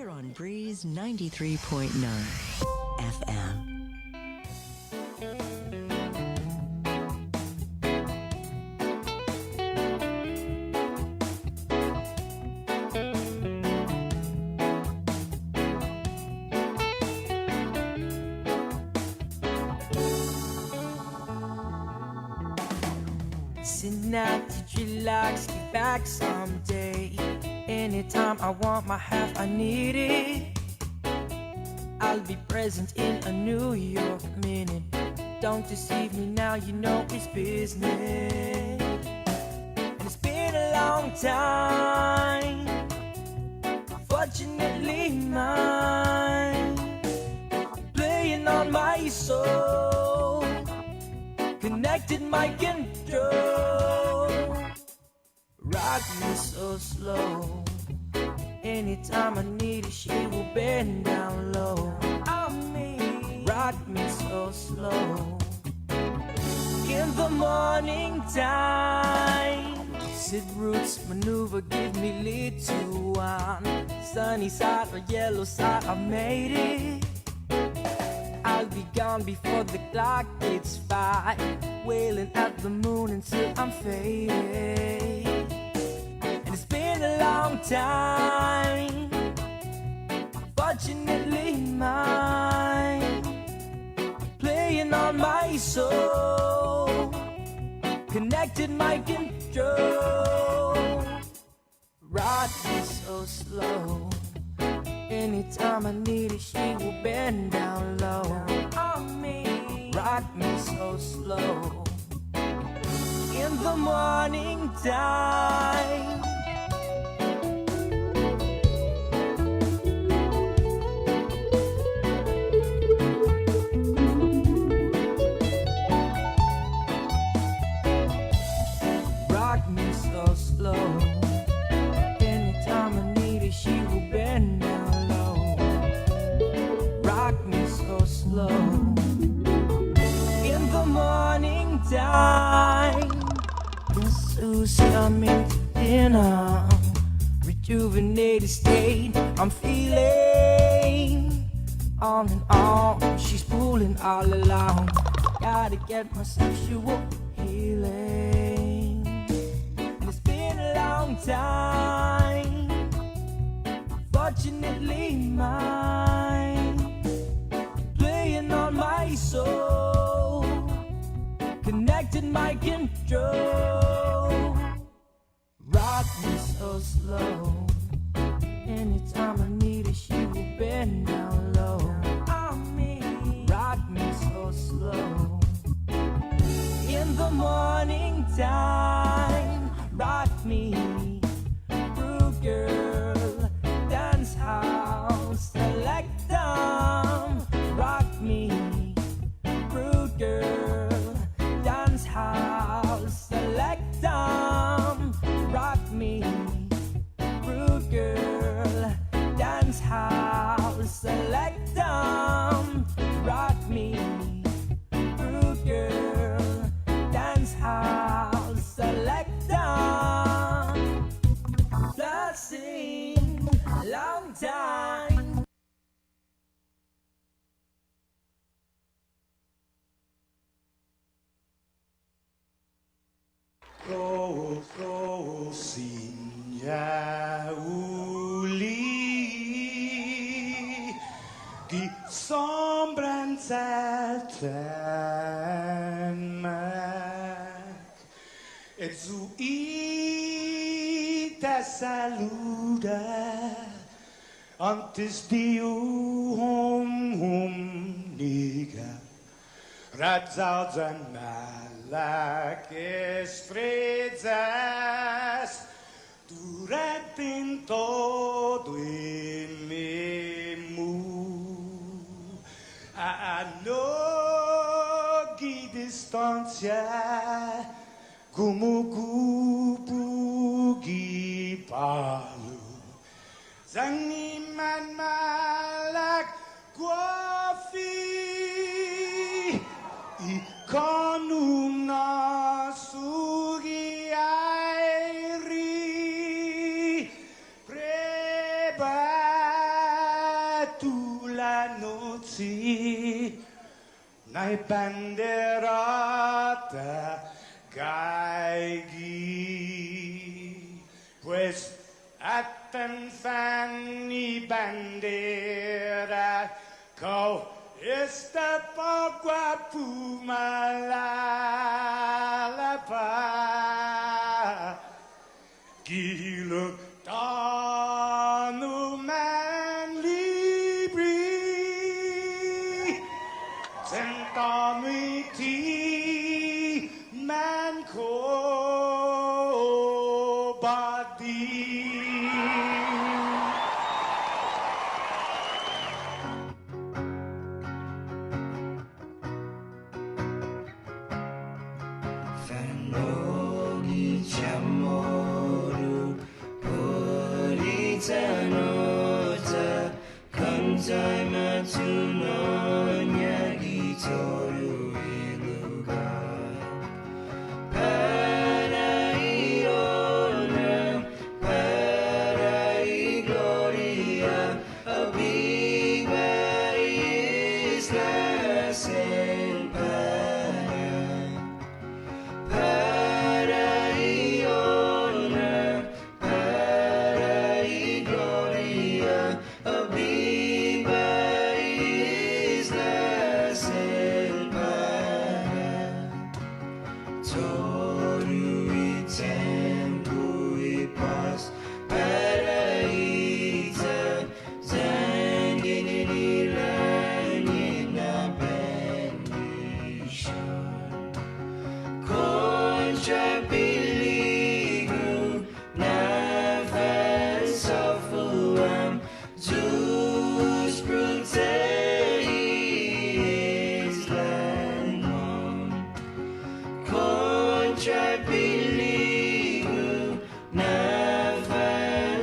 Here on Breeze 93.9 FM. Synaptic, relax, get back someday. Anytime I want my half, I need it. I'll be present in a New York minute. Don't deceive me now, you know it's business. And it's been a long time, fortunately mine, playing on my soul, connected my control. Rock me so slow. Anytime I need it, she will bend down low on me. Rock me so slow. In the morning time, sit roots maneuver, give me little one. Sunny side or yellow side, I made it. I'll be gone before the clock hits 5, wailing at the moon until I'm faded. And it's been a long time, fortunately mine, playing on my soul, connected my control. Rock me so slow. Anytime I need it, she will bend down low on me. Rock me so slow. In the morning time, rock me so slow. Anytime I need it, she will bend down low. Rock me so slow. In the morning time, Miss Sue's coming to dinner. Rejuvenated state I'm feeling. On and on, she's pulling all along. Gotta get my sexual healing. And it's been a long time, fortunately mine, playing on my soul, connected my control. Rock me so slow. Anytime I need it, she will bend down low on me. Rock me so slow. In the morning time, rock me, rude girl, dance house, select them. Rock me, rude girl, dance house, select them. Rock me, rude girl, dance house, select them. Rock me, rude girl, dance house, select them. Blessing, long time. Sinya uli di sombranzelten meg e zu te saluda antes di niga Radzauzen malak estrezas durante in todo in memu a nogi distancia como gubugi palu zangiman malak guafi con una sughiairi prepara putih naik bendera gaigi pues aten fanny bandera kau esta pagua pumalapa giluk tanu man libri sentami ti man ko badi Fanogi chamoru Puritanota Kantai matunonya gitoru ilugai Paraiona Parai gloria Abiba isla sen Paraiona, Parai gloria, abiba isla sen Toru I tempo I pas paraita zangin ilan na bendition. Contra biligu nafan sofuam Zeus proteis landmon Contra biligu nafan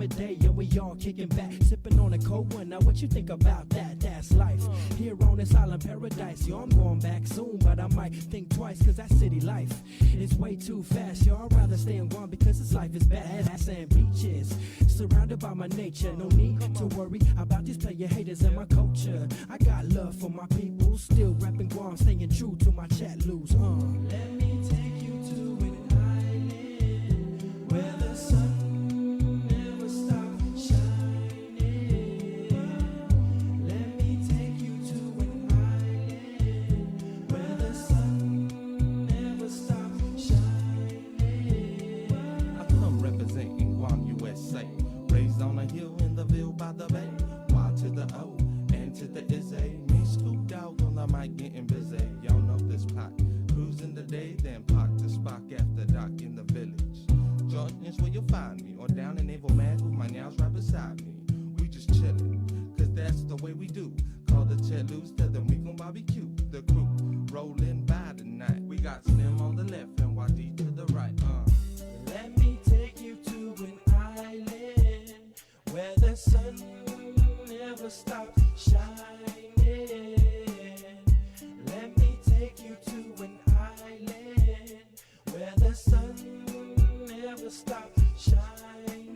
every day, and we all kicking back, sipping on a cold one. Now what you think about that? That's life. Here on this island paradise, yo, I'm going back soon, but I might think twice, cause that city life is way too fast, yo. I'd rather stay in Guam because this life is bad. Sand beaches, surrounded by my nature. No need to worry about these player haters and my culture. I got love for my people, still rapping Guam, staying true to my chat loose. Let me take you to an island where the sun never stops shining. Let me take you to an island where the sun never stops shining. I come representing Guam, USA. Raised on a hill in the Ville by the bay. Y to the O and to the Izzy. Me scooped out on the mic getting busy. Y'all know this pack. Cruising the day, then park the spot after dark in the village. Jordan is where you'll find me. Or down in Naval Mag with my nails right beside me. We just chillin', cause that's the way we do. Call the chat loose, tell them we gon' barbecue. The crew rollin' by tonight. We got Slim on the left and YD to the right. Let me take you to an island where the sun never stops shining. Let me take you to an island where the sun never stops shining.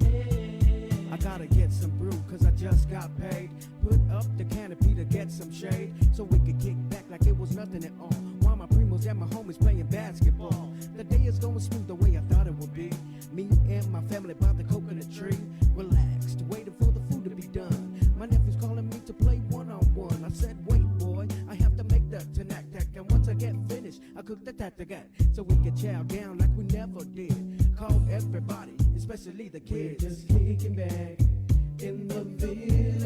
I gotta get some brew cause I just got paid. Put up the canopy to get some shade so we could kick back like it was nothing at all. While my primos and my homies playing basketball. The day is going smooth the way I thought it would be. Me and my family by the coconut tree, relaxed, waiting for the food to be done. My nephew's calling me to play one-on-one. I said, wait, boy, I have to make the tanak. And once I get finished, I cook the tatagat so we can chow down like we never did. Call everybody, especially the kids. We're just kicking back in the village.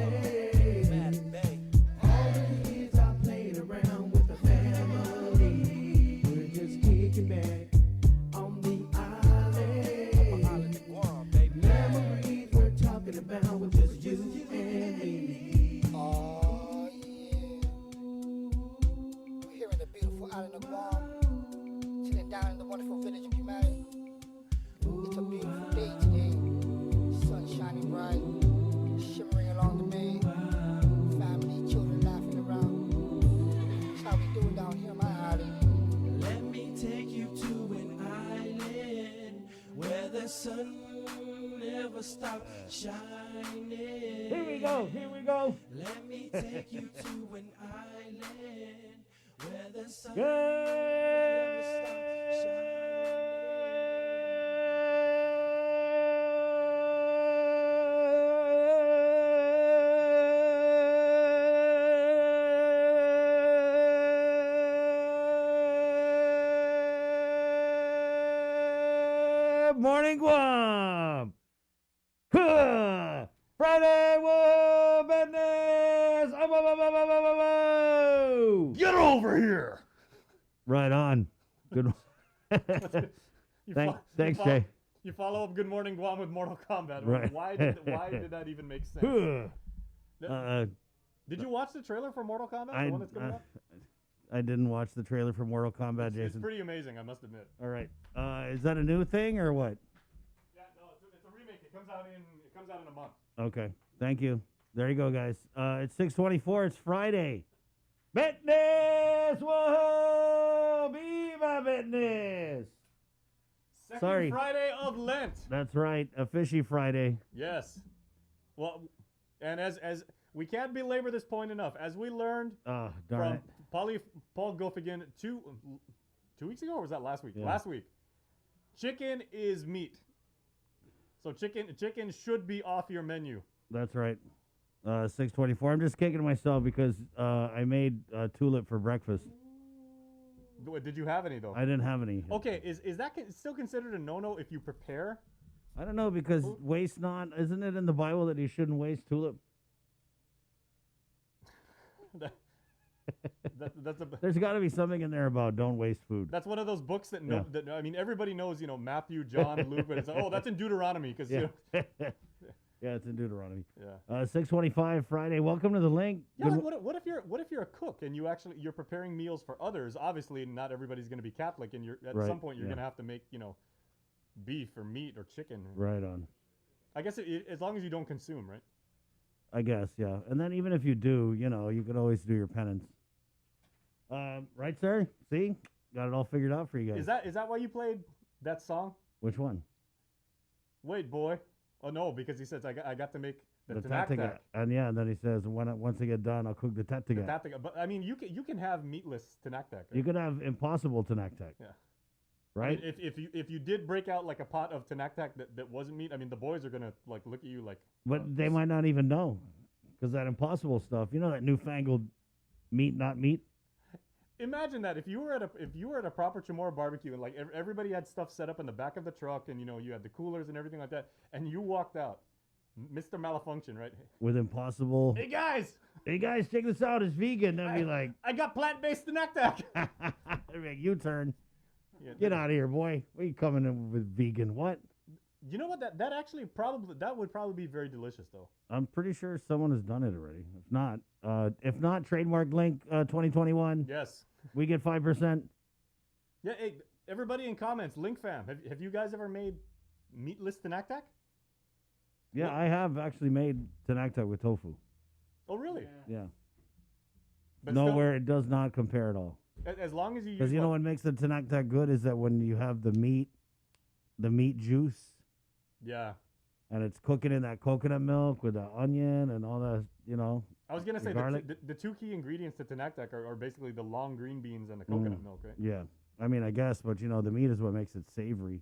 All the kids are playing around with the family. We're just kicking back on the island. Memories we're talking about with just you and me. Oh, yeah. We're here in the beautiful island of Guam, chilling down in the wonderful village of Humanity. It's a beautiful day today. Sun shining bright, shimmering along the bay. Family, children laughing around. That's how we do it down here on my island. Let me take you to an island where the sun never stops shining. Here we go. Let me take you to an island where the sun Good never stops shining. morning, Guam. Friday, whoa, business. Get over here. Right on. Good. Thanks, Jay. You follow up Good Morning Guam with Mortal Kombat. Right. Why did that even make sense? Did you watch the trailer for Mortal Kombat? The one that's coming up? I didn't watch the trailer for Mortal Kombat, It's Jason. pretty amazing, I must admit. All right. Is that a new thing or what? Yeah, no, it's a remake. It comes out in a month. Okay. Thank you. There you go, guys. It's 6:24. It's Friday. Business! Whoa! Be my business! Second Friday of Lent. That's right. A fishy Friday. Yes. Well, and as we can't belabor this point enough, as we learned Darn from it. Paul Goffigan 2 weeks ago, or was that last week? Yeah. Last week. Chicken is meat. So chicken should be off your menu. That's right. 6:24. I'm just kicking myself because I made tulip for breakfast. Did you have any though? I didn't have any. Okay, is that still considered a no-no if you prepare? I don't know because waste not. Isn't it in the Bible that you shouldn't waste tulip? There's got to be something in there about don't waste food. That's one of those books that I mean everybody knows, Matthew, John, Luke, but it's that's in Deuteronomy because Yeah, it's in Deuteronomy. Yeah. 6:25 Friday. Welcome to the link. Yeah, like what if you're a cook and you're preparing meals for others? Obviously, not everybody's going to be Catholic, and at some point you're going to have to make beef or meat or chicken. Right on. I guess as long as you don't consume, right? I guess, yeah. And then even if you do, you could always do your penance. Right, sir? See? Got it all figured out for you guys. Is that why you played that song? Which one? Wait, boy. Oh, no, because he says, I got to make the tattiga. And then he says, once I get done, I'll cook the tattiga. But, I mean, you can have meatless tenactac. Right? You could have impossible tenactac. Yeah. Right? I mean, if you did break out like a pot of tenactac that wasn't meat, I mean, the boys are going to like look at you like... But they might not even know. Because that impossible stuff, that newfangled meat, not meat. Imagine that if you were at a proper Chamorro barbecue and like everybody had stuff set up in the back of the truck and you had the coolers and everything like that, and you walked out, Mr. Malfunction, right? With impossible. Hey guys, check this out. It's vegan. They'll be like, I got plant-based tenactac. Like, you turn. Yeah, Get out of here, boy. Where you coming in with vegan? What? You know what? That would probably be very delicious though. I'm pretty sure someone has done it already. If not, trademark link 2021. Yes. We get 5%. Yeah. Hey, everybody in comments, link fam. Have you guys ever made meatless tenactac? Yeah, I have actually made tenactac with tofu. Oh, really? Yeah. But Nowhere it does not compare at all. As long as you use... Because what makes the tenactac good is that when you have the meat juice. Yeah. And it's cooking in that coconut milk with the onion and all the, I was going to say garlic. the two key ingredients to tenactac are basically the long green beans and the coconut milk, right? Yeah. I mean, I guess, but the meat is what makes it savory.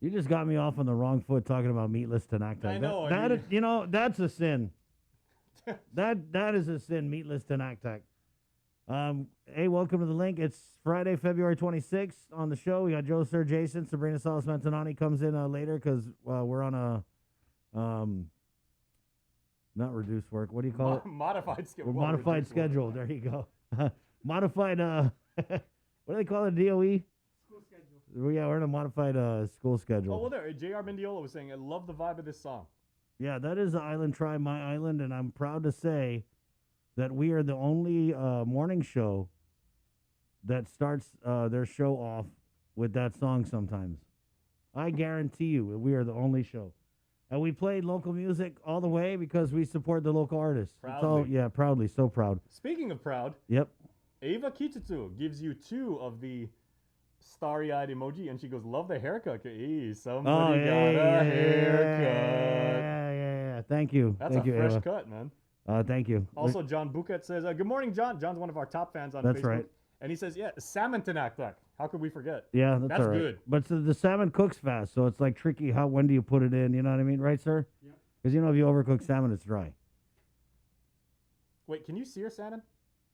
You just got me off on the wrong foot talking about meatless tenactac. I know. That's a sin. that is a sin, meatless tenactac. Hey, welcome to the link. It's Friday, February 26th. On the show, we got Joe Sir Jason. Sabrina Salas Mantonani comes in later because we're on a not reduced work. What do you call it? Modified schedule. Modified schedule. There you go. Modified. What do they call it? DOE. School schedule. Yeah, we're in a modified school schedule. Oh well, there. J.R. Mendiola was saying, "I love the vibe of this song." Yeah, that is the Island Tribe, My Island, and I'm proud to say that we are the only morning show that starts their show off with that song sometimes. I guarantee you, we are the only show. And we played local music all the way because we support the local artists. Proudly. Proudly, so proud. Speaking of proud, yep. Ava Kitsutu gives you 2 of the starry-eyed emoji, and she goes, "Love the haircut." Hey, somebody got a haircut. Yeah. Thank you. That's Thank a you, fresh Ava. cut, man. Thank you. Also, John Bukat says, "Good morning, John." John's one of our top fans on That's Facebook. right. And he says, "Yeah, salmon tenactac. How could we forget?" Yeah, that's all right. Good. But the salmon cooks fast, so it's like tricky. When do you put it in? You know what I mean, right, sir? Yeah. Because if you overcook salmon, it's dry. Wait, can you sear salmon?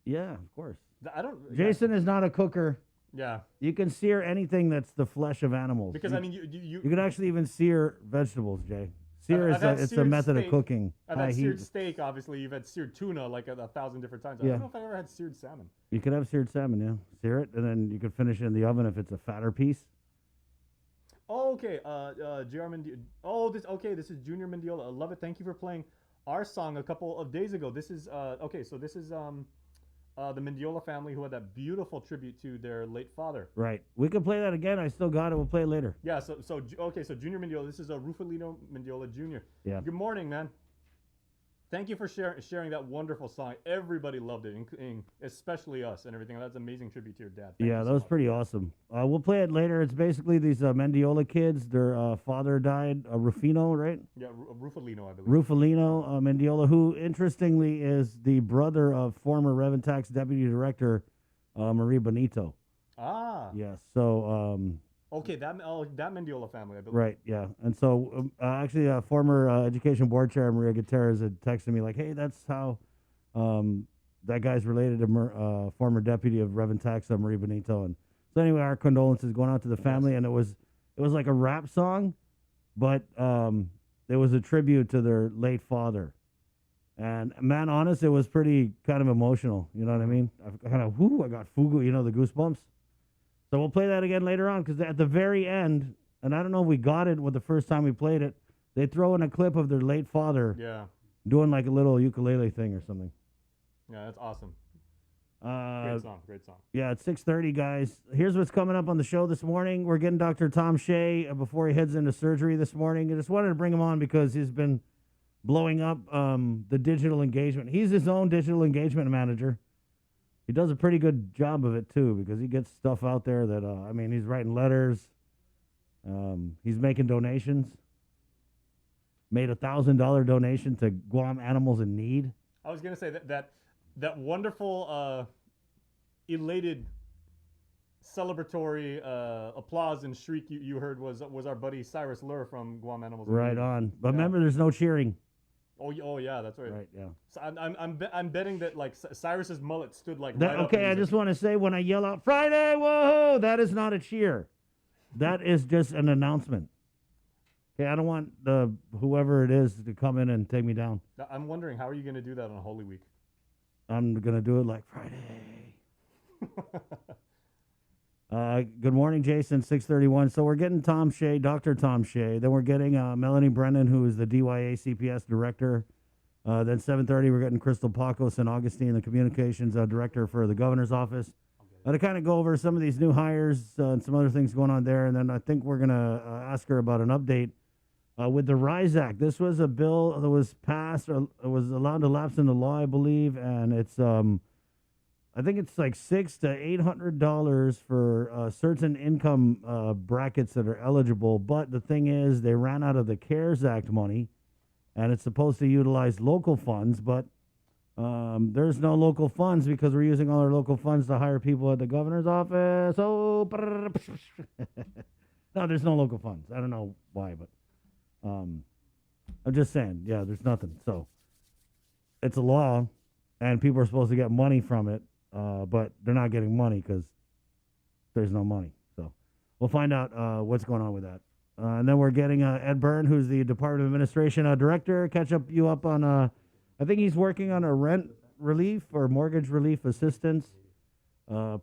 Yeah, of course. I don't. Jason is not a cooker. Yeah. You can sear anything that's the flesh of animals. Because you can actually even sear vegetables, Jay. Sear it's a method of cooking. I've had seared steak, obviously. You've had seared tuna like 1,000 different times. I don't know if I ever had seared salmon. You could have seared salmon, yeah. Sear it, and then you could finish it in the oven if it's a fatter piece. Oh, okay. J.R. Mendiola. This is Junior Mendiola. I love it. Thank you for playing our song a couple of days ago. This is this is the Mendiola family who had that beautiful tribute to their late father. Right. We could play that again. I still got it. We'll play it later. Yeah. So Junior Mendiola. This is Rufalino Mendiola Jr. Yeah. Good morning, man. Thank you for sharing that wonderful song. Everybody loved it, including especially us and everything. That's an amazing tribute to your dad. Thank you that so was much. pretty awesome. We'll play it later. It's basically these Mendiola kids. Their father died, Rufino, right? Yeah, Rufalino, I believe. Rufalino Mendiola, who interestingly is the brother of former Reventax Deputy Director Marie Benito. Ah. Yes. So. Okay, that Mendiola family, I believe. Right, yeah. And so, actually, former Education Board Chair Maria Gutierrez had texted me like, hey, that's how that guy's related to former Deputy of Reventax, Marie Benito. And so anyway, our condolences going out to the family. Yes. And it was like a rap song, but it was a tribute to their late father. And, man, honest, it was pretty kind of emotional. You know what I mean? I got fugu, the goosebumps. So we'll play that again later on because at the very end, and I don't know if we got it with the first time we played it, they throw in a clip of their late father doing like a little ukulele thing or something. Yeah, that's awesome. Great song. Great song. Yeah, it's 6:30, guys. Here's what's coming up on the show this morning. We're getting Dr. Tom Shea before he heads into surgery this morning. I just wanted to bring him on because he's been blowing up the digital engagement. He's his own digital engagement manager. He does a pretty good job of it, too, because he gets stuff out there that, he's writing letters. He's making donations. Made a $1,000 donation to Guam Animals in Need. I was gonna say that wonderful, elated, celebratory applause and shriek you heard was our buddy Cyrus Lur from Guam Animals. Right on. But remember, there's no cheering. Oh yeah, that's right. Right, yeah. So I'm betting that like Cyrus's mullet stood like That, right up okay, I just want to say when I yell out Friday, whoa, that is not a cheer. That is just an announcement. Okay, I don't want whoever it is to come in and take me down. I'm wondering, how are you going to do that on Holy Week? I'm going to do it like Friday. Good morning, Jason, 631. So we're getting Tom Shea, Dr. Tom Shea. Then we're getting Melanie Brennan, who is the DYA CPS director. Then 7:30, we're getting Crystal Pacos and Augustine, the communications director for the governor's office. To kind of go over some of these new hires and some other things going on there. And then I think we're going to ask her about an update with the RISE Act. This was a bill that was passed, or was allowed to lapse into law, I believe. And it's, I think it's like $600 to $800 for certain income brackets that are eligible. But the thing is, they ran out of the CARES Act money, and it's supposed to utilize local funds, but there's no local funds because we're using all our local funds to hire people at the governor's office. Oh, no, there's no local funds. I don't know why, but I'm just saying, yeah, there's nothing. So it's a law, and people are supposed to get money from it, but they're not getting money because there's no money. So we'll find out what's going on with that. And then we're getting Ed Byrne, who's the Department of Administration director, catch you up on, I think he's working on a rent relief or mortgage relief assistance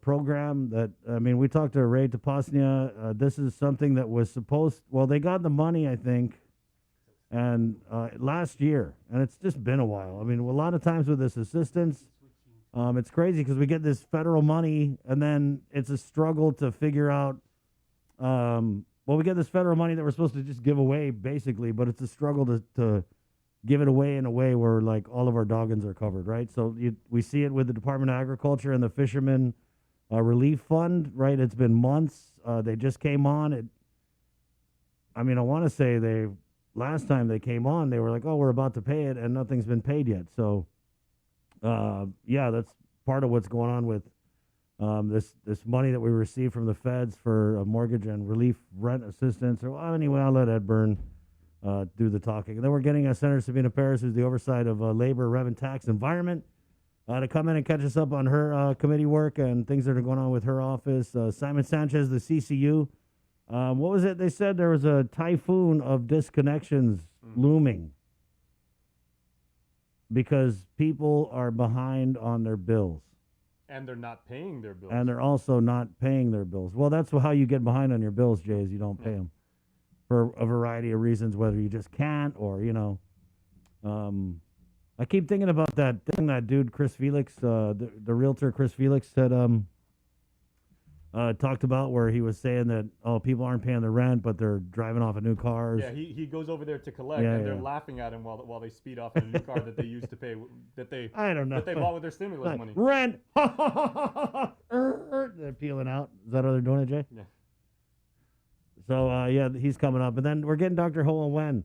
program that, we talked to Ray Tapasnia. This is something that was they got the money, I think, and last year, and it's just been a while. A lot of times with this assistance, it's crazy because we get this federal money, and then it's a struggle to figure out, we get this federal money that we're supposed to just give away, basically, but it's a struggle to give it away in a way where, like, all of our doggins are covered, right? So we see it with the Department of Agriculture and the Fishermen Relief Fund, right? It's been months. They just came on. I want to say last time they came on, they were like, oh, we're about to pay it, and nothing's been paid yet. So, that's part of what's going on with this money that we received from the feds for mortgage and relief rent assistance. Anyway, I'll let Ed Byrne do the talking. And then we're getting Senator Sabina Perez, who's the oversight of labor, revenue, tax, environment, to come in and catch us up on her committee work and things that are going on with her office. Simon Sanchez, the CCU. What was it? They said there was a typhoon of disconnections looming because people are behind on their bills. And they're not paying their bills. And they're also not paying their bills. Well, that's how you get behind on your bills, Jay, is you don't pay them for a variety of reasons, whether you just can't or, I keep thinking about that thing that dude, Chris Felix, the realtor Chris Felix said, talked about where he was saying that, people aren't paying their rent, but they're driving off in new cars. Yeah, he goes over there to collect, and they're laughing at him while they speed off in a new car that they used to pay, I don't know. that they bought with their stimulus money. Rent! They're peeling out. Is that how they're doing it, Jay? Yeah. So, he's coming up. And then we're getting Dr. Hoa Wen,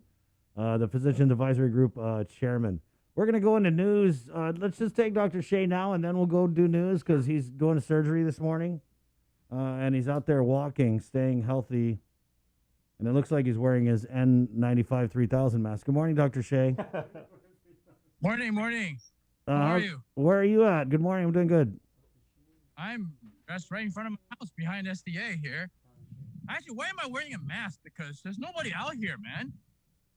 the Physicians Advisory Group chairman. We're going to go into news. Let's just take Dr. Shea now, and then we'll go do news because he's going to surgery this morning. And he's out there walking, staying healthy. And it looks like he's wearing his N95 3000 mask. Good morning, Dr. Shea. Morning. How are you? Where are you at? Good morning. I'm doing good. I'm just right in front of my house behind SDA here. Actually, why am I wearing a mask? Because there's nobody out here, man.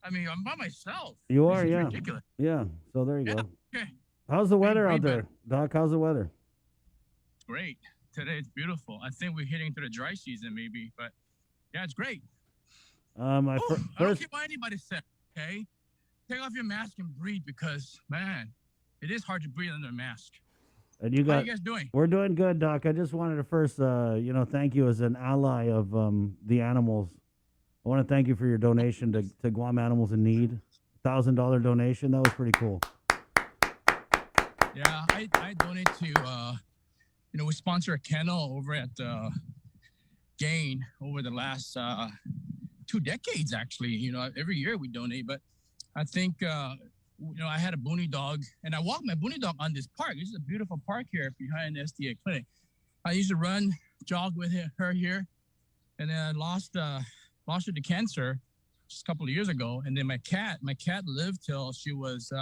I'm by myself. You are, This is yeah. ridiculous. Yeah, so there you go. Okay. How's the weather out great, there? Doc, how's the weather? It's great. Today it's beautiful. I think we're heading to the dry season maybe, but yeah, it's great. My I don't first... care what anybody said, okay? Take off your mask and breathe because, man, it is hard to breathe under a mask. And you How got, you guys doing? we're doing good, Doc. I just wanted to first, thank you as an ally of the animals. I want to thank you for your donation to Guam Animals in Need. $1,000 donation. That was pretty cool. Yeah, I donate to, we sponsor a kennel over at Gain over the last 2 decades, actually. Every year we donate, but I think, I had a boony dog, and I walked my boony dog on this park. This is a beautiful park here behind the SDA clinic. I used to jog with her here, and then I lost her to cancer just a couple of years ago. And then my cat lived till she was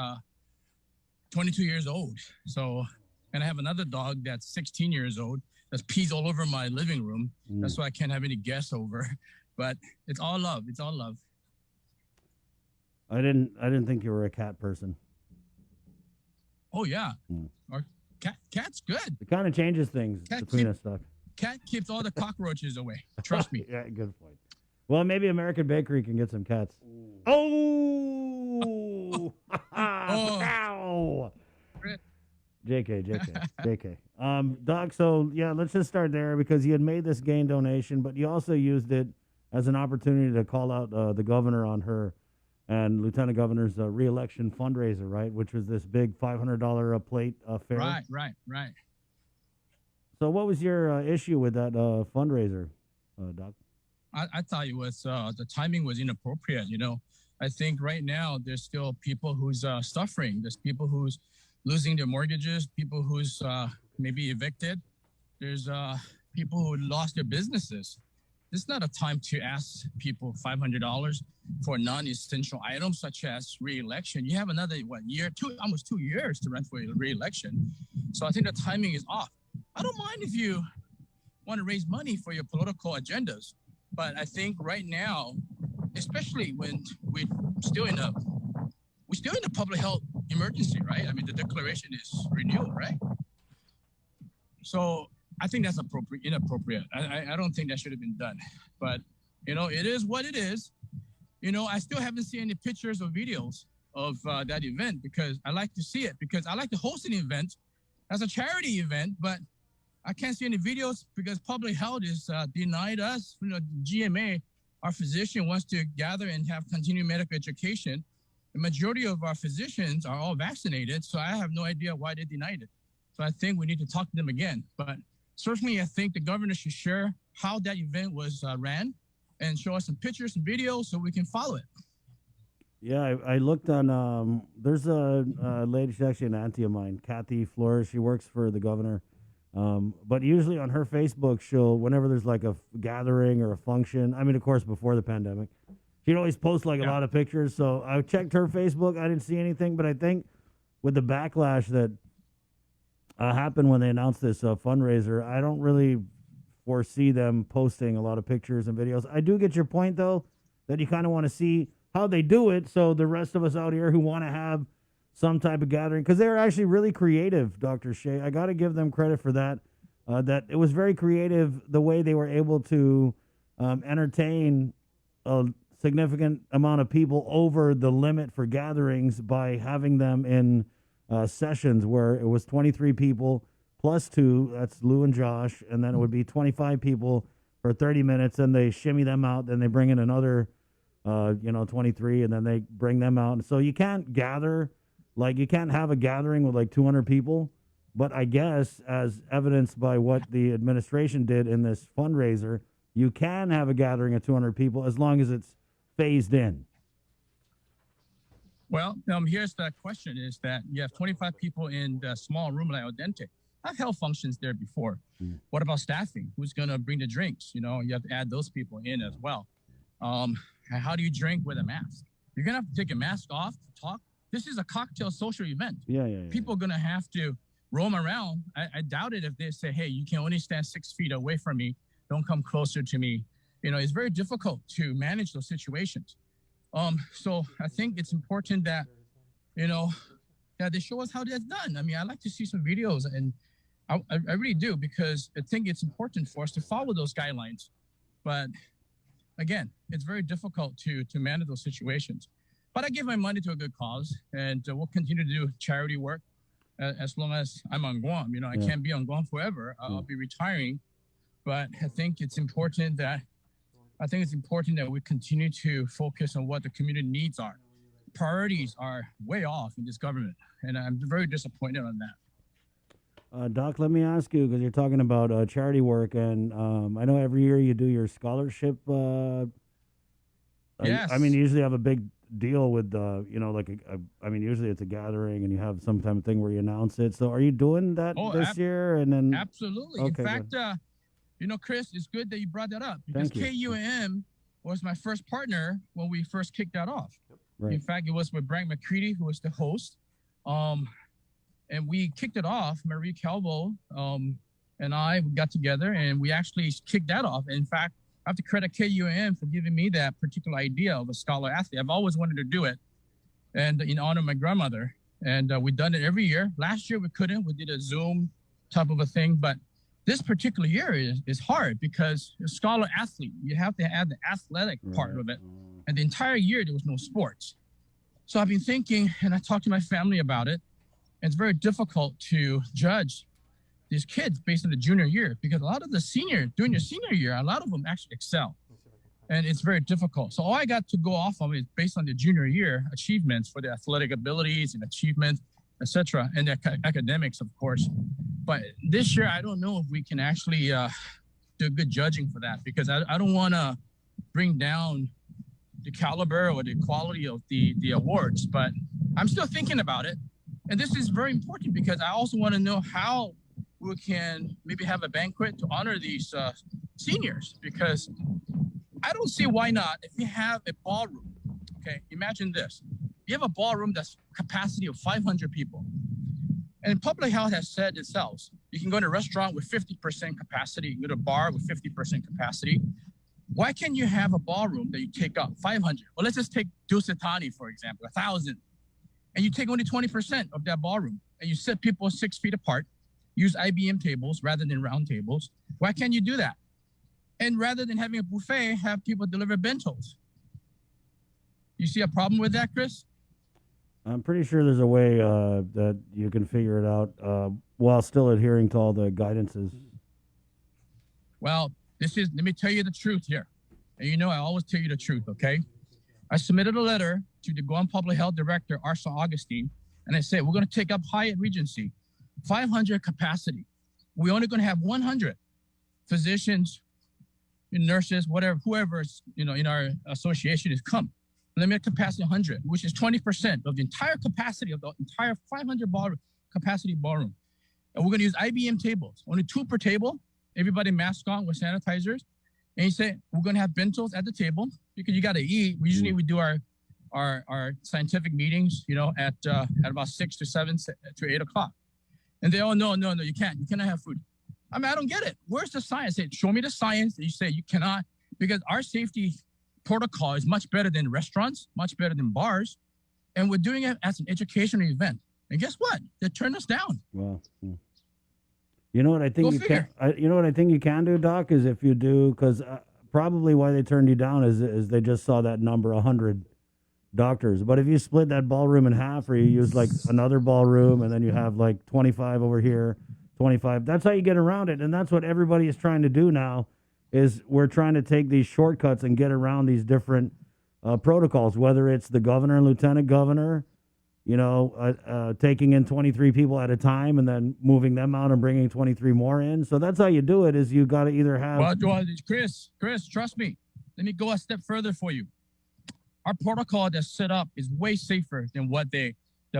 22 years old. So, and I have another dog that's 16 years old that pees all over my living room. That's why I can't have any guests over. But it's all love. It's all love. I didn't think you were a cat person. Oh yeah, our cat's good. It kind of changes things between us, Doc. Cat keeps all the cockroaches away. Trust me. Yeah, good point. Well, maybe American Bakery can get some cats. Oh! Ow! JK. Doc, so yeah, let's just start there because you had made this gain donation, but you also used it as an opportunity to call out the governor on her and Lieutenant Governor's re-election fundraiser, right? Which was this big $500 a plate affair. Right. So what was your issue with that fundraiser, Doc? I thought it was the timing was inappropriate. I think right now there's still people who's suffering. There's people who's losing their mortgages, people who's maybe evicted. There's people who lost their businesses. This is not a time to ask people $500 for non-essential items such as re-election. You have another almost 2 years to run for re-election. So I think the timing is off. I don't mind if you want to raise money for your political agendas, but I think right now, especially when we're still in a public health emergency, right? I mean, the declaration is renewed, right? So I think that's inappropriate. I don't think that should have been done. But, it is what it is. I still haven't seen any pictures or videos of that event because I like to see it because I like to host an event as a charity event, but I can't see any videos because public health is denied us. GMA, our physician wants to gather and have continuing medical education. The majority of our physicians are all vaccinated, so I have no idea why they denied it. So I think we need to talk to them again. But certainly, I think the governor should share how that event was ran and show us some pictures and videos so we can follow it. Yeah, I looked on, there's a lady, she's actually an auntie of mine, Kathy Flores. She works for the governor. But usually on her Facebook, whenever there's like a gathering or a function, I mean, of course, before the pandemic, she'd always post a lot of pictures. So I checked her Facebook. I didn't see anything, but I think with the backlash that happened when they announced this fundraiser, I don't really foresee them posting a lot of pictures and videos. I do get your point, though, that you kind of want to see how they do it so the rest of us out here who want to have some type of gathering, because they were actually really creative, Dr. Shea. I got to give them credit for that, that it was very creative the way they were able to entertain a significant amount of people over the limit for gatherings by having them in sessions where it was 23 people plus 2, that's Lou and Josh, and then it would be 25 people for 30 minutes, and they shimmy them out, then they bring in another 23, and then they bring them out. So you can't gather, you can't have a gathering with 200 people, but I guess as evidenced by what the administration did in this fundraiser, you can have a gathering of 200 people as long as it's phased in. Well, here's the question is that you have 25 people in the small room like Al Dente. I've held functions there before. What about staffing? Who's going to bring the drinks? You have to add those people in as well. How do you drink with a mask? You're going to have to take a mask off to talk. This is a cocktail social event. Yeah. People are going to have to roam around. I doubt it if they say, hey, you can only stand 6 feet away from me. Don't come closer to me. It's very difficult to manage those situations. So I think it's important that, that they show us how that's done. I mean, I like to see some videos, and I really do, because I think it's important for us to follow those guidelines. But again, it's very difficult to manage those situations. But I give my money to a good cause, and we'll continue to do charity work. as long as I'm on Guam. You know, I can't be on Guam forever. I'll be retiring, but I think it's important that we continue to focus on what the community needs are. Priorities are way off in this government, and I'm very disappointed on that. Doc, let me ask you, because you're talking about charity work, and I know every year you do your scholarship. Yes. I mean, you usually have a big deal with, usually it's a gathering, and you have some type of thing where you announce it. So are you doing that this year? And then Absolutely. Okay, in fact, Chris, it's good that you brought that up, because Thank you. KUM was my first partner when we first kicked that off. Right. In fact, it was with Frank McCready, who was the host. And we kicked it off. Marie Calvo and I got together, and we actually kicked that off. In fact, I have to credit KUM for giving me that particular idea of a scholar athlete. I've always wanted to do it, and in honor of my grandmother. And we've done it every year. Last year we couldn't. We did a Zoom type of a thing, but this particular year is hard because a scholar athlete, you have to add the athletic part of it. And the entire year there was no sports. So I've been thinking, and I talked to my family about it. And it's very difficult to judge these kids based on the junior year, because a lot of during your senior year, a lot of them actually excel. And it's very difficult. So all I got to go off of is based on the junior year achievements for the athletic abilities and achievements, etc., and the academics, of course. But this year, I don't know if we can actually do good judging for that, because I don't want to bring down the caliber or the quality of the awards. But I'm still thinking about it. And this is very important because I also want to know how we can maybe have a banquet to honor these seniors, because I don't see why not. If you have a ballroom, okay, imagine this. You have a ballroom that's capacity of 500 people. And public health has said itself, you can go to a restaurant with 50% capacity, you can go to a bar with 50% capacity. Why can't you have a ballroom that you take up 500? Well, let's just take Dusitani, for example, 1,000. And you take only 20% of that ballroom, and you sit people 6 feet apart, use IBM tables rather than round tables. Why can't you do that? And rather than having a buffet, have people deliver bentos. You see a problem with that, Chris? I'm pretty sure there's a way that you can figure it out while still adhering to all the guidances. Well, let me tell you the truth here. And I always tell you the truth, okay? I submitted a letter to the Guam Public Health Director, Arson Augustine, and I said, we're going to take up Hyatt Regency, 500 capacity. We're only going to have 100 physicians, nurses, whatever, whoever's, in our association is come. Limit capacity 100, which is 20% of the entire capacity of the entire 500 capacity ballroom. And we're going to use IBM tables, only 2 per table, everybody mask on with sanitizers. And you say, we're going to have bentos at the table because you got to eat. Usually we do our scientific meetings, at about 6 to 7 to 8 o'clock. And they all, no, you can't. You cannot have food. I mean, I don't get it. Where's the science? Say, show me the science. You say you cannot, because our safety protocol is much better than restaurants, much better than bars. And we're doing it as an educational event. And guess what? They turned us down. Well, you know what I think you know what I think you can do, Doc, is if you do, because probably why they turned you down is they just saw that number 100 doctors. But if you split that ballroom in half, or you use like another ballroom, and then you have like 25 over here, 25, that's how you get around it. And that's what everybody is trying to do now, is we're trying to take these shortcuts and get around these different protocols, whether it's the governor and lieutenant governor, taking in 23 people at a time and then moving them out and bringing 23 more in. So that's how you do it, is you got to either have... Well, Chris, trust me. Let me go a step further for you. Our protocol that's set up is way safer than what the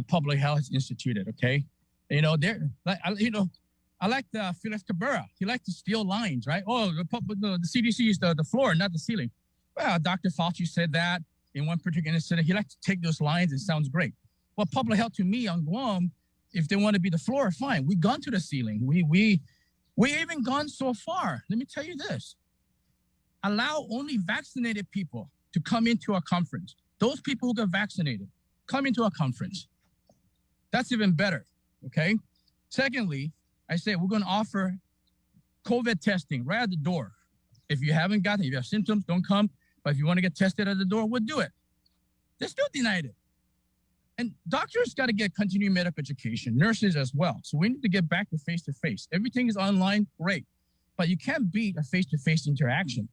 public health has instituted, okay? I like the Felix Cabrera. He likes to steal lines, right? Oh, the CDC is the floor, not the ceiling. Well, Dr. Fauci said that in one particular incident. He likes to take those lines. It sounds great. Well, public health to me on Guam, if they want to be the floor, fine. We've gone to the ceiling. We even gone so far. Let me tell you this. Allow only vaccinated people to come into our conference. Those people who got vaccinated, come into our conference. That's even better, okay? Secondly, I say we're going to offer COVID testing right at the door. If you haven't gotten it, if you have symptoms, don't come. But if you want to get tested at the door, we'll do it. They still denied it. And doctors got to get continuing medical education, nurses as well. So we need to get back to face-to-face. Everything is online, great. But you can't beat a face-to-face interaction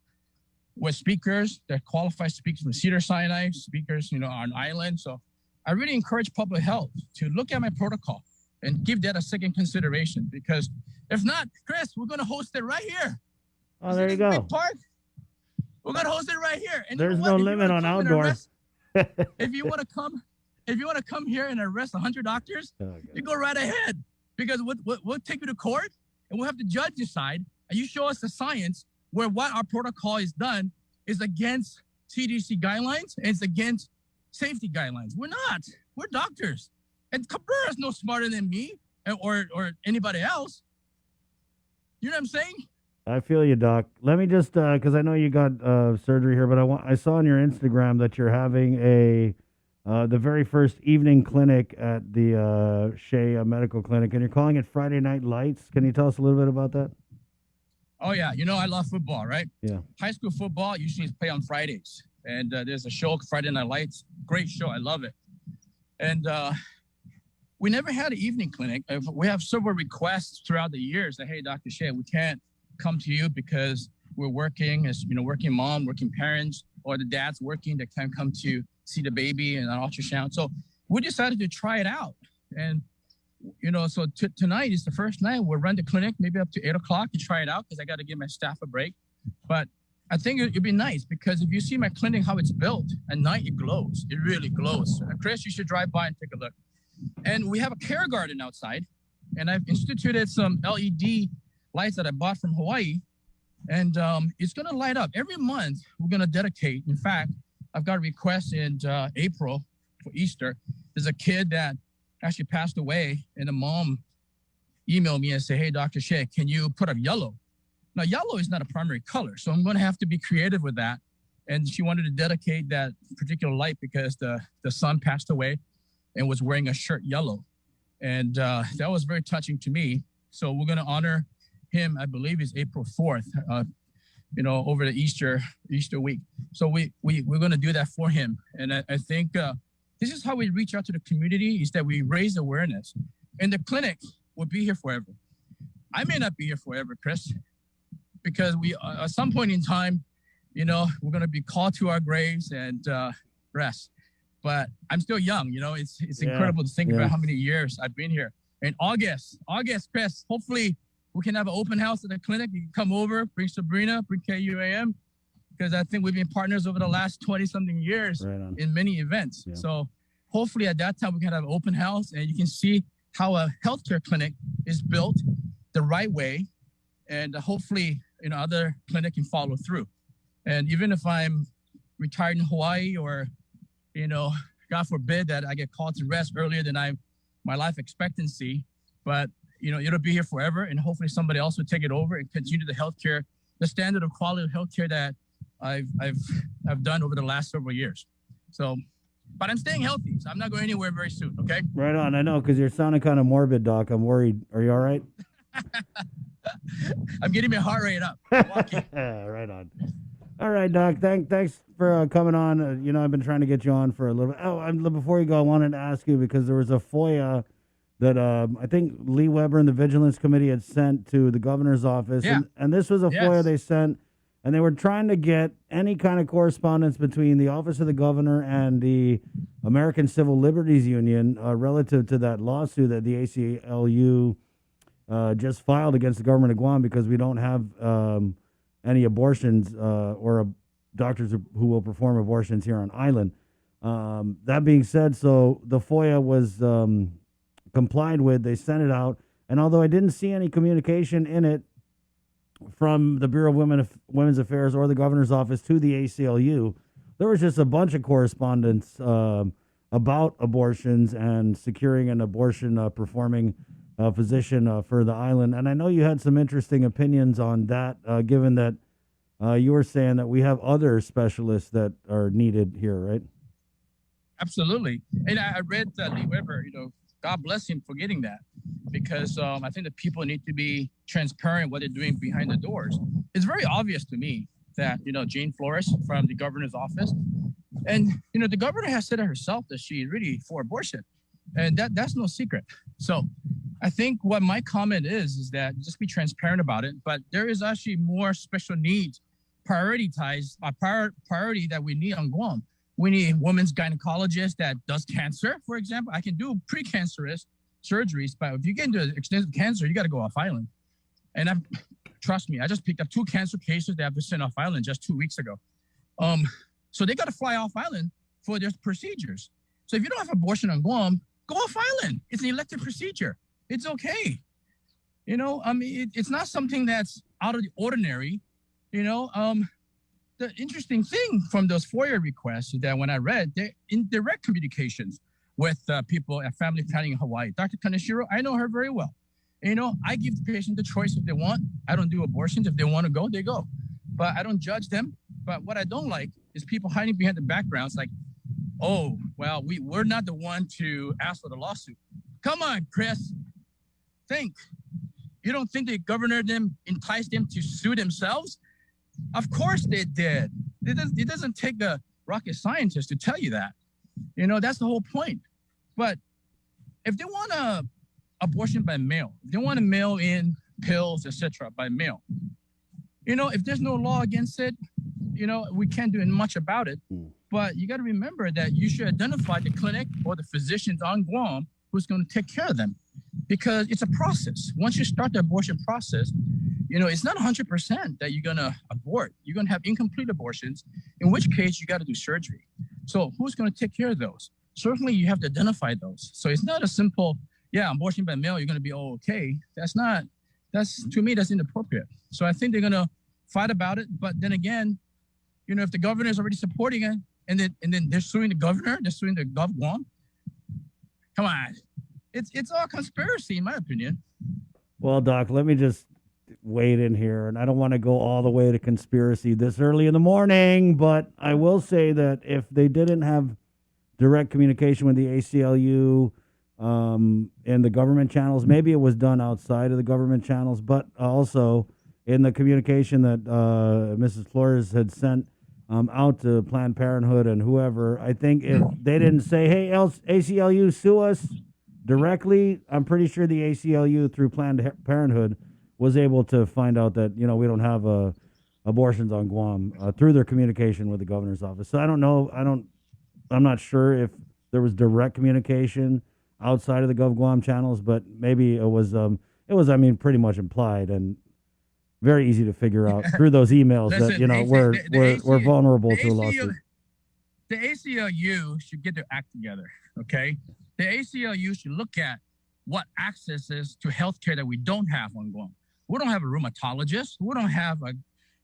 with speakers that qualified speakers from Cedars-Sinai, speakers, on island. So I really encourage public health to look at my protocol and give that a second consideration, because if not, Chris, we're going to host it right here. Oh, there you go. Park. We're going to host it right here. And there's no limit on outdoor. If you want to come here and arrest 100 doctors, you go right ahead, because we'll take you to court and we'll have the judge decide, and you show us the science where what our protocol is done is against CDC guidelines and it's against safety guidelines. We're not. We're doctors. And Cabrera's no smarter than me or anybody else. You know what I'm saying? I feel you, Doc. Let me just, because I know you got surgery here, but I saw on your Instagram that you're having the very first evening clinic at the Shea Medical Clinic, and you're calling it Friday Night Lights. Can you tell us a little bit about that? Oh, yeah. I love football, right? Yeah. High school football usually is play on Fridays. And there's a show, Friday Night Lights. Great show. I love it. And we never had an evening clinic. We have several requests throughout the years that, hey, Dr. Shea, we can't come to you because we're working as, working mom, working parents, or the dad's working that can't come to see the baby and an ultrasound. So we decided to try it out. And, so tonight is the first night. We'll run the clinic maybe up to 8 o'clock to try it out, because I got to give my staff a break. But I think it'd be nice, because if you see my clinic, how it's built, at night it glows. It really glows. Chris, you should drive by and take a look. And we have a care garden outside, and I've instituted some LED lights that I bought from Hawaii, and it's going to light up. Every month, we're going to dedicate. In fact, I've got a request in April for Easter. There's a kid that actually passed away, and the mom emailed me and said, hey, Dr. Shea, can you put up yellow? Now, yellow is not a primary color, so I'm going to have to be creative with that. And she wanted to dedicate that particular light because the son passed away and was wearing a shirt yellow. And that was very touching to me. So we're going to honor him, I believe it's April 4th, over the Easter week. So we're going to do that for him. And I think this is how we reach out to the community, is that we raise awareness. And the clinic will be here forever. I may not be here forever, Chris, because we at some point in time, we're going to be called to our graves and rest. But I'm still young, it's incredible to think about how many years I've been here. In August, Chris, hopefully we can have an open house at the clinic. You can come over, bring Sabrina, bring KUAM, because I think we've been partners over the last 20-something years in many events. Yeah. So hopefully at that time we can have an open house and you can see how a healthcare clinic is built the right way, and hopefully other clinic can follow through. And even if I'm retired in Hawaii, or God forbid that I get called to rest earlier than my life expectancy, but it'll be here forever, and hopefully somebody else will take it over and continue the standard of quality of healthcare that I've done over the last several years. So, but I'm staying healthy, so I'm not going anywhere very soon. Okay. Right on. I know, because you're sounding kind of morbid, Doc. I'm worried. Are you all right? I'm getting my heart rate up. Right on. All right, Doc. Thanks for coming on. I've been trying to get you on for a little bit. Oh, before you go, I wanted to ask you, because there was a FOIA that I think Lee Weber and the Vigilance Committee had sent to the governor's office. Yeah. And this was a FOIA they sent, and they were trying to get any kind of correspondence between the office of the governor and the American Civil Liberties Union relative to that lawsuit that the ACLU just filed against the government of Guam, because we don't have any abortions or doctors who will perform abortions here on island. That being said, so the FOIA was complied with. They sent it out, and although I didn't see any communication in it from the Bureau of Women's Affairs or the governor's office to the ACLU, there was just a bunch of correspondence about abortions and securing an abortion performing physician for the island. And I know you had some interesting opinions on that, given that you were saying that we have other specialists that are needed here, right? Absolutely. And I read Lee Weber, God bless him for getting that, because I think that people need to be transparent what they're doing behind the doors. It's very obvious to me that, Jane Flores from the governor's office And the governor has said it herself that she's really for abortion, and that's no secret. So I think what my comment is that just be transparent about it. But there is actually more special needs priority that we need on Guam. We need a women's gynecologist that does cancer, for example. I can do precancerous surgeries, but if you get into extensive cancer, you got to go off island. And trust me, I just picked up 2 cancer cases that have been sent off island just 2 weeks ago. So they got to fly off island for their procedures. So if you don't have abortion on Guam, go off island. It's an elective procedure. It's okay. It's not something that's out of the ordinary. The interesting thing from those FOIA requests is that when I read, they're in direct communications with people at family planning in Hawaii. Dr. Kaneshiro, I know her very well. I give the patient the choice if they want. I don't do abortions. If they want to go, they go. But I don't judge them. But what I don't like is people hiding behind the backgrounds like, oh, well, we're not the one to ask for the lawsuit. Come on, Chris. Think. You don't think the governor enticed them to sue themselves? Of course they did. It doesn't take a rocket scientist to tell you that. That's the whole point. But if they want a abortion by mail, if they want to mail in pills, etc., by mail, if there's no law against it, we can't do much about it. But you got to remember that you should identify the clinic or the physicians on Guam who's going to take care of them, because it's a process. Once you start the abortion process, it's not 100% that you're going to abort. You're going to have incomplete abortions, in which case you got to do surgery. So who's going to take care of those? Certainly you have to identify those. So it's not a simple, abortion by mail, you're going to be all okay. To me, that's inappropriate. So I think they're going to fight about it. But then again, if the governor is already supporting it, and then they're suing the governor, they're suing the Gov Guam. Come on. It's all conspiracy, in my opinion. Well, Doc, let me just wade in here, and I don't want to go all the way to conspiracy this early in the morning, but I will say that if they didn't have direct communication with the ACLU in the government channels, maybe it was done outside of the government channels, but also in the communication that Mrs. Flores had sent out to Planned Parenthood and whoever, I think if they didn't say, hey, ACLU, sue us directly, I'm pretty sure the ACLU through Planned Parenthood was able to find out that, we don't have abortions on Guam through their communication with the governor's office. So I don't know. I'm not sure if there was direct communication outside of the Gov Guam channels, but maybe it was pretty much implied and very easy to figure out through those emails. Listen, that we're vulnerable to a lawsuit. The ACLU should get their act together, okay? The ACLU should look at what access is to healthcare that we don't have on Guam. We don't have a rheumatologist. We don't have a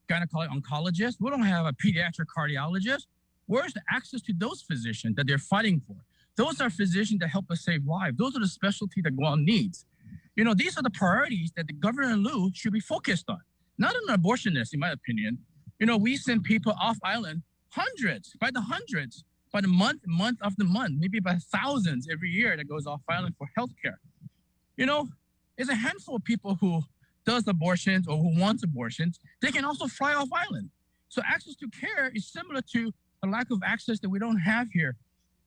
gynecologic oncologist. We don't have a pediatric cardiologist. Where's the access to those physicians that they're fighting for? Those are physicians that help us save lives. Those are the specialty that Guam needs. These are the priorities that the governor Liu should be focused on. Not an abortionist, in my opinion. We send people off island, hundreds, by the month after month, maybe by thousands every year that goes off island for healthcare. It's a handful of people who does abortions or who wants abortions. They can also fly off island. So access to care is similar to a lack of access that we don't have here.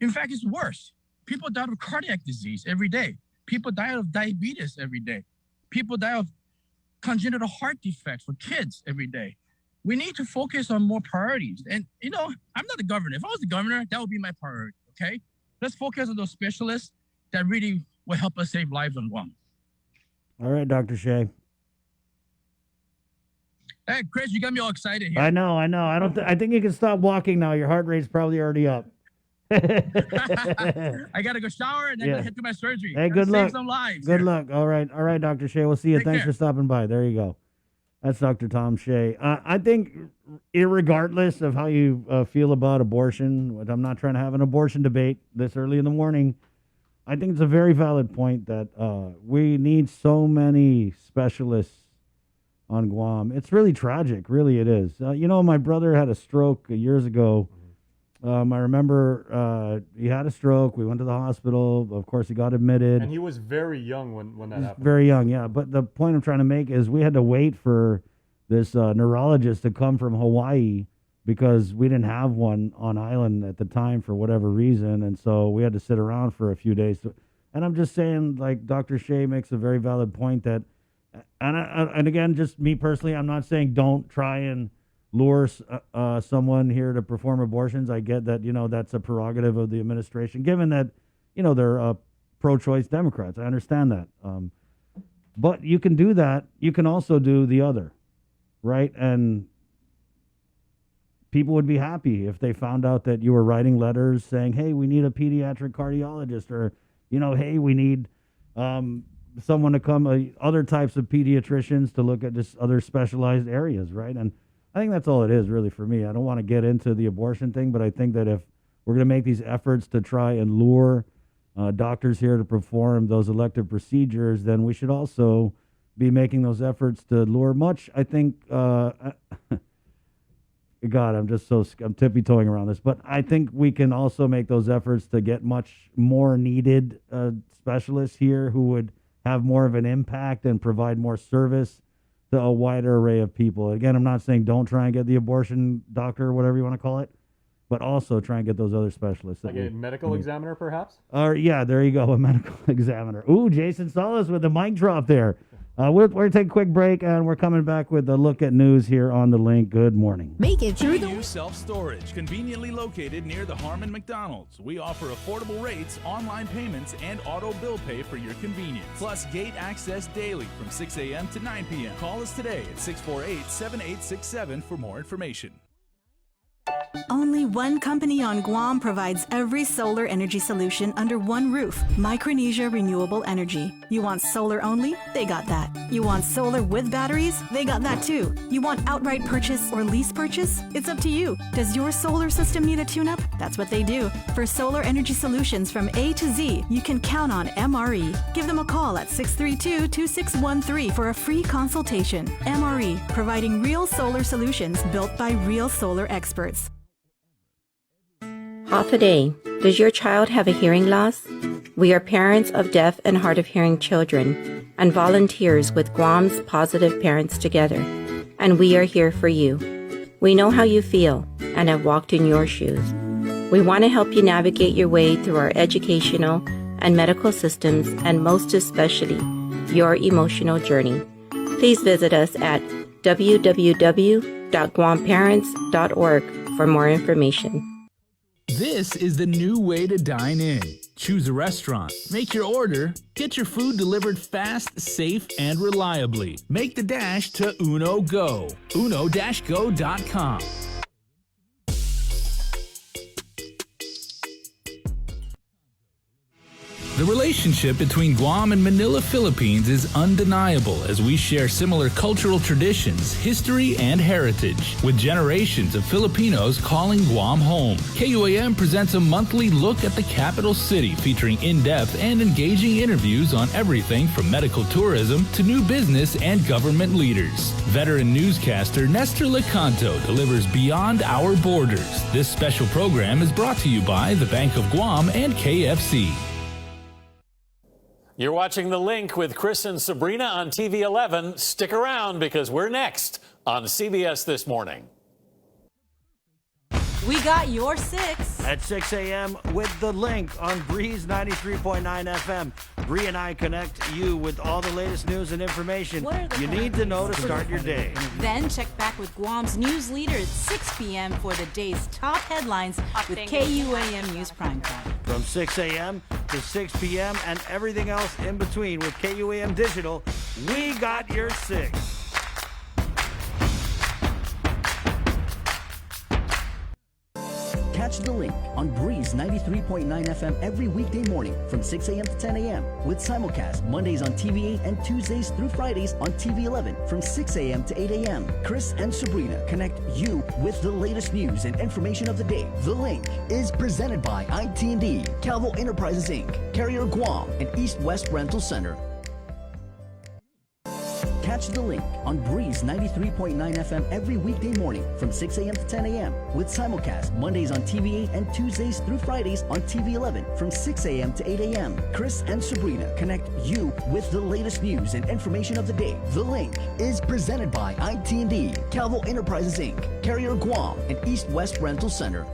In fact, it's worse. People die of cardiac disease every day. People die of diabetes every day. People die of congenital heart defects for kids every day. We need to focus on more priorities. And, I'm not the governor. If I was the governor, that would be my priority, okay? Let's focus on those specialists that really will help us save lives on Guam. All right, Dr. Shea. Hey, Chris, you got me all excited here. I know. I think you can stop walking now. Your heart rate's probably already up. I got to go shower and then head to my surgery. Hey, good luck. Save some lives. Good luck. All right, Dr. Shea. We'll see you. Thanks for stopping by. There you go. That's Dr. Tom Shea. I think, irregardless of how you feel about abortion, I'm not trying to have an abortion debate this early in the morning. I think it's a very valid point that we need so many specialists on Guam. It's really tragic. Really, it is. My brother had a stroke years ago. I remember he had a stroke. We went to the hospital. Of course, he got admitted. And he was very young when that happened. Very young, yeah. But the point I'm trying to make is we had to wait for this neurologist to come from Hawaii because we didn't have one on island at the time for whatever reason, and so we had to sit around for a few days. And I'm just saying, like Dr. Shea makes a very valid point that, and again, just me personally, I'm not saying don't try and lure someone here to perform abortions. I get that, that's a prerogative of the administration, given that, they're pro-choice Democrats. I understand that. But you can do that. You can also do the other, right? And people would be happy if they found out that you were writing letters saying, hey, we need a pediatric cardiologist, or, hey, we need someone to come, other types of pediatricians to look at just other specialized areas, right? And I think that's all it is really for me. I don't want to get into the abortion thing, but I think that if we're going to make these efforts to try and lure doctors here to perform those elective procedures, then we should also be making those efforts to lure I think, God, I'm tippy-toeing around this, but I think we can also make those efforts to get much more needed specialists here who would have more of an impact and provide more service to a wider array of people. Again, I'm not saying don't try and get the abortion doctor or whatever you want to call it, but also try and get those other specialists. Like a medical examiner, perhaps? Yeah, there you go, a medical examiner. Ooh, Jason Solis with the mic drop there. We're going to take a quick break, and we're coming back with a look at news here on The Link. Good morning. Make it through the self-storage, conveniently located near the Harmon McDonald's. We offer affordable rates, online payments, and auto bill pay for your convenience. Plus gate access daily from 6 a.m. to 9 p.m. Call us today at 648-7867 for more information. Only one company on Guam provides every solar energy solution under one roof. Micronesia Renewable Energy. You want solar only? They got that. You want solar with batteries? They got that too. You want outright purchase or lease purchase? It's up to you. Does your solar system need a tune-up? That's what they do. For solar energy solutions from A to Z, you can count on MRE. Give them a call at 632-2613 for a free consultation. MRE, providing real solar solutions built by real solar experts. Half a day. Does your child have a hearing loss? We are parents of deaf and hard of hearing children and volunteers with Guam's Positive Parents Together, and we are here for you. We know how you feel and have walked in your shoes. We want to help you navigate your way through our educational and medical systems, and most especially, your emotional journey. Please visit us at www.guamparents.org for more information. This is the new way to dine in. Choose a restaurant, make your order, get your food delivered fast, safe, and reliably. Make the dash to Uno Go. uno-go.com. The relationship between Guam and Manila, Philippines is undeniable as we share similar cultural traditions, history, and heritage, with generations of Filipinos calling Guam home. KUAM presents a monthly look at the capital city featuring in-depth and engaging interviews on everything from medical tourism to new business and government leaders. Veteran newscaster Nestor Lecanto delivers Beyond Our Borders. This special program is brought to you by the Bank of Guam and KFC. You're watching The Link with Chris and Sabrina on TV 11. Stick around because we're next on CBS This Morning. We got your 6. At 6 a.m. with The Link on Breeze 93.9 FM. Bree and I connect you with all the latest news and information you need to know to start your day. Then check back with Guam's news leader at 6 p.m. for the day's top headlines with KUAM News Primetime. From 6 a.m. to 6 p.m. and everything else in between with KUAM Digital, we got your 6. Catch The Link on Breeze 93.9 FM every weekday morning from 6 a.m. to 10 a.m. with simulcast Mondays on TV 8 and Tuesdays through Fridays on TV 11 from 6 a.m. to 8 a.m. Chris and Sabrina connect you with the latest news and information of the day. The Link is presented by IT&D, Calvo Enterprises Inc., Carrier Guam, and East West Rental Center. Catch the Link on Breeze 93.9 FM every weekday morning from 6 a.m. to 10 a.m. with simulcast Mondays on TV 8 and Tuesdays through Fridays on TV 11 from 6 a.m. to 8 a.m. Chris and Sabrina connect you with the latest news and information of the day. The Link is presented by IT&D, Calvo Enterprises Inc., Carrier Guam, and East West Rental Center.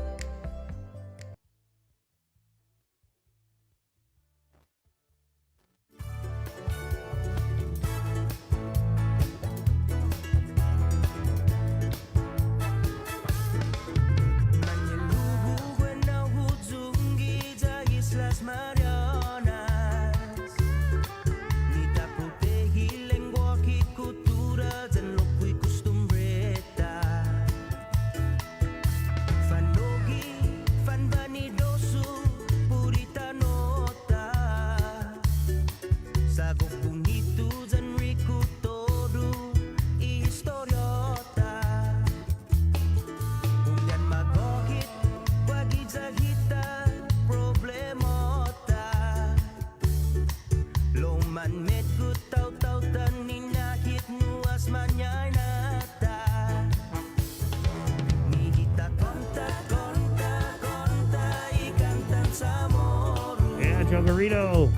Jogarito,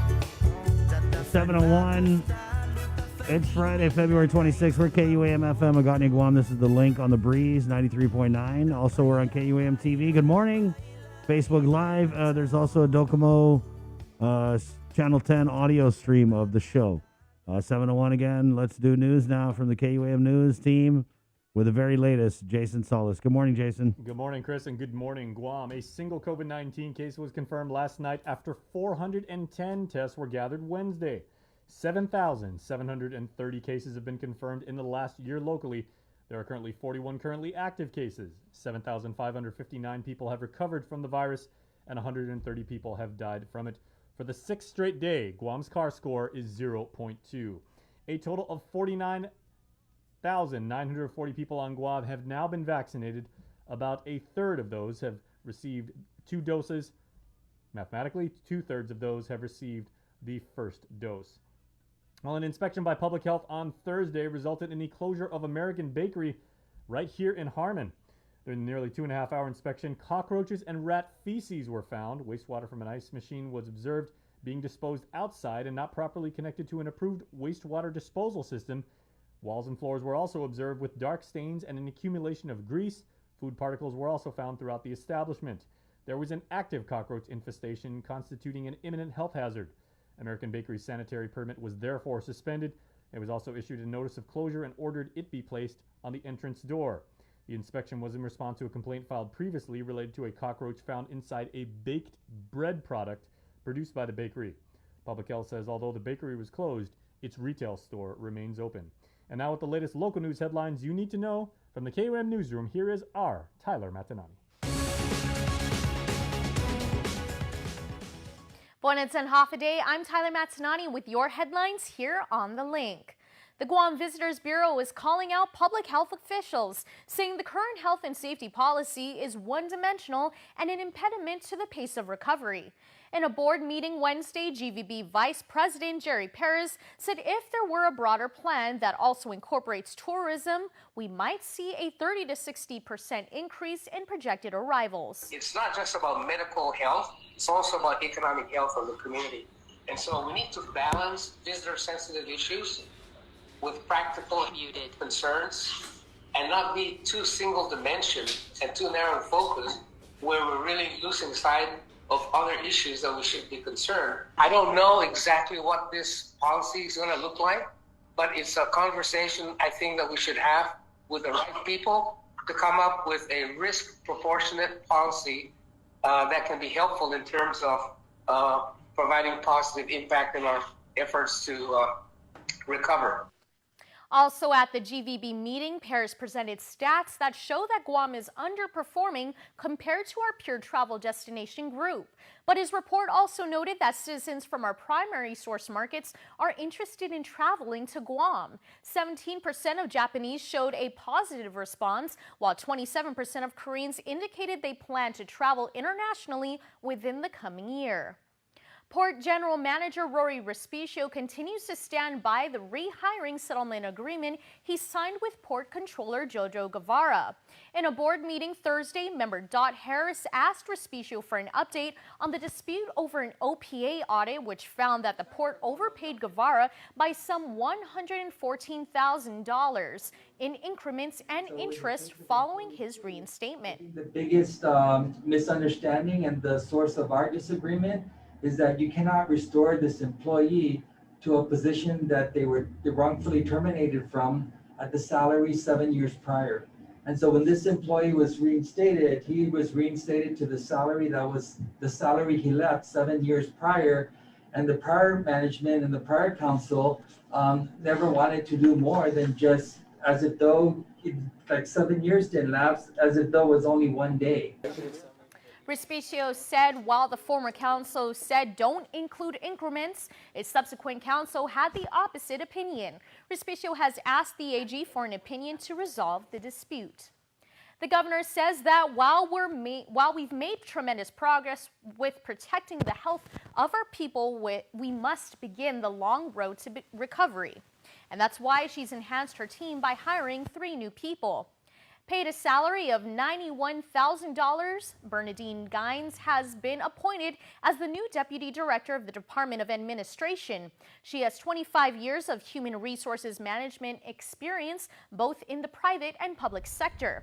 701. It's Friday, February 26th. We're KUAM FM, Agotni, Guam. This is The Link on the Breeze, 93.9. Also, we're on KUAM TV. Good morning. Facebook Live. There's also a Docomo Channel 10 audio stream of the show. 701 again. Let's do news now from the KUAM News team with the very latest, Jason Solis. Good morning, Jason. Good morning, Chris, and good morning, Guam. A single COVID-19 case was confirmed last night after 410 tests were gathered Wednesday. 7,730 cases have been confirmed in the last year locally. There are currently 41 currently active cases. 7,559 people have recovered from the virus, and 130 people have died from it. For the sixth straight day, Guam's CAR score is 0.2. A total of 49,940 people on Guam have now been vaccinated. About a third of those have received 2 doses. Mathematically, 2/3 of those have received the first dose. Well, an inspection by Public Health on Thursday resulted in the closure of American Bakery right here in Harmon. During the nearly 2.5-hour inspection, cockroaches and rat feces were found. Wastewater from an ice machine was observed being disposed outside and not properly connected to an approved wastewater disposal system. Walls and floors were also observed with dark stains and an accumulation of grease. Food particles were also found throughout the establishment. There was an active cockroach infestation constituting an imminent health hazard. American Bakery's sanitary permit was therefore suspended. It was also issued a notice of closure and ordered it be placed on the entrance door. The inspection was in response to a complaint filed previously related to a cockroach found inside a baked bread product produced by the bakery. Public Health says although the bakery was closed, its retail store remains open. And now with the latest local news headlines you need to know from the KUM Newsroom, here is our Tyler Matanani. Buenas and half a day. I'm Tyler Matanani with your headlines here on The Link. The Guam Visitors Bureau is calling out public health officials, saying the current health and safety policy is one-dimensional and an impediment to the pace of recovery. In a board meeting Wednesday, GVB Vice President Shea Perez said if there were a broader plan that also incorporates tourism, we might see a 30 to 60% increase in projected arrivals. It's not just about medical health, it's also about economic health of the community. And so we need to balance visitor-sensitive issues with practical concerns and not be too single-dimensional and too narrow focused where we're really losing sight of other issues that we should be concerned. I don't know exactly what this policy is going to look like, but it's a conversation I think that we should have with the right people to come up with a risk proportionate policy that can be helpful in terms of providing positive impact in our efforts to recover. Also at the GVB meeting, Perez presented stats that show that Guam is underperforming compared to our peer travel destination group. But his report also noted that citizens from our primary source markets are interested in traveling to Guam. 17% of Japanese showed a positive response, while 27% of Koreans indicated they plan to travel internationally within the coming year. Port General Manager Rory Respicio continues to stand by the rehiring settlement agreement he signed with Port Controller Jojo Guevara. In a board meeting Thursday, member Dot Harris asked Respicio for an update on the dispute over an OPA audit, which found that the port overpaid Guevara by some $114,000 in increments and interest following his reinstatement. The biggest misunderstanding and the source of our disagreement is that you cannot restore this employee to a position that they were wrongfully terminated from at the salary 7 years prior. And so when this employee was reinstated, he was reinstated to the salary that was the salary he left 7 years prior. And the prior management and the prior council never wanted to do more than just as if though like 7 years didn't lapse, as if though it was only 1 day. Respicio said while the former council said don't include increments, its subsequent council had the opposite opinion. Respicio has asked the AG for an opinion to resolve the dispute. The governor says that while we've made tremendous progress with protecting the health of our people, we must begin the long road to recovery. And that's why she's enhanced her team by hiring 3 new people. Paid a salary of $91,000, Bernadine Gines has been appointed as the new Deputy Director of the Department of Administration. She has 25 years of human resources management experience, both in the private and public sector.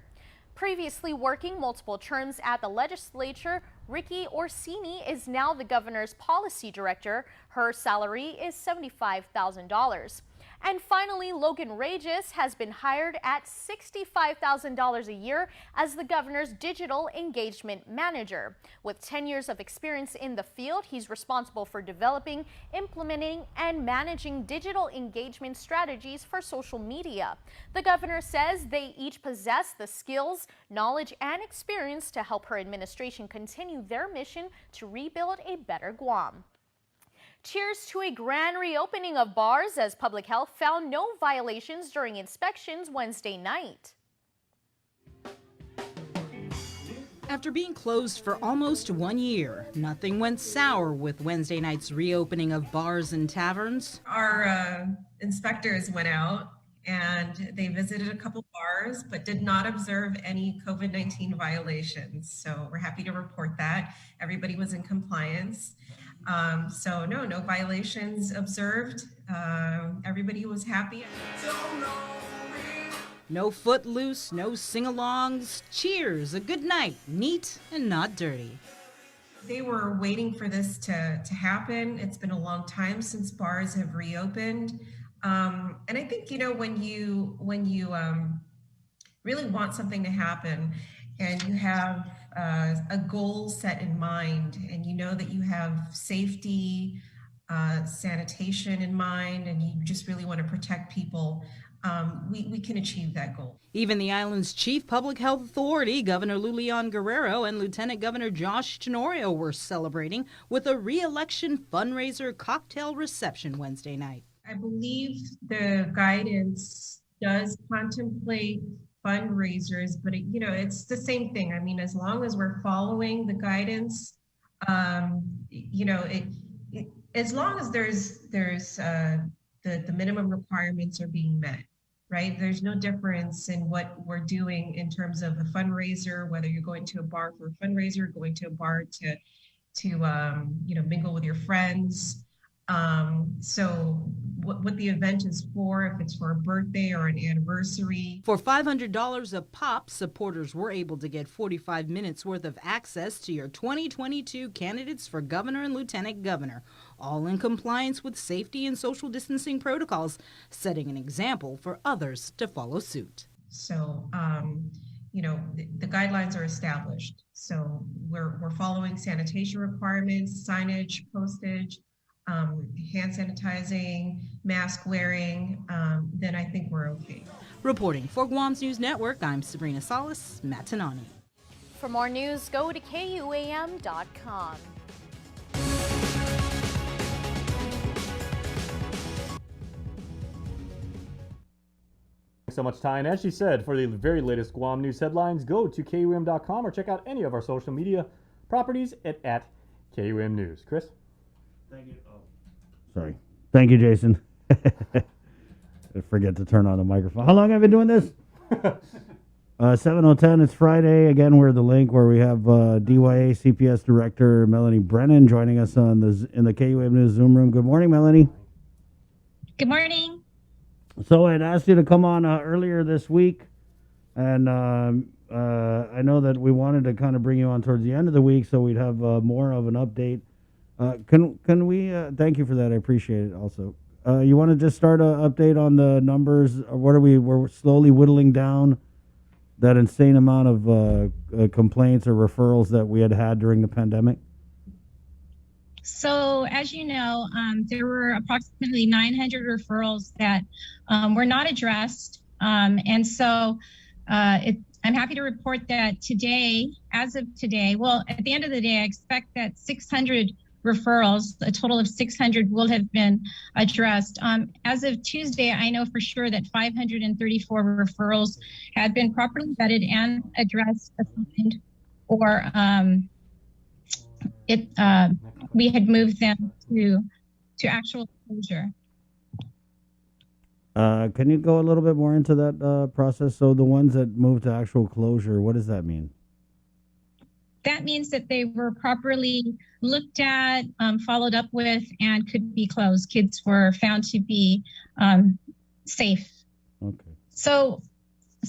Previously working multiple terms at the legislature, Ricky Orsini is now the governor's policy director. Her salary is $75,000. And finally, Logan Regis has been hired at $65,000 a year as the governor's digital engagement manager. With 10 years of experience in the field, he's responsible for developing, implementing, and managing digital engagement strategies for social media. The governor says they each possess the skills, knowledge, and experience to help her administration continue their mission to rebuild a better Guam. Cheers to a grand reopening of bars as public health found no violations during inspections Wednesday night. After being closed for almost 1 year, nothing went sour with Wednesday night's reopening of bars and taverns. Our inspectors went out and they visited a couple bars, but did not observe any COVID-19 violations. So we're happy to report that. Everybody was in compliance. So no violations observed. Everybody was happy. No footloose, no sing-alongs. Cheers, a good night, neat and not dirty. They were waiting for this to happen. It's been a long time since bars have reopened. And I think, when you really want something to happen and you have a goal set in mind, and you know that you have safety, sanitation in mind, and you just really want to protect people, we can achieve that goal. Even the island's chief public health authority, Governor Lulian Guerrero, and Lieutenant Governor Josh Tenorio were celebrating with a re-election fundraiser cocktail reception Wednesday night. I believe the guidance does contemplate fundraisers, but it's the same thing. I mean, as long as we're following the guidance, as long as there's the minimum requirements are being met, right? There's no difference in what we're doing in terms of a fundraiser, whether you're going to a bar for a fundraiser, going to a bar to mingle with your friends. So what the event is for, if it's for a birthday or an anniversary. For $500 a pop, supporters were able to get 45 minutes worth of access to your 2022 candidates for governor and lieutenant governor, all in compliance with safety and social distancing protocols, setting an example for others to follow suit. So, the guidelines are established. So we're following sanitation requirements, signage, postage, hand sanitizing, mask wearing, then I think we're okay. Reporting for Guam's News Network, I'm Sabrina Salas, Matanani. For more news, go to KUAM.com. Thanks so much, Ty. And as she said, for the very latest Guam news headlines, go to KUAM.com or check out any of our social media properties at KUAM News. Chris? Thank you. Oh, sorry. Thank you, Jason. I forget to turn on the microphone. How long have I been doing this? 7:10. It's Friday. Again, we're the link where we have DYA CPS Director Melanie Brennan joining us on in the KUAM News Zoom room. Good morning, Melanie. Good morning. So I'd asked you to come on earlier this week, and I know that we wanted to kind of bring you on towards the end of the week so we'd have more of an update. Can we? Thank you for that. I appreciate it. Also, you want to just start an update on the numbers? What are we're slowly whittling down that insane amount of complaints or referrals that we had during the pandemic? So, as you know, there were approximately 900 referrals that were not addressed. And so I'm happy to report that today, as of today, well, at the end of the day, I expect that 600 referrals, a total of 600, will have been addressed. As of Tuesday, I know for sure that 534 referrals had been properly vetted and addressed, assigned, or we had moved them to actual closure. Can you go a little bit more into that process? So the ones that moved to actual closure, what does that mean? That means that they were properly looked at, followed up with, and could be closed. Kids were found to be safe. Okay. So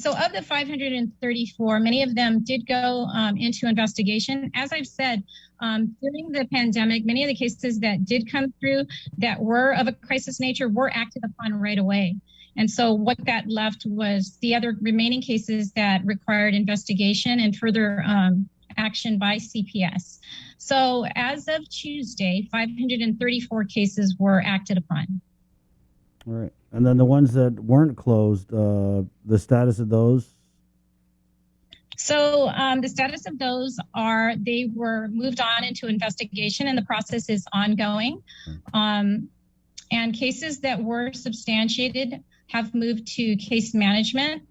of the 534, many of them did go into investigation. As I've said, during the pandemic, many of the cases that did come through that were of a crisis nature were acted upon right away. And so what that left was the other remaining cases that required investigation and further action by CPS. So as of Tuesday, 534 cases were acted upon. All right. And then the ones that weren't closed, the status of those? So the status of those are they were moved on into investigation and the process is ongoing. And cases that were substantiated have moved to case management.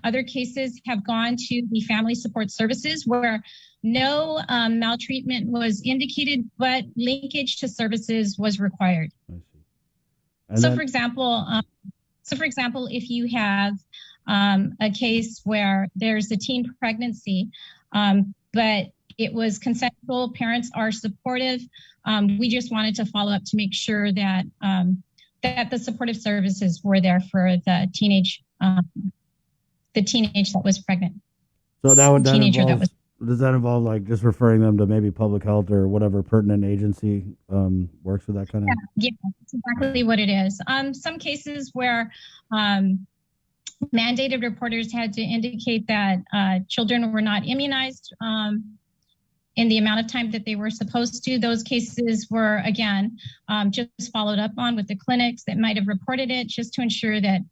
Other cases have gone to the family support services where no maltreatment was indicated, but linkage to services was required. So, for example, if you have a case where there's a teen pregnancy, but it was consensual, parents are supportive, we just wanted to follow up to make sure that that the supportive services were there for the teenage that was pregnant. So does that involve like just referring them to maybe public health or whatever pertinent agency works with that kind of? Yeah, that's exactly what it is. Some cases where mandated reporters had to indicate that children were not immunized in the amount of time that they were supposed to. Those cases were, again, just followed up on with the clinics that might have reported it just to ensure that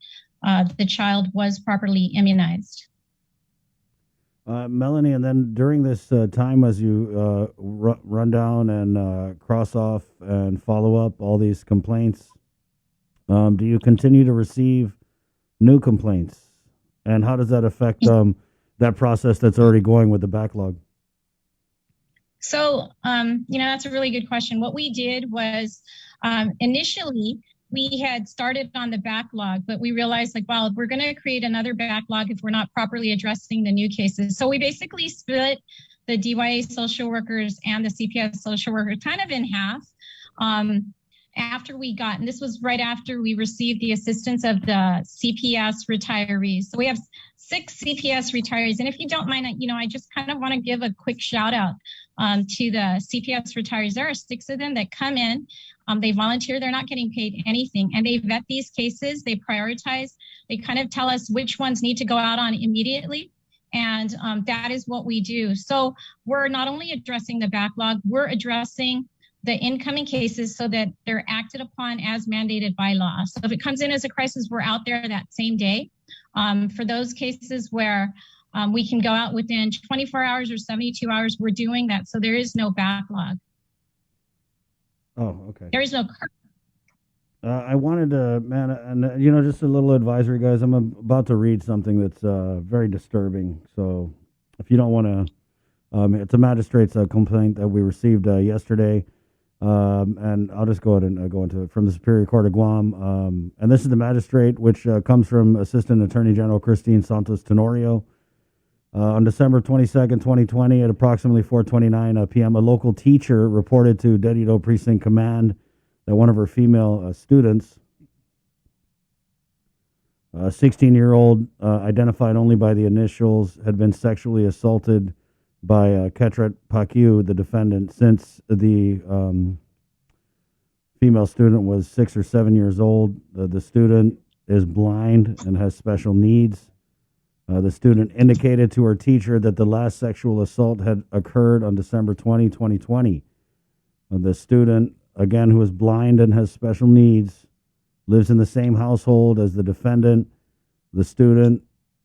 the child was properly immunized. Melanie, and then during this time as you run down and cross off and follow up all these complaints, do you continue to receive new complaints? And how does that affect that process that's already going with the backlog? So, that's a really good question. What we did was initially we had started on the backlog, but we realized if we're going to create another backlog if we're not properly addressing the new cases. So we basically split the DYA social workers and the CPS social workers kind of in half. After we got, and this was right after we received the assistance of the CPS retirees. So we have 6 CPS retirees. And if you don't mind, I just kind of want to give a quick shout out to the CPS retirees. There are 6 of them that come in. They volunteer. They're not getting paid anything. And they vet these cases. They prioritize. They kind of tell us which ones need to go out on immediately. And that is what we do. So we're not only addressing the backlog, we're addressing the incoming cases so that they're acted upon as mandated by law. So if it comes in as a crisis, we're out there that same day. For those cases where we can go out within 24 hours or 72 hours, we're doing that. So there is no backlog. Oh, okay. There is no. I wanted to, and just a little advisory, guys. I'm about to read something that's very disturbing. So if you don't want to, it's a magistrate's complaint that we received yesterday. And I'll just go ahead and go into it from the Superior Court of Guam. And this is the magistrate, which comes from Assistant Attorney General Christine Santos Tenorio. On December 22nd, 2020, at approximately 4:29 p.m., a local teacher reported to Dedito Precinct Command that one of her female students, a 16-year-old, identified only by the initials, had been sexually assaulted by Ketret Pakiu, the defendant, since the female student was 6 or 7 years old. The student is blind and has special needs. The student indicated to her teacher that the last sexual assault had occurred on December 20, 2020. The student, again, who is blind and has special needs, lives in the same household as the defendant. The student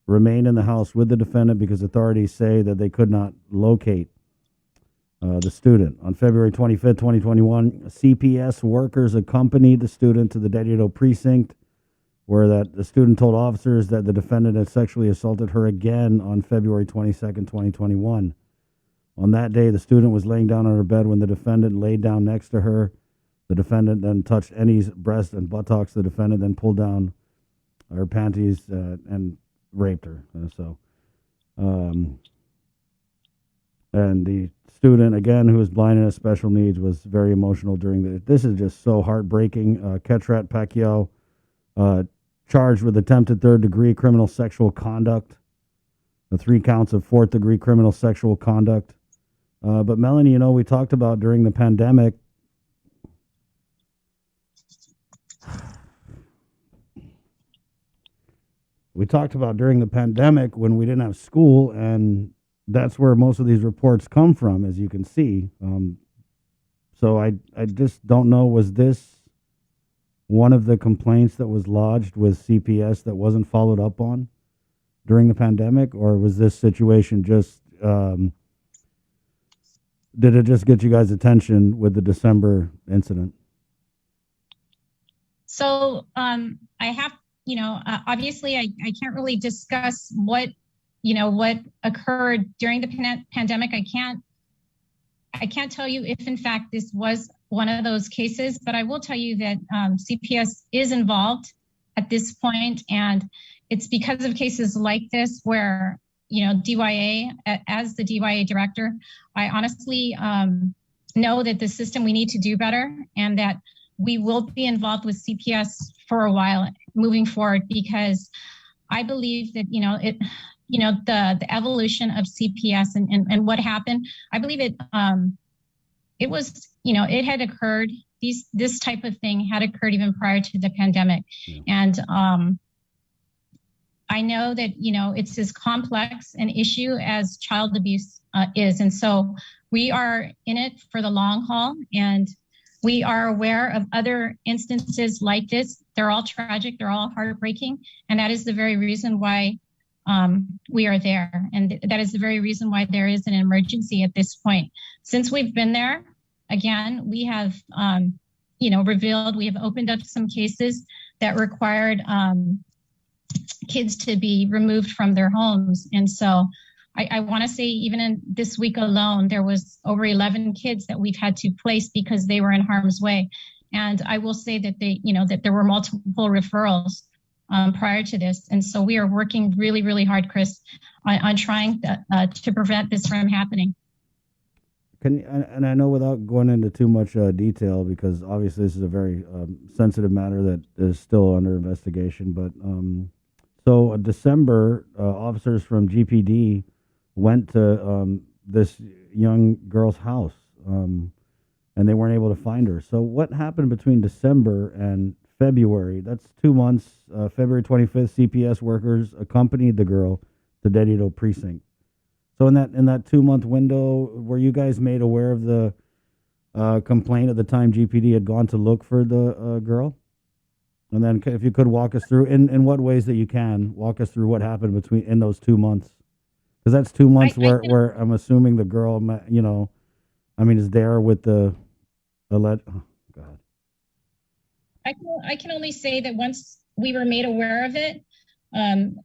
remained in the house with the defendant because authorities say that they could not locate the student. On February 25th, 2021, CPS workers accompanied the student to the Dedito precinct, where that the student told officers that the defendant had sexually assaulted her again on February 22nd, 2021. On that day, the student was laying down on her bed when the defendant laid down next to her. The defendant then touched Annie's breast and buttocks. The defendant then pulled down her panties and raped her. And the student, again, who is blind and has special needs, was very emotional during this is just so heartbreaking. Ketret Pacquiao, charged with attempted third-degree criminal sexual conduct, the 3 counts of fourth-degree criminal sexual conduct. But Melanie, we talked about during the pandemic, when we didn't have school, and that's where most of these reports come from, as you can see. So I just don't know, was this one of the complaints that was lodged with CPS that wasn't followed up on during the pandemic, or was this situation just, did it just get you guys' attention with the December incident? So I have, obviously I can't really discuss what occurred during the pandemic. I can't tell you if in fact this was one of those cases, but I will tell you that CPS is involved at this point, and it's because of cases like this where, DYA, as the DYA director, I honestly know that the system, we need to do better, and that we will be involved with CPS for a while moving forward, because I believe that, the evolution of CPS and what happened, I believe it was, it had occurred, this type of thing had occurred even prior to the pandemic. And I know that, it's as complex an issue as child abuse is. And so we are in it for the long haul, and we are aware of other instances like this. They're all tragic, they're all heartbreaking, and that is the very reason why we are there. And that is the very reason why there is an emergency at this point. Since we've been there, again, we have, revealed, we have opened up some cases that required kids to be removed from their homes. And so I want to say even in this week alone, there was over 11 kids that we've had to place because they were in harm's way. And I will say that that there were multiple referrals prior to this. And so we are working really, really hard, Chris, on trying to prevent this from happening. And I know, without going into too much detail, because obviously this is a very sensitive matter that is still under investigation, but so December, officers from GPD went to this young girl's house, and they weren't able to find her. So what happened between December and February? That's 2 months. February 25th, CPS workers accompanied the girl to Dedito precinct. So in that 2 month window, were you guys made aware of the complaint at the time GPD had gone to look for the girl? And then if you could walk us through, in what ways that you can, walk us through what happened in those 2 months. Because that's 2 months where I'm assuming the girl, is there with the oh, God. I can only say that once we were made aware of it,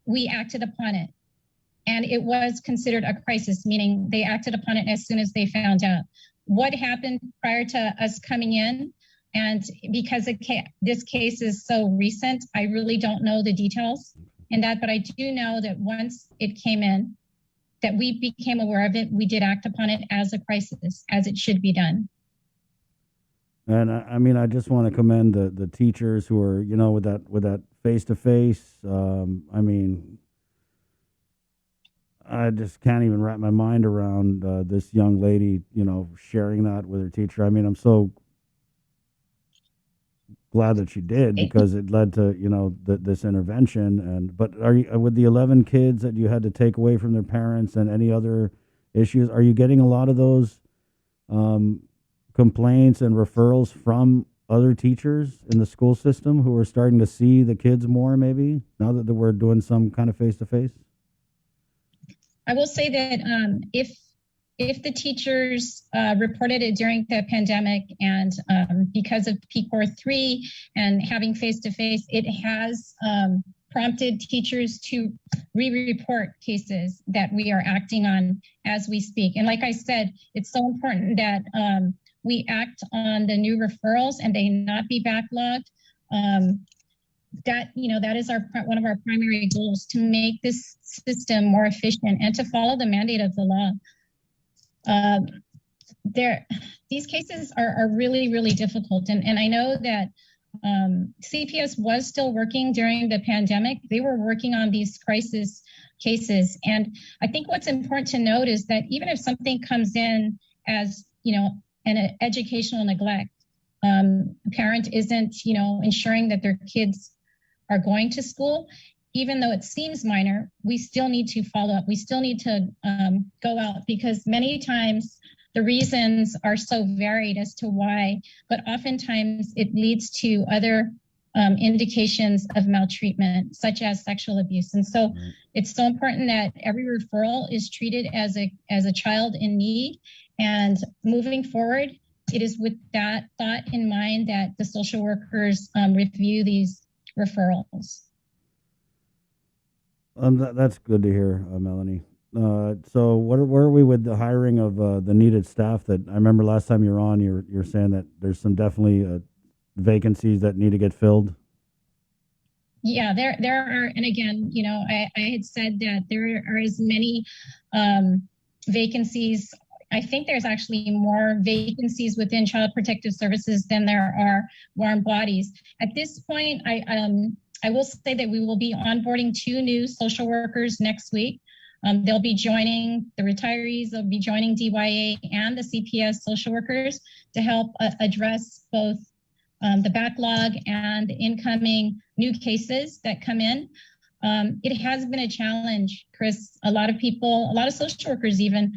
we acted upon it. And it was considered a crisis, meaning they acted upon it as soon as they found out. what happened prior to us coming in. And because this case is so recent, I really don't know the details in that, but I do know that once it came in, that we became aware of it, we did act upon it as a crisis, as it should be done. And I mean, I just want to commend the teachers who are, you know, with that face-to-face. I mean, I just can't even wrap my mind around this young lady, you know, sharing that with her teacher. I mean, I'm so glad that she did, because it led to, you know, this intervention. And but are you, with the 11 kids that you had to take away from their parents and any other issues, are you getting a lot of those complaints and referrals from other teachers in the school system who are starting to see the kids more, maybe now that we're doing some kind of face-to-face? I will say that if the teachers reported it during the pandemic, and because of PCOR 3 and having face-to-face, it has prompted teachers to re-report cases that we are acting on as we speak. And like I said, it's so important that we act on the new referrals and they not be backlogged. That, you know, that is one of our primary goals, to make this system more efficient and to follow the mandate of the law. These cases are really, really difficult. And I know that CPS was still working during the pandemic. They were working on these crisis cases. And I think what's important to note is that even if something comes in as, you know, an educational neglect, a parent isn't, you know, ensuring that their kids are going to school, even though it seems minor, we still need to follow up. We still need to go out, because many times the reasons are so varied as to why, but oftentimes it leads to other indications of maltreatment, such as sexual abuse. And so it's so important that every referral is treated as a child in need. And moving forward, it is with that thought in mind that the social workers review these referrals. That's good to hear, Melanie. So where are we with the hiring of the needed staff? That I remember last time you were on, you're saying that there's some definitely vacancies that need to get filled. Yeah, there are, and again, you know, I had said that there are as many vacancies. I think there's actually more vacancies within Child Protective Services than there are warm bodies. At this point, I will say that we will be onboarding 2 new social workers next week. They'll be joining the retirees, they'll be joining DYA and the CPS social workers to help address both the backlog and the incoming new cases that come in. It has been a challenge, Chris. A lot of people, a lot of social workers even,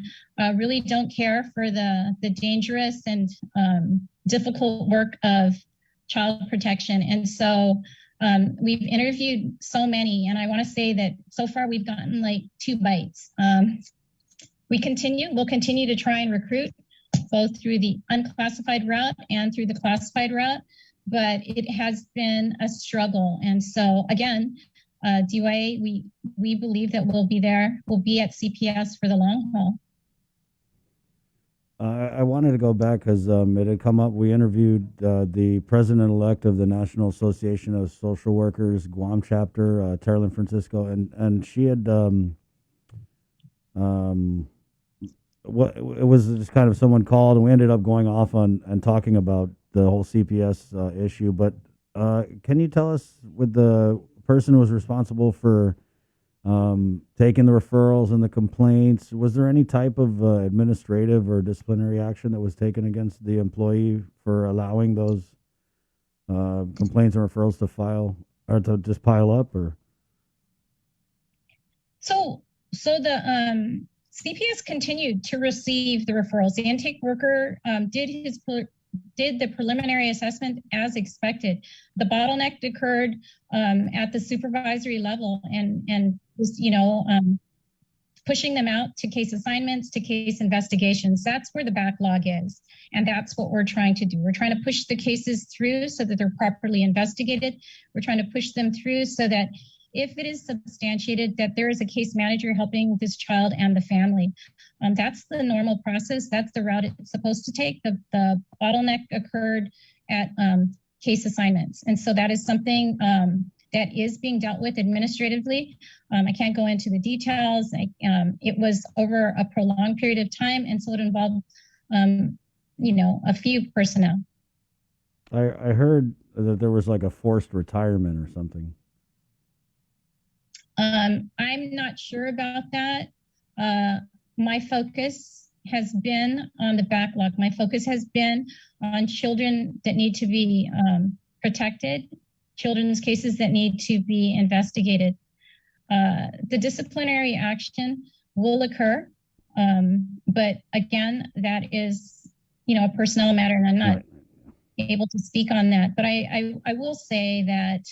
really don't care for the dangerous and difficult work of child protection. And so we've interviewed so many, and I want to say that so far we've gotten like 2 bites. We'll continue to try and recruit both through the unclassified route and through the classified route, but it has been a struggle. And so again, DYA, we believe that we'll be at CPS for the long haul. I wanted to go back because it had come up. We interviewed the president-elect of the National Association of Social Workers Guam chapter, Teralyn Francisco, and she had it was just kind of someone called, and we ended up going off on and talking about the whole CPS issue. But can you tell us, with the person who was responsible for taking the referrals and the complaints, was there any type of administrative or disciplinary action that was taken against the employee for allowing those complaints and referrals to file or to just pile up? Or so the CPS continued to receive the referrals. The intake worker did the preliminary assessment as expected. The bottleneck occurred at the supervisory level and was, pushing them out to case assignments, to case investigations. That's where the backlog is. And that's what we're trying to do. We're trying to push the cases through so that they're properly investigated. We're trying to push them through so that if it is substantiated that there is a case manager helping this child and the family. That's the normal process. That's the route it's supposed to take. The bottleneck occurred at case assignments. And so that is something that is being dealt with administratively. I can't go into the details. It was over a prolonged period of time, and so it involved, a few personnel. I heard that there was like a forced retirement or something. I'm not sure about that. My focus has been on the backlog. My focus has been on children that need to be protected, children's cases that need to be investigated. The disciplinary action will occur, but again, that is, a personnel matter, and I'm not able to speak on that. But I will say that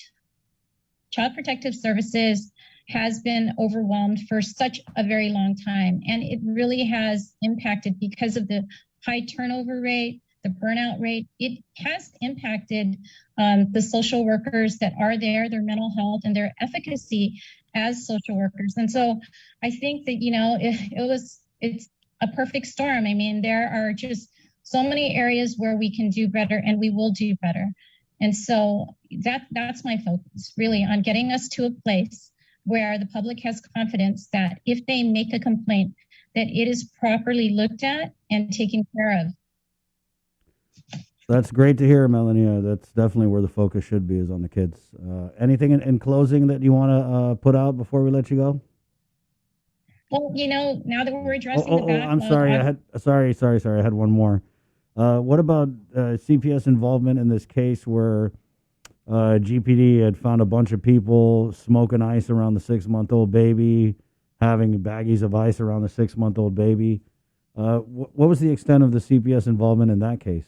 Child Protective Services has been overwhelmed for such a very long time, and it really has impacted because of the high turnover rate, the burnout rate. It has impacted the social workers that are there, their mental health and their efficacy as social workers. And so I think that, it's a perfect storm. I mean, there are just so many areas where we can do better, and we will do better. And so that's my focus, really, on getting us to a place where the public has confidence that if they make a complaint, that it is properly looked at and taken care of. That's great to hear, Melanie. That's definitely where the focus should be, is on the kids. Anything in closing that you want to put out before we let you go? Well, now that we're addressing the backlog, I'm sorry. I had one more. What about CPS involvement in this case where GPD had found a bunch of people smoking ice around the 6-month-old baby, having baggies of ice around the 6-month-old baby? What was the extent of the CPS involvement in that case?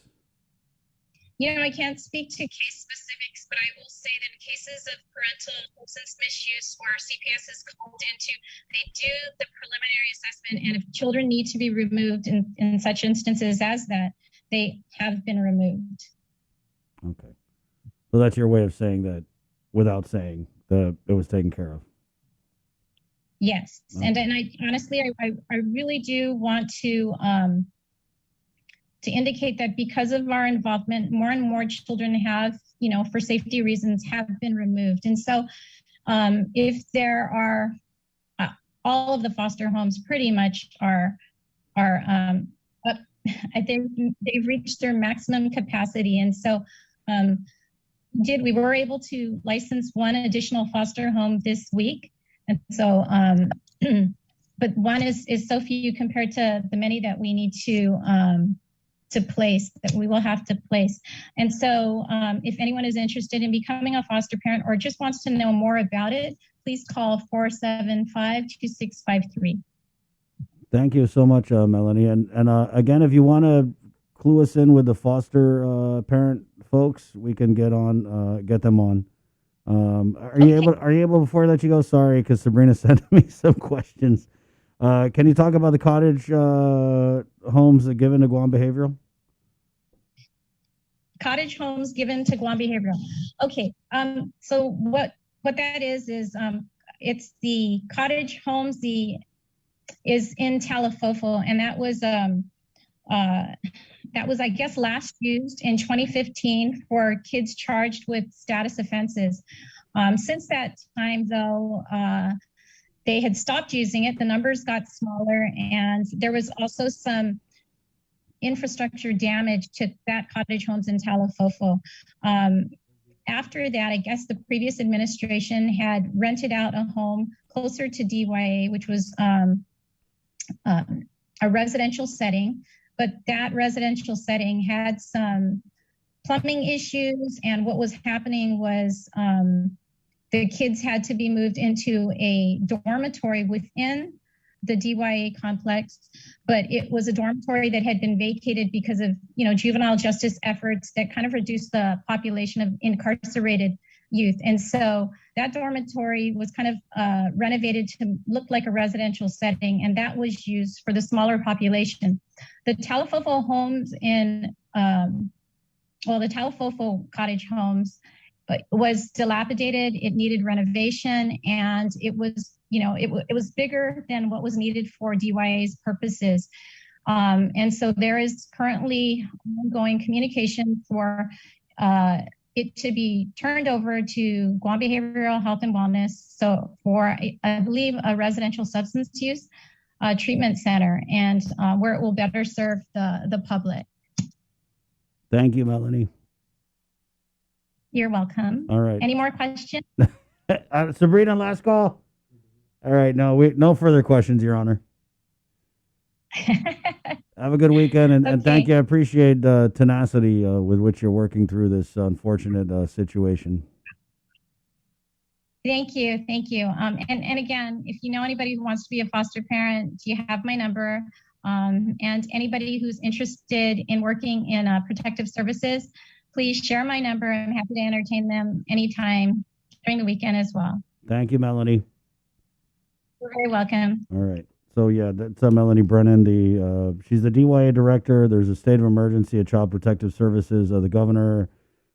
I can't speak to case specifics, but I will say that in cases of parental substance misuse where CPS is called into, they do the preliminary assessment, and if children need to be removed in such instances as that, they have been removed. Okay. So that's your way of saying that without saying that it was taken care of. Yes. Okay. And I honestly, I really do want to indicate that because of our involvement, more and more children have, for safety reasons, have been removed. And so if there are, all of the foster homes pretty much are up, they've reached their maximum capacity. And so we were able to license one additional foster home this week. And so, but one is so few compared to the many that we need to place, that we will have to place. And so if anyone is interested in becoming a foster parent or just wants to know more about it, please call 475-2653. Thank you so much, Melanie. And again, if you want to clue us in with the foster parent folks, we can get them on. Are you able, before I let you go, sorry, because Sabrina sent me some questions. Can you talk about the cottage homes given to Guam Behavioral? Cottage homes given to Guam Behavioral. Okay. So what that is it's the cottage homes is in Talafofo, and that was I guess last used in 2015 for kids charged with status offenses. Since that time, though, they had stopped using it. The numbers got smaller, and there was also some infrastructure damage to that cottage homes in Talafofo. After that, I guess the previous administration had rented out a home closer to DYA, which was a residential setting, but that residential setting had some plumbing issues, and what was happening was the kids had to be moved into a dormitory within the DYA complex, but it was a dormitory that had been vacated because of, juvenile justice efforts that kind of reduced the population of incarcerated youth. And so that dormitory was kind of renovated to look like a residential setting, and that was used for the smaller population. The Talafofo homes the Talafofo cottage homes was dilapidated. It needed renovation, and it was, it was bigger than what was needed for DYA's purposes. And so there is currently ongoing communication for it to be turned over to Guam Behavioral Health and Wellness. So for, I believe, a residential substance use treatment center, and where it will better serve the public. Thank you, Melanie. You're welcome. All right. Any more questions? Sabrina, last call. All right. No further questions, Your Honor. Have a good weekend, and thank you. I appreciate the tenacity with which you're working through this unfortunate situation. Thank you. And again, if you know anybody who wants to be a foster parent, you have my number. And anybody who's interested in working in protective services, please share my number. I'm happy to entertain them anytime during the weekend as well. Thank you, Melanie. You're very welcome. All right. So yeah, that's Melanie Brennan. She's the DYA director. There's a state of emergency at Child Protective Services. The governor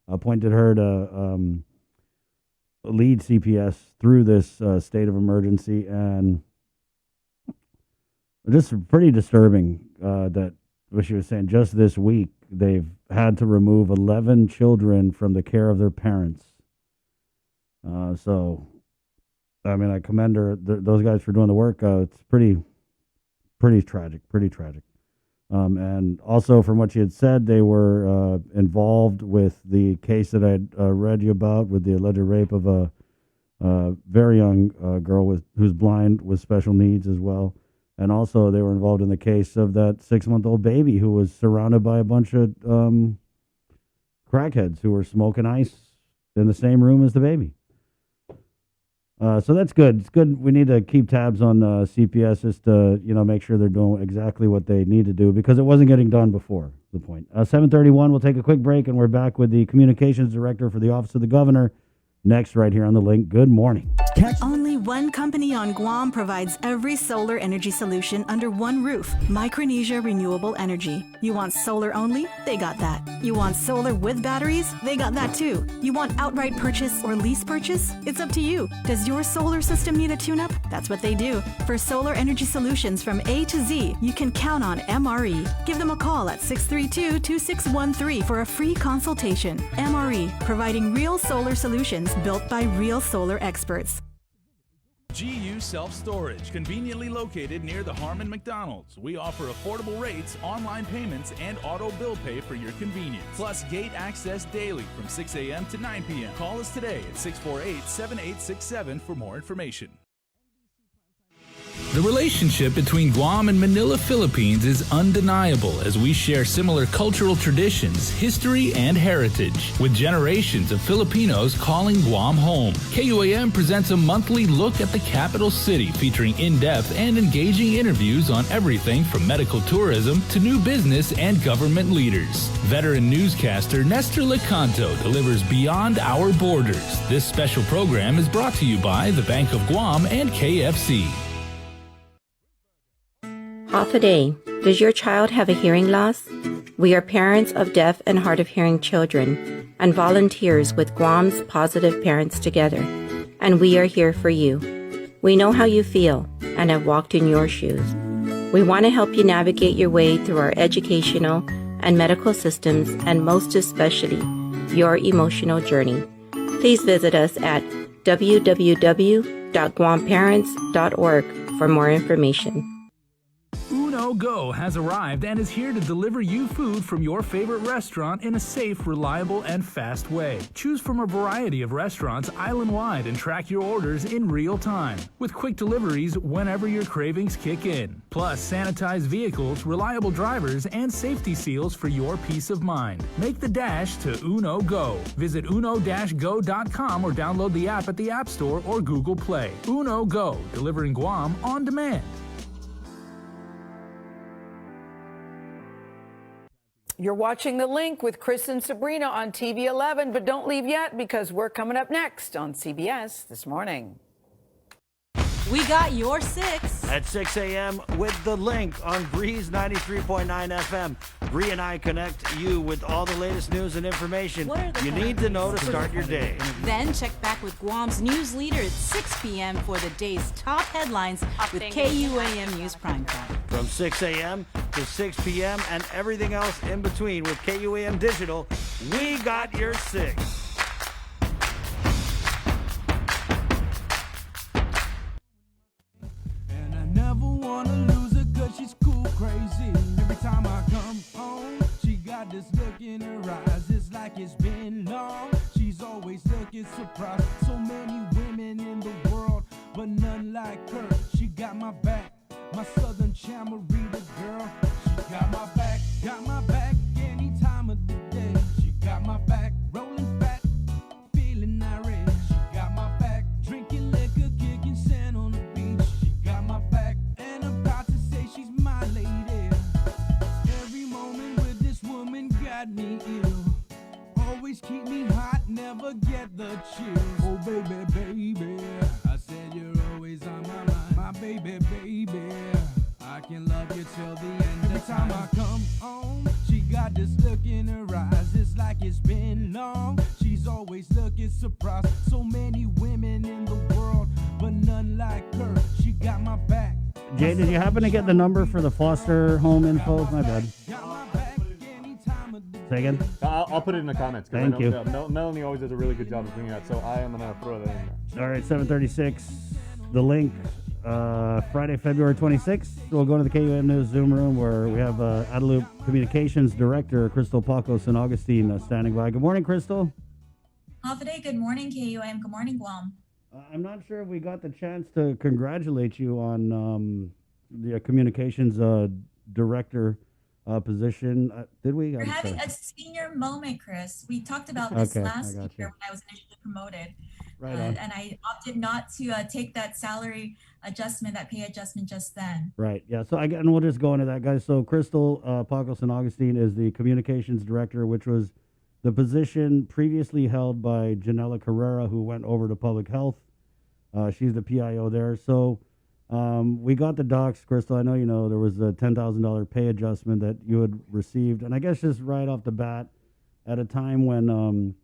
appointed her to lead CPS through this state of emergency, and just pretty disturbing that what she was saying. Just this week, they've had to remove 11 children from the care of their parents. So, I mean, I commend those guys for doing the work. It's pretty tragic. And also, from what she had said, they were involved with the case that I'd read you about with the alleged rape of a very young girl who's blind with special needs as well. And also, they were involved in the case of that 6-month-old baby who was surrounded by a bunch of crackheads who were smoking ice in the same room as the baby. So that's good. It's good. We need to keep tabs on CPS just to, make sure they're doing exactly what they need to do, because it wasn't getting done before. The point. 7:31. We'll take a quick break, and we're back with the communications director for the Office of the Governor next, right here on the link. Good morning. Only one company on Guam provides every solar energy solution under one roof. Micronesia Renewable Energy. You want solar only? They got that. You want solar with batteries? They got that too. You want outright purchase or lease purchase? It's up to you. Does your solar system need a tune-up? That's what they do. For solar energy solutions from A to Z, you can count on MRE. Give them a call at 632-2613 for a free consultation. MRE, providing real solar solutions built by real solar experts. GU Self-Storage, conveniently located near the Harmon McDonald's. We offer affordable rates, online payments, and auto bill pay for your convenience. Plus gate access daily from 6 a.m. to 9 p.m. Call us today at 648-7867 for more information. The relationship between Guam and Manila, Philippines is undeniable as we share similar cultural traditions, history, and heritage, with generations of Filipinos calling Guam home. KUAM presents a monthly look at the capital city featuring in-depth and engaging interviews on everything from medical tourism to new business and government leaders. Veteran newscaster Nestor Lecanto delivers Beyond Our Borders. This special program is brought to you by the Bank of Guam and KFC. Half a day. Does your child have a hearing loss? We are parents of deaf and hard of hearing children and volunteers with Guam's Positive Parents Together, and we are here for you. We know how you feel and have walked in your shoes. We want to help you navigate your way through our educational and medical systems, and most especially, your emotional journey. Please visit us at www.guamparents.org for more information. Uno Go has arrived and is here to deliver you food from your favorite restaurant in a safe, reliable, and fast way. Choose from a variety of restaurants island-wide and track your orders in real time, with quick deliveries whenever your cravings kick in. Plus, sanitized vehicles, reliable drivers, and safety seals for your peace of mind. Make the dash to Uno Go. Visit uno-go.com or download the app at the App Store or Google Play. Uno Go, delivering Guam on demand. You're watching The Link with Chris and Sabrina on TV 11, but don't leave yet because we're coming up next on CBS This Morning. We got your 6. At 6 a.m. with The Link on Breeze 93.9 FM. Bree and I connect you with all the latest news and information What are the you need to know to start your day. Then check back with Guam's news leader at 6 p.m. for the day's top headlines with KUAM News Primetime. From 6 a.m. to 6 p.m. and everything else in between with KUAM Digital, we got your 6. And I never wanna lose her cause she's cool crazy. Every time I come home, she got this look in her eyes. It's like it's been long. She's always looking surprised. So many women in the world, but none like her. She got my back, my southern chamarita girl. She got my back any time of the day. She got my back, rolling fat, feeling irate. She got my back, drinking liquor, kicking sand on the beach. She got my back, and I'm about to say she's my lady. Every moment with this woman got me ill. Always keep me hot, never get the chills. Oh baby, baby, I said you're always on my mind. My baby, baby, I can love you till the end of time. Every time I come home, she got this look in her eyes. It's like it's been long. She's always looking surprised. So many women in the world, but none like her. She got my back. Jay, did you happen to get the number for the foster home info? My bad. Say again? I'll put it in the comments. Thank you. Melanie always does a really good job of bringing that, so I am going to throw that in there. All right, 7:36. The link, Friday, February 26th. We'll go to the KUM News Zoom room where we have Adelup Communications Director Crystal Pacos and Augustine standing by. Good morning, Crystal. Day. Good morning, KUM. Good morning, Guam. I'm not sure if we got the chance to congratulate you on the communications director position. Did we? We're having a senior moment, Chris. We talked about this last year when I was initially promoted. Right on. And I opted not to take that salary adjustment, that pay adjustment just then. Right. Yeah. So and we'll just go into that, guys. So Crystal Pacos and Augustine is the communications director, which was the position previously held by Janela Carrera, who went over to public health. She's the PIO there. So we got the docs, Crystal. I know you know there was a $10,000 pay adjustment that you had received. And I guess just right off the bat, at a time when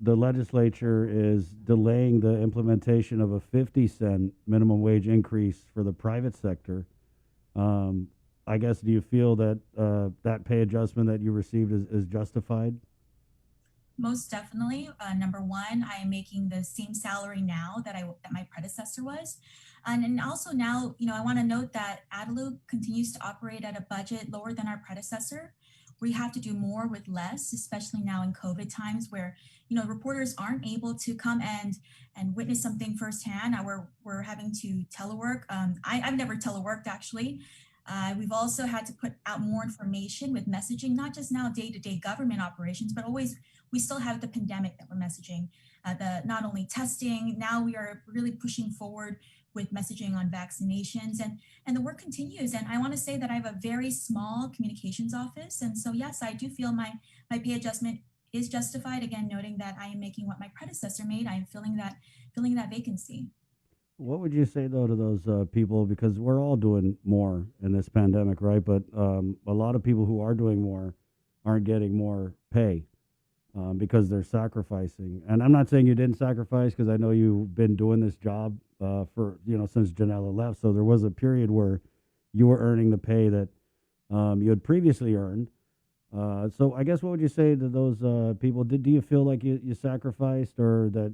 the legislature is delaying the implementation of a 50-cent minimum wage increase for the private sector, I guess, do you feel that that pay adjustment that you received is justified? Most definitely. Number one, I am making the same salary now that my predecessor was. And also now, I want to note that Adelup continues to operate at a budget lower than our predecessor. We have to do more with less, especially now in COVID times where, reporters aren't able to come and witness something firsthand. We're having to telework. I've never teleworked, actually. We've also had to put out more information with messaging, not just now day-to-day government operations, but always we still have the pandemic that we're messaging, not only testing. Now we are really pushing forward with messaging on vaccinations, and the work continues. And I want to say that I have a very small communications office. And so, yes, I do feel my pay adjustment is justified. Again, noting that I am making what my predecessor made. I am filling that vacancy. What would you say, though, to those people? Because we're all doing more in this pandemic, right? But a lot of people who are doing more aren't getting more pay because they're sacrificing. And I'm not saying you didn't sacrifice, because I know you've been doing this job for, since Janela left. So there was a period where you were earning the pay that you had previously earned. So I guess what would you say to those people? Do you feel like you sacrificed, or that,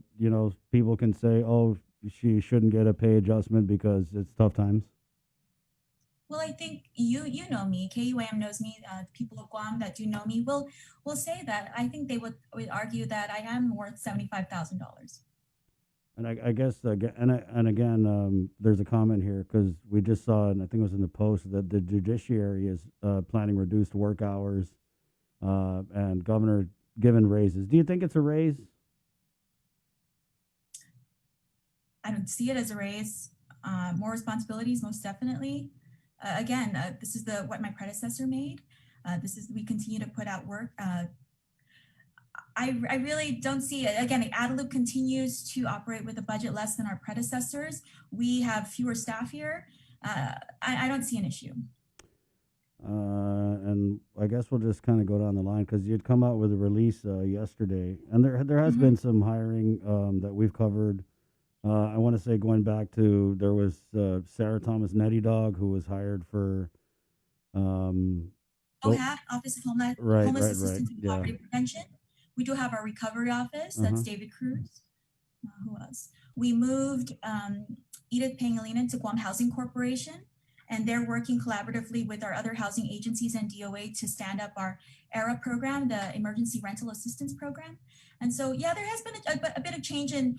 people can say, oh, she shouldn't get a pay adjustment because it's tough times? Well, I think you know me, KUAM knows me, people of Guam that do know me will say that. I think they would argue that I am worth $75,000. And I guess, again, there's a comment here, because we just saw, and I think it was in the Post, that the judiciary is planning reduced work hours and governor given raises. Do you think it's a raise? I don't see it as a raise. More responsibilities, most definitely. Again, this is what my predecessor made. We continue to put out work. I really don't see it. Again, Adelup continues to operate with a budget less than our predecessors. We have fewer staff here. I don't see an issue. And I guess we'll just kind of go down the line because you'd come out with a release yesterday, and there has been some hiring that we've covered. I want to say going back to there was Sarah Thomas Netty Dog who was hired for OHAT, Office of right, Homeless right, right, Assistance and yeah. Poverty Prevention. We do have our recovery office. That's David Cruz. Who else? We moved Edith Pangilinan to Guam Housing Corporation, and they're working collaboratively with our other housing agencies and DOA to stand up our ERA program, the Emergency Rental Assistance Program. And so, yeah, there has been a bit of change in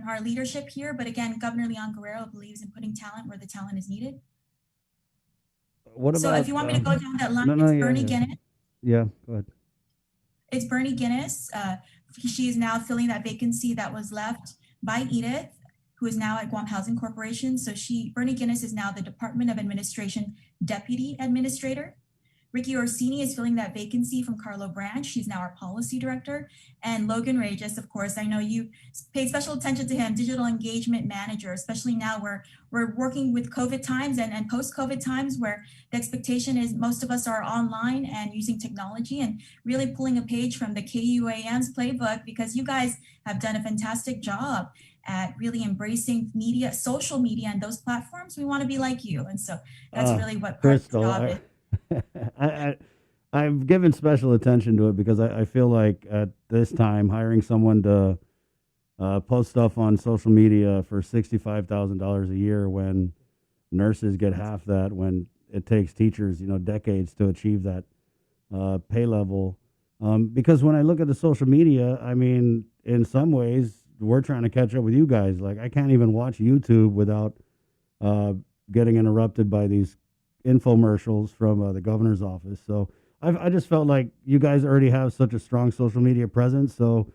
our leadership here, but again, Governor Leon Guerrero believes in putting talent where the talent is needed. What So about? if you want me to go down that line, no, it's yeah, Bernie yeah. Guinness. Yeah, go ahead. It's Bernie Guinness. She is now filling that vacancy that was left by Edith, who is now at Guam Housing Corporation. So Bernie Guinness is now the Department of Administration Deputy Administrator. Ricky Orsini is filling that vacancy from Carlo Branch. She's now our policy director. And Logan Regis, of course, I know you paid special attention to him, digital engagement manager, especially now we're working with COVID times and post-COVID times where the expectation is most of us are online and using technology and really pulling a page from the KUAM's playbook because you guys have done a fantastic job at really embracing media, social media, and those platforms. We want to be like you. And so that's really what part of the Crystal, job is. I've given special attention to it because I feel like at this time hiring someone to post stuff on social media for $65,000 a year when nurses get half that, when it takes teachers decades to achieve that pay level. Because when I look at the social media, I mean, in some ways we're trying to catch up with you guys. Like I can't even watch YouTube without getting interrupted by these infomercials from the governor's office. So I just felt like you guys already have such a strong social media presence. So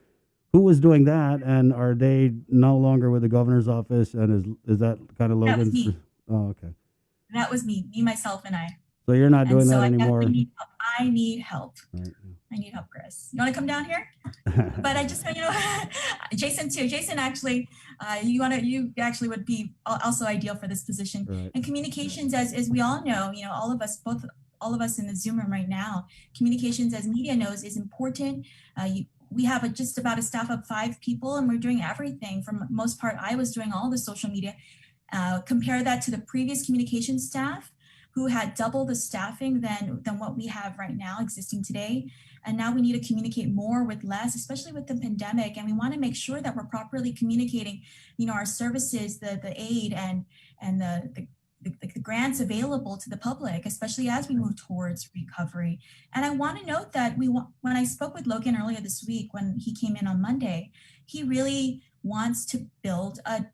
who was doing that, and are they no longer with the governor's office? And is that kind of Logan's? That was me. Oh, okay. That was me, myself, and I. So you're not doing that I anymore. definitely need help. I need help. Right. I need help, Chris. You want to come down here? But I just, Jason too. Jason actually, you actually would be also ideal for this position. Right. And communications, as we all know, all of us in the Zoom room right now, communications, as media knows, is important. We have just about a staff of 5 people, and we're doing everything. For the most part, I was doing all the social media. Compare that to the previous communications staff, who had double the staffing than what we have right now existing today. And now we need to communicate more with less, especially with the pandemic. And we want to make sure that we're properly communicating, our services, the aid and the grants available to the public, especially as we move towards recovery. And I want to note that when I spoke with Logan earlier this week, when he came in on Monday, he really wants to build an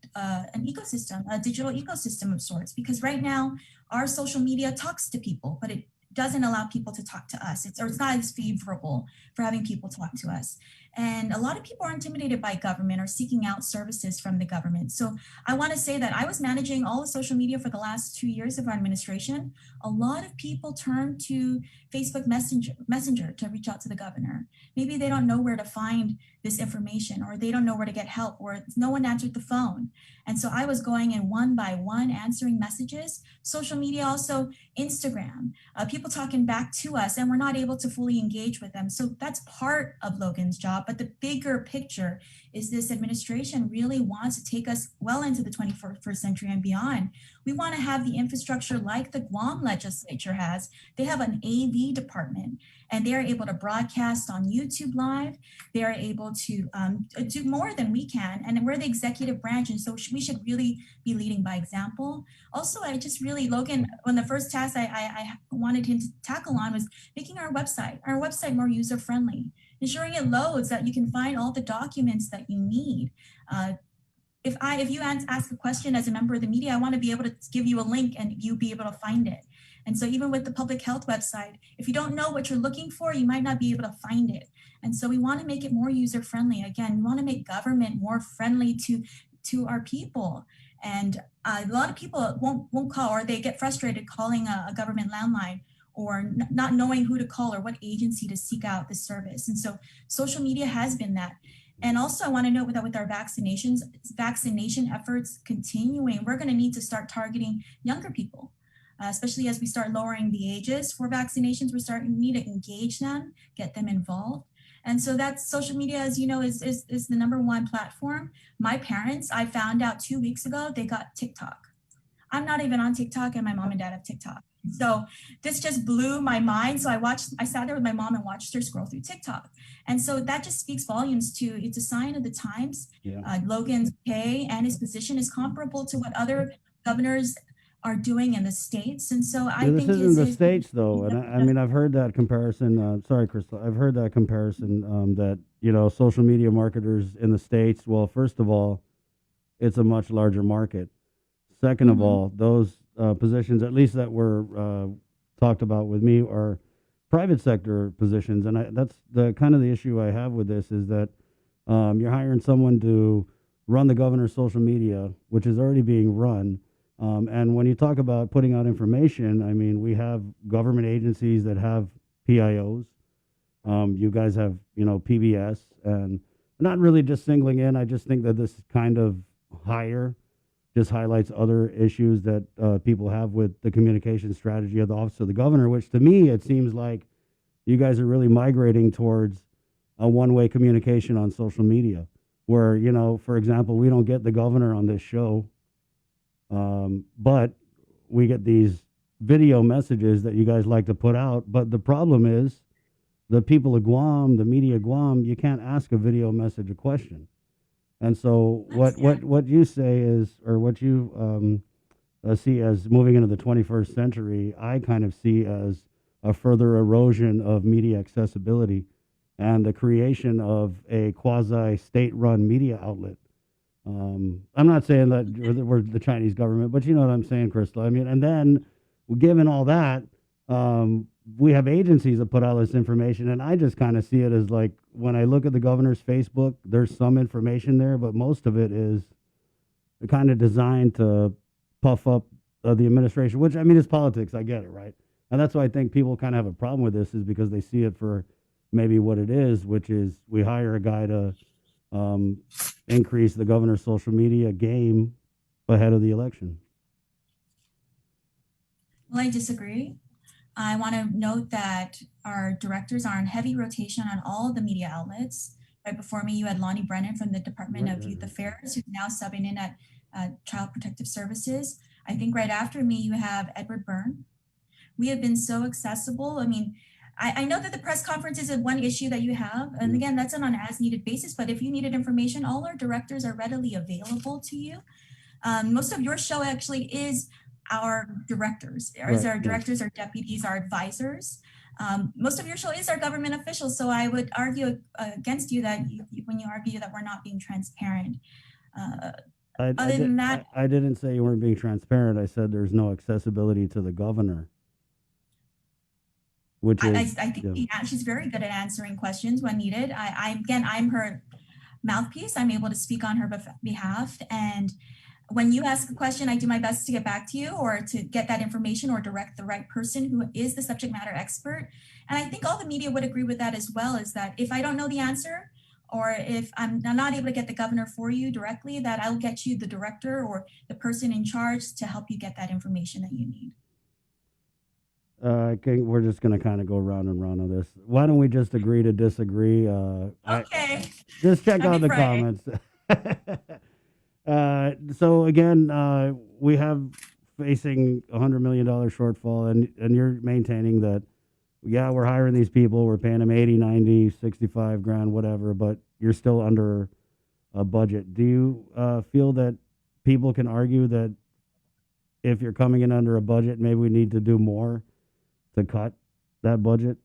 ecosystem, a digital ecosystem of sorts, because right now our social media talks to people, but it doesn't allow people to talk to us. It's not as favorable for having people talk to us. And a lot of people are intimidated by government or seeking out services from the government. So I want to say that I was managing all the social media for the last 2 years of our administration. A lot of people turn to Facebook Messenger to reach out to the governor. Maybe they don't know where to find this information, or they don't know where to get help, or no one answered the phone. And so I was going in one by one, answering messages. Social media, also Instagram, people talking back to us, and we're not able to fully engage with them. So that's part of Logan's job. But the bigger picture is this administration really wants to take us well into the 21st century and beyond. We want to have the infrastructure like the Guam legislature has. They have an AV department, and they're able to broadcast on YouTube Live. They're able to do more than we can. And we're the executive branch, and so we should really be leading by example. Also, Logan, when the first task I wanted him to tackle on was making our website more user-friendly, ensuring it loads, that you can find all the documents that you need. If you ask a question as a member of the media, I want to be able to give you a link and you be able to find it. And so even with the public health website, if you don't know what you're looking for, you might not be able to find it. And so we want to make it more user-friendly. Again, we want to make government more friendly to our people. And a lot of people won't call, or they get frustrated calling a government landline, or not knowing who to call or what agency to seek out the service. And so social media has been that. And also I want to note that with our vaccination efforts continuing, we're going to need to start targeting younger people. especially as we start lowering the ages for vaccinations. We're starting to need to engage them, get them involved. And so that's social media, as you know, is the number one platform. My parents, I found out 2 weeks ago, they got TikTok. I'm not even on TikTok, and my mom and dad have TikTok. So this just blew my mind. So I sat there with my mom and watched her scroll through TikTok. And so that just speaks volumes to, it's a sign of the times. Yeah. Logan's pay and his position is comparable to what other governors are doing in the States. And so I This think isn't the States, though. And I mean, I've heard that comparison. Sorry, Crystal. I've heard that comparison that, social media marketers in the States, well, first of all, it's a much larger market. Second of all, those positions, at least that were talked about with me, are private sector positions. And that's the kind of the issue I have with this is that you're hiring someone to run the governor's social media, which is already being run. And when you talk about putting out information, I mean, we have government agencies that have PIOs. You guys have, PBS, and not really just singling in. I just think that this kind of hire just highlights other issues that people have with the communication strategy of the office of the governor, which to me, it seems like you guys are really migrating towards a one-way communication on social media where, for example, we don't get the governor on this show, but we get these video messages that you guys like to put out. But the problem is the people of Guam, the media of Guam, you can't ask a video message a question. And so what you say is, or what you see as moving into the 21st century, I kind of see as a further erosion of media accessibility and the creation of a quasi-state-run media outlet. I'm not saying that we're the Chinese government, but you know what I'm saying, Crystal. I mean, and then given all that, we have agencies that put out this information, and I just kind of see it as like when I look at the governor's Facebook, there's some information there, but most of it is kind of designed to puff up the administration, which I mean is politics. I get it, right? And that's why I think people kind of have a problem with this is because they see it for maybe what it is, which is we hire a guy to increase the governor's social media game ahead of the election. Well, I disagree. I want to note that our directors are in heavy rotation on all the media outlets. Right before me, you had Lonnie Brennan from the Department of Youth Affairs, who's now subbing in at Child Protective Services. I think right after me, you have Edward Byrne. We have been so accessible. I mean, I know that the press conference is one issue that you have. And again, that's on an as-needed basis. But if you needed information, all our directors are readily available to you. Most of your show actually is our directors, our directors, our deputies, our advisors. Most of your show is our government officials. So I would argue against you that when you argue that we're not being transparent. Other than that, I didn't say you weren't being transparent. I said there's no accessibility to the governor. Which is, I think she's very good at answering questions when needed. I'm her mouthpiece. I'm able to speak on her behalf. And when you ask a question, I do my best to get back to you or to get that information or direct the right person who is the subject matter expert. And I think all the media would agree with that as well, is that if I don't know the answer or if I'm not able to get the governor for you directly, that I'll get you the director or the person in charge to help you get that information that you need. We're just going to kind of go round and round on this. Why don't we just agree to disagree? Okay. Just check out the comments. So again, we have facing $100 million shortfall, and you're maintaining that, yeah, we're hiring these people, we're paying them 80, 90, 65 grand, whatever, but you're still under a budget. Do you feel that people can argue that if you're coming in under a budget, maybe we need to do more to cut that budget?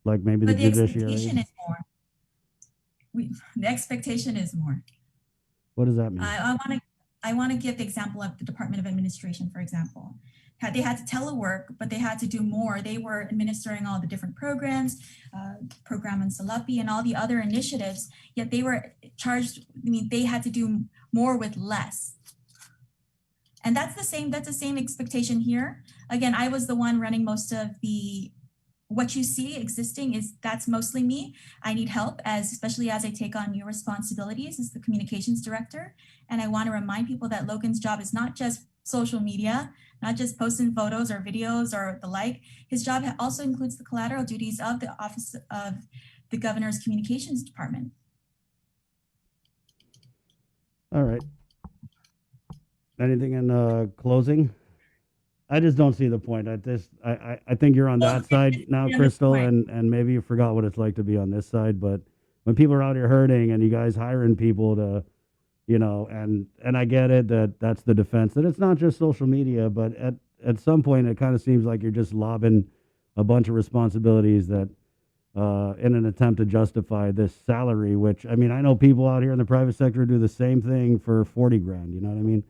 Like maybe the judiciary? Expectation is more. The expectation is more. What does that mean? I want to give the example of the Department of Administration, for example. They had to telework, but they had to do more. They were administering all the different programs, Program on Salapi and all the other initiatives, yet they were charged, they had to do more with less. And that's the same expectation here. Again, I was the one running most of what you see existing that's mostly me. I need help, especially as I take on new responsibilities as the communications director. And I want to remind people that Logan's job is not just social media, not just posting photos or videos or the like. His job also includes the collateral duties of the Office of the Governor's Communications Department. All right. Anything in closing? I just don't see the point. I think you're on that side now, Crystal, and maybe you forgot what it's like to be on this side. But when people are out here hurting and you guys hiring people to, and I get it that's the defense. That it's not just social media, but at some point it kind of seems like you're just lobbing a bunch of responsibilities that in an attempt to justify this salary, which, I mean, I know people out here in the private sector do the same thing for 40 grand, you know what I mean?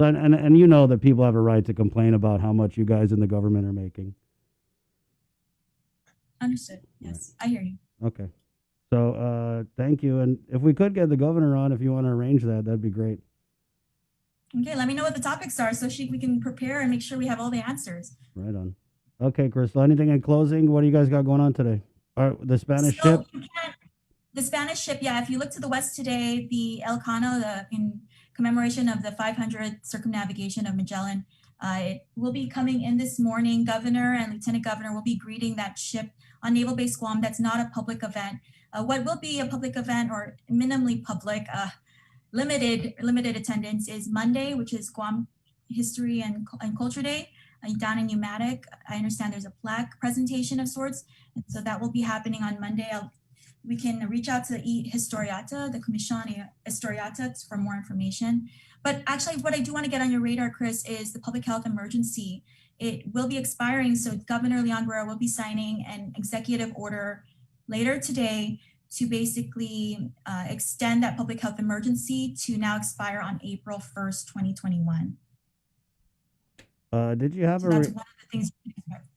And you know that people have a right to complain about how much you guys in the government are making. Understood. Yes, I hear you. Okay. So thank you. And if we could get the governor on, if you want to arrange that, that'd be great. Okay, let me know what the topics are so we can prepare and make sure we have all the answers. Right on. Okay, Crystal, anything in closing? What do you guys got going on today? The Spanish ship? The Spanish ship, yeah. If you look to the west today, the Elcano, in commemoration of the 500th circumnavigation of Magellan, it will be coming in this morning. Governor and Lieutenant Governor will be greeting that ship on Naval Base Guam. That's not a public event. What will be a public event, or minimally public, limited attendance, is Monday, which is Guam History and Culture Day. Down in Pneumatic, I understand there's a plaque presentation of sorts, and so that will be happening on Monday. We can reach out to Historiata, the Comisión Historiata, for more information. But actually, what I do want to get on your radar, Chris, is the public health emergency. It will be expiring, so Governor Leon Guerrero will be signing an executive order later today to basically extend that public health emergency to now expire on April 1st, 2021. Did you have So that's one of the things we can expect.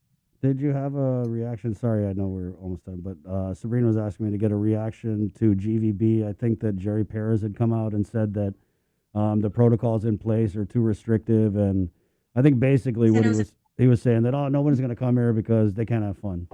Did you have a reaction? Sorry, I know we're almost done, but Sabrina was asking me to get a reaction to GVB. I think that Jerry Perez had come out and said that the protocols in place are too restrictive, and I think basically what he was saying that, oh, nobody's going to come here because they can't have fun.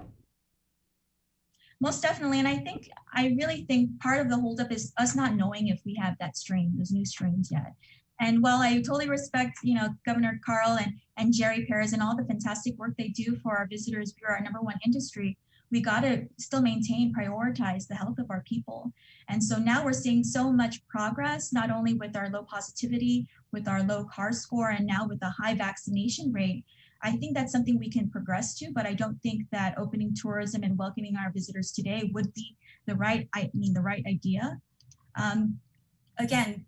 Most definitely, and I really think part of the holdup is us not knowing if we have that strain, those new strains yet. And while I totally respect, Governor Carl and Jerry Perez and all the fantastic work they do for our Visitors Bureau, our #1 industry, we got to still prioritize the health of our people. And so now we're seeing so much progress, not only with our low positivity, with our low CAR score, and now with the high vaccination rate. I think that's something we can progress to, but I don't think that opening tourism and welcoming our visitors today would be the right idea. Again,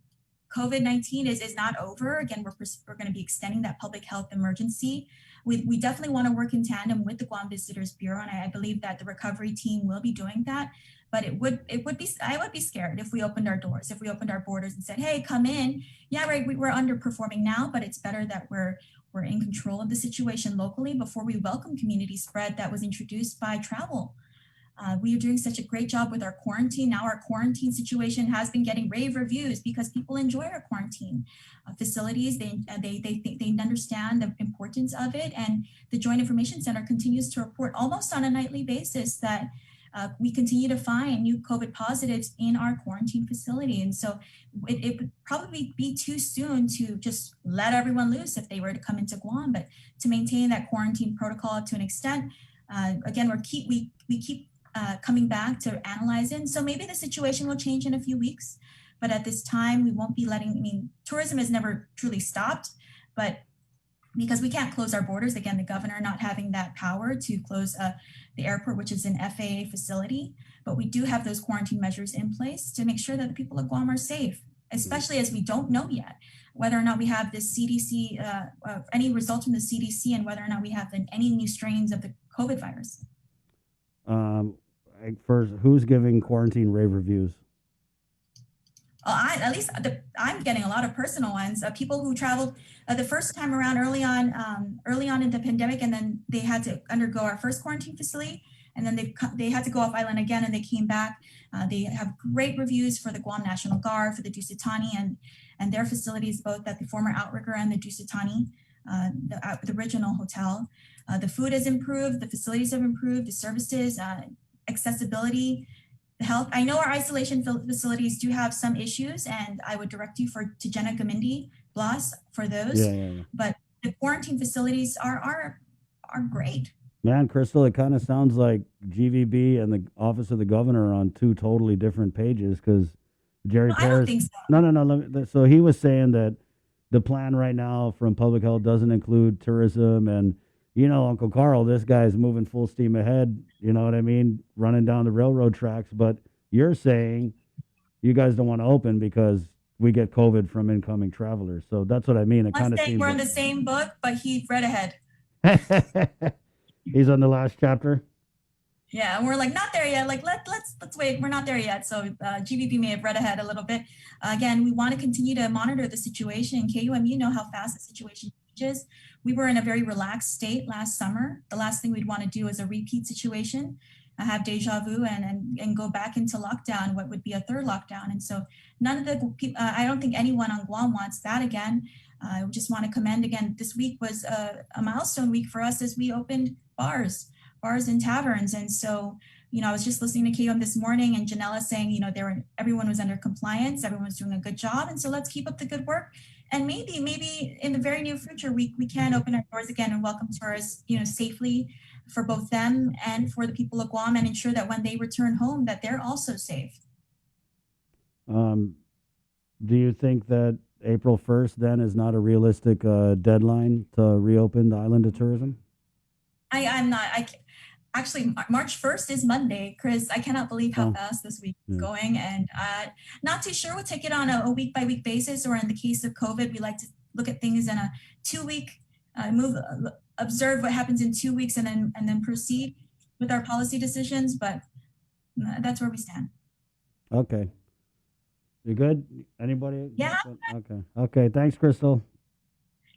COVID-19 is not over. Again, we're going to be extending that public health emergency. We definitely want to work in tandem with the Guam Visitors Bureau, and I believe that the recovery team will be doing that. But I would be scared if we opened our doors, if we opened our borders and said, "Hey, come in." Yeah, right. We're underperforming now, but it's better that we're in control of the situation locally before we welcome community spread that was introduced by travel. We are doing such a great job with our quarantine. Now our quarantine situation has been getting rave reviews because people enjoy our quarantine facilities. They understand the importance of it, and the Joint Information Center continues to report almost on a nightly basis that we continue to find new COVID positives in our quarantine facility. And so it would probably be too soon to just let everyone loose if they were to come into Guam, but to maintain that quarantine protocol to an extent. Again, we keep coming back to analyze it. So maybe the situation will change in a few weeks, but at this time we won't be tourism has never truly stopped, but because we can't close our borders, again, the governor not having that power to close the airport, which is an FAA facility, but we do have those quarantine measures in place to make sure that the people of Guam are safe, especially as we don't know yet whether or not we have this CDC, any results from the CDC, and whether or not we have any new strains of the COVID virus. First, who's giving quarantine rave reviews? At least I'm getting a lot of personal ones. People who traveled the first time around early on in the pandemic, and then they had to undergo our first quarantine facility, and then they had to go off island again, and they came back. They have great reviews for the Guam National Guard, for the Dusitani, and their facilities, both at the former Outrigger and the Dusitani, the original hotel. The food has improved, the facilities have improved, the services, accessibility. health. I know our isolation facilities do have some issues, and I would direct you to Jenna Gamindi Blas for those. Yeah. But the quarantine facilities are great. Man, Crystal, it kind of sounds like GVB and the Office of the Governor are on two totally different pages because Jerry No, I Perez. don't think so. No. So he was saying that the plan right now from public health doesn't include tourism. And, Uncle Carl, this guy's moving full steam ahead. You know what I mean? Running down the railroad tracks. But you're saying you guys don't want to open because we get COVID from incoming travelers. So that's what I mean. It kind of seems we're in the same book, but he read ahead. He's on the last chapter. Yeah, and we're like not there yet. Like let's wait. We're not there yet. So GVP may have read ahead a little bit. Again, we want to continue to monitor the situation. KUM, you know how fast the situation changes. We were in a very relaxed state last summer. The last thing we'd want to do is a repeat situation, have deja vu, and go back into lockdown. What would be a third lockdown? And so none of the I don't think anyone on Guam wants that again. I just want to commend again. This week was a milestone week for us as we opened bars and taverns. And so, I was just listening to KUM this morning and Janella saying, everyone was under compliance, everyone was doing a good job. And so let's keep up the good work. And maybe in the very near future, we can open our doors again and welcome tourists, safely for both them and for the people of Guam, and ensure that when they return home, that they're also safe. Do you think that April 1st then is not a realistic deadline to reopen the island to tourism? I'm not. Actually, March 1st is Monday, Chris. I cannot believe how fast this week is going. And not too sure we'll take it on a week-by-week basis, or in the case of COVID, we like to look at things in a 2-week observe what happens in 2 weeks and then proceed with our policy decisions. But that's where we stand. Okay. You good? Anybody? Yeah. Okay. Thanks, Crystal.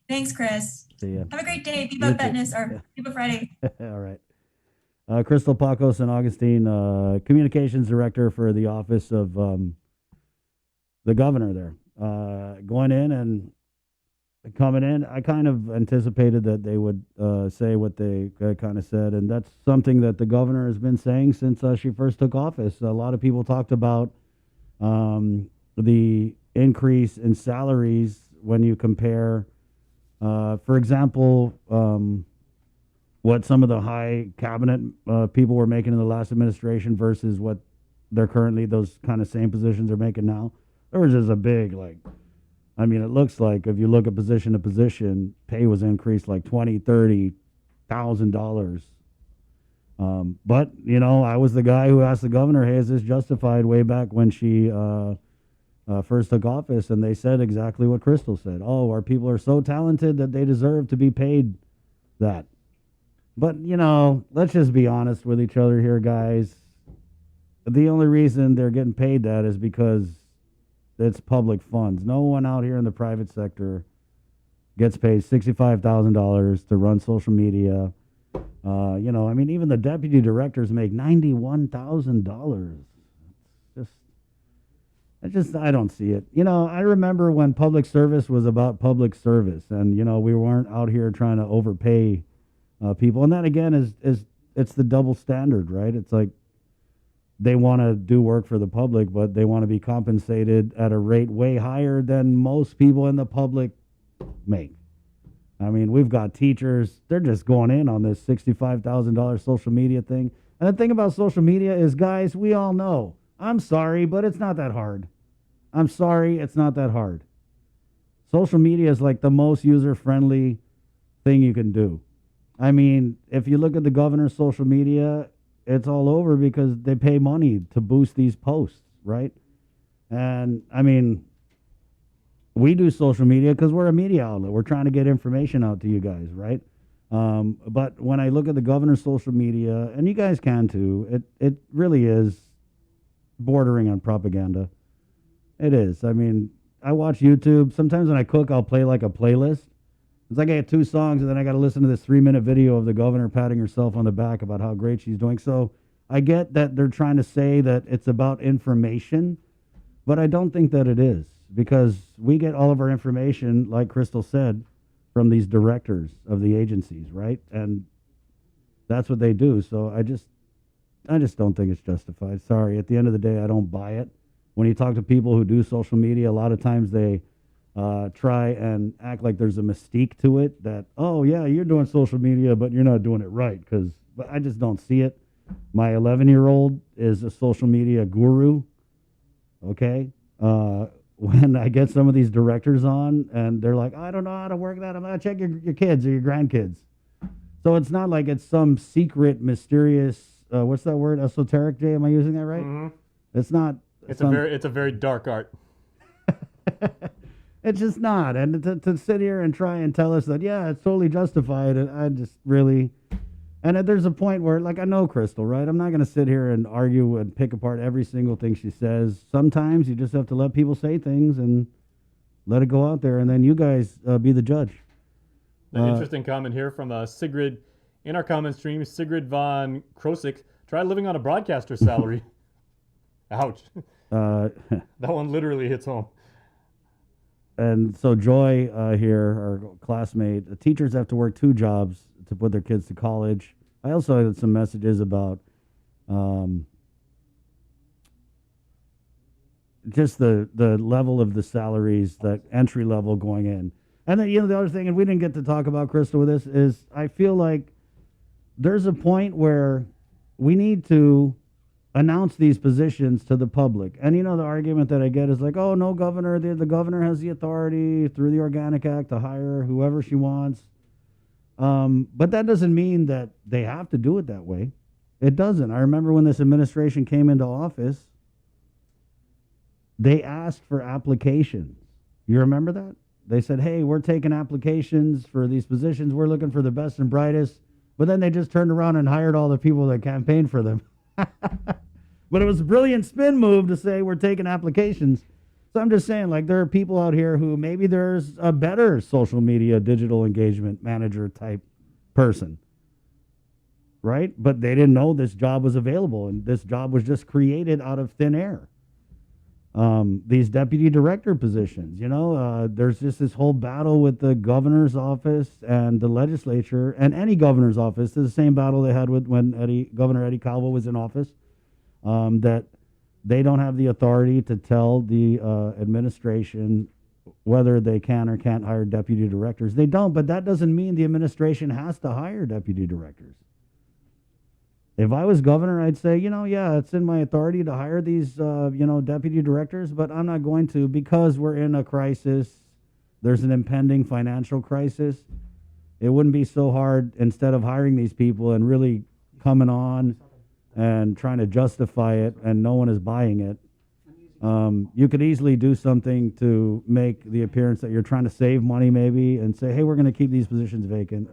Thanks, Chris. See ya. Have a great day. Viva Fitness or Viva Friday. All right. Crystal Pacos and Augustine, communications director for the office of the governor there. Going in and coming in, I kind of anticipated that they would say what they kind of said. And that's something that the governor has been saying since she first took office. A lot of people talked about the increase in salaries when you compare, for example, what some of the high cabinet people were making in the last administration versus what they're currently, those kind of same positions are making now. There was just a big, it looks like if you look at position to position, pay was increased like $20,000-$30,000. But, I was the guy who asked the governor, hey, is this justified, way back when she first took office? And they said exactly what Crystal said. Oh, our people are so talented that they deserve to be paid that. But, let's just be honest with each other here, guys. The only reason they're getting paid that is because it's public funds. No one out here in the private sector gets paid $65,000 to run social media. Even the deputy directors make $91,000. I don't see it. I remember when public service was about public service, and we weren't out here trying to overpay people. And that again is it's the double standard, right? It's like they want to do work for the public, but they want to be compensated at a rate way higher than most people in the public make. We've got teachers, they're just going in on this $65,000 social media thing. And the thing about social media is, guys, we all know, I'm sorry, but it's not that hard. I'm sorry, it's not that hard. Social media is like the most user-friendly thing you can do. If you look at the governor's social media, it's all over because they pay money to boost these posts, right? And, we do social media because we're a media outlet. We're trying to get information out to you guys, right? But when I look at the governor's social media, and you guys can too, it really is bordering on propaganda. It is. I watch YouTube. Sometimes when I cook, I'll play like a playlist. It's like I get 2 songs, and then I got to listen to this 3-minute video of the governor patting herself on the back about how great she's doing. So I get that they're trying to say that it's about information, but I don't think that it is, because we get all of our information, like Crystal said, from these directors of the agencies, right? And that's what they do. So just don't think it's justified. Sorry. At the end of the day, I don't buy it. When you talk to people who do social media, a lot of times they try and act like there's a mystique to it that, oh, yeah, you're doing social media, but you're not doing it right. But I just don't see it. My 11-year-old is a social media guru. Okay. When I get some of these directors on and they're like, I don't know how to work that. I'm going to check your kids or your grandkids. So it's not like it's some secret, mysterious, what's that word? Esoteric, Jay? Am I using that right? Mm-hmm. It's not. It's a very dark art. It's just not. And to sit here and try and tell us that, yeah, it's totally justified, I just really... And there's a point where, like, I know Crystal, right? I'm not going to sit here and argue and pick apart every single thing she says. Sometimes you just have to let people say things and let it go out there, and then you guys be the judge. An interesting comment here from Sigrid in our comment stream. Sigrid von Krosik, try living on a broadcaster's salary. Ouch. That one literally hits home. And so Joy here, our classmate, teachers have to work 2 jobs to put their kids to college. I also had some messages about just the level of the salaries, that entry level going in. And then, the other thing, and we didn't get to talk about, Crystal, with this, is I feel like there's a point where we need to announce these positions to the public. And the argument that I get is like, oh, no, governor, the governor has the authority through the Organic Act to hire whoever she wants. But that doesn't mean that they have to do it that way. It doesn't. I remember when this administration came into office, they asked for applications. You remember that? They said, hey, we're taking applications for these positions. We're looking for the best and brightest. But then they just turned around and hired all the people that campaigned for them. But it was a brilliant spin move to say we're taking applications. So I'm just saying, like, there are people out here who maybe there's a better social media digital engagement manager type person, right? But they didn't know this job was available, and this job was just created out of thin air. These deputy director positions, there's just this whole battle with the governor's office and the legislature, and any governor's office. It's the same battle they had with when Governor Eddie Calvo was in office, that they don't have the authority to tell the administration whether they can or can't hire deputy directors. They don't, but that doesn't mean the administration has to hire deputy directors. If I was governor, I'd say, yeah, it's in my authority to hire these, deputy directors, but I'm not going to because we're in a crisis. There's an impending financial crisis. It wouldn't be so hard, instead of hiring these people and really coming on and trying to justify it and no one is buying it. You could easily do something to make the appearance that you're trying to save money maybe and say, hey, we're going to keep these positions vacant.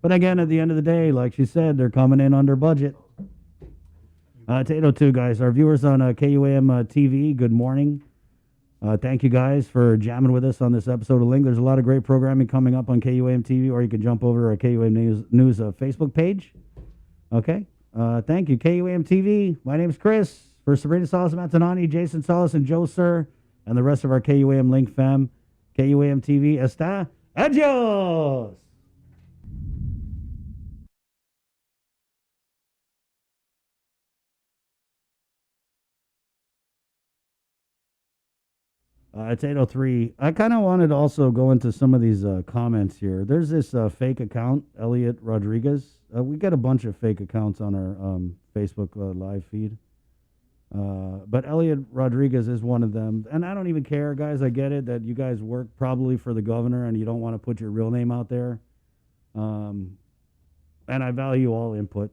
But again, at the end of the day, like she said, they're coming in under budget. It's 8:02, guys. Our viewers on KUAM TV, good morning. Thank you guys for jamming with us on this episode of Link. There's a lot of great programming coming up on KUAM TV, or you can jump over to our KUAM News Facebook page. Okay. Thank you, KUAM TV. My name is Chris. For Sabrina Salas-Matanani, Jason Salas, and Joe Sir, and the rest of our KUAM Link fam, KUAM TV está. Adios! It's 8:03. I kind of wanted to also go into some of these comments here. There's this fake account, Elliot Rodriguez. We get a bunch of fake accounts on our Facebook live feed. But Elliot Rodriguez is one of them. And I don't even care, guys. I get it that you guys work probably for the governor and you don't want to put your real name out there. And I value all input.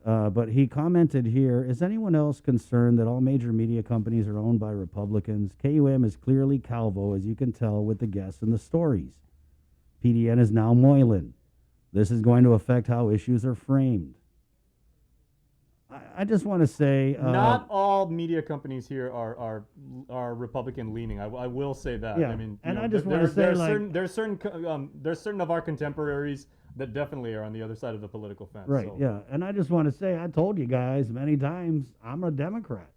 But he commented here, is anyone else concerned that all major media companies are owned by Republicans? KUM is clearly Calvo, as you can tell with the guests and the stories. PDN is now Moylan. This is going to affect how issues are framed. I just want to say... not all media companies here are Republican leaning. I will say that. Yeah, I mean, and I just want to say, there's certain of our contemporaries that definitely are on the other side of the political fence. Right, so. yeah. And I just want to say, I told you guys many times, I'm a Democrat.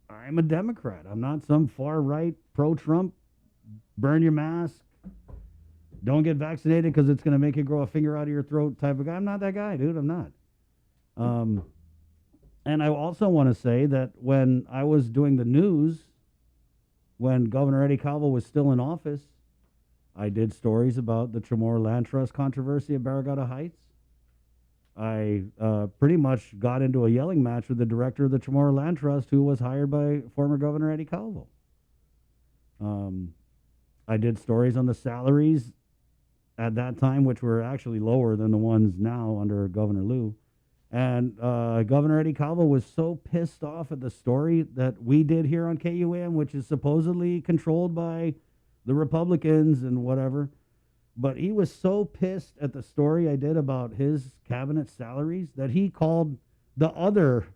I'm a Democrat. I'm not some far-right, pro-Trump, burn your mask, don't get vaccinated because it's going to make you grow a finger out of your throat type of guy. I'm not that guy, dude. I'm not. And I also want to say that when I was doing the news, when Governor Eddie Calvo was still in office, I did stories about the Chamorro Land Trust controversy at Barragata Heights. I pretty much got into a yelling match with the director of the Chamorro Land Trust, who was hired by former Governor Eddie Calvo. I did stories on the salaries at that time, which were actually lower than the ones now under Governor Liu. And Governor Eddie Calvo was so pissed off at the story that we did here on KUAM, which is supposedly controlled by the Republicans and whatever. But he was so pissed at the story I did about his cabinet salaries that he called the other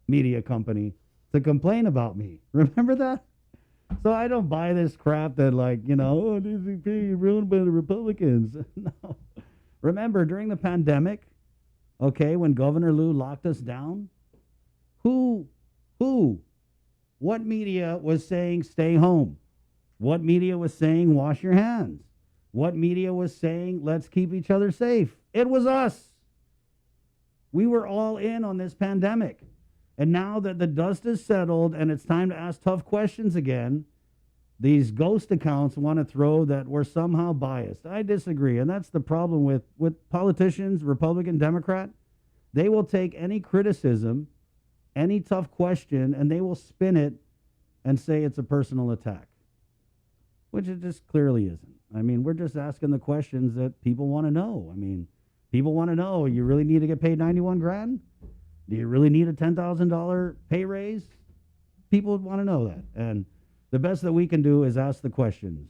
media company to complain about me. Remember that? So I don't buy this crap that, like, you know, oh, this is being ruined by the Republicans. No. Remember, during the pandemic, okay, when Governor Liu locked us down, what media was saying stay home? What media was saying wash your hands? What media was saying let's keep each other safe? It was us. We were all in on this pandemic. And now that the dust is settled and it's time to ask tough questions again, these ghost accounts want to throw that we're somehow biased. I disagree. And that's the problem with politicians, Republican, Democrat. They will take any criticism, any tough question, and they will spin it and say it's a personal attack, which it just clearly isn't. I mean, we're just asking the questions that people want to know. I mean, people want to know, you really need to get paid $91,000? Do you really need a $10,000 pay raise? People want to know that. And the best that we can do is ask the questions,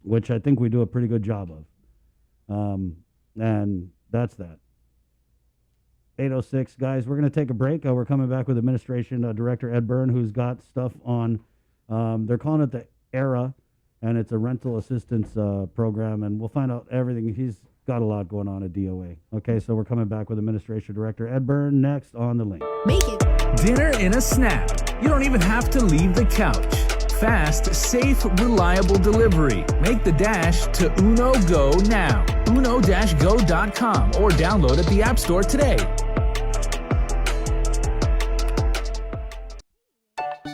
which I think we do a pretty good job of. And that's that. 8:06, guys, we're going to take a break. We're coming back with Administration Director Ed Byrne, who's got stuff on, they're calling it the ERA, and it's a rental assistance program, and we'll find out everything. He's got a lot going on at DOA. Okay, so we're coming back with Administration Director Ed Byrne next on The Link. Make it dinner in a snap. You don't even have to leave the couch. Fast, safe, reliable delivery. Make the dash to Uno Go now. uno-go.com or download at the App Store today.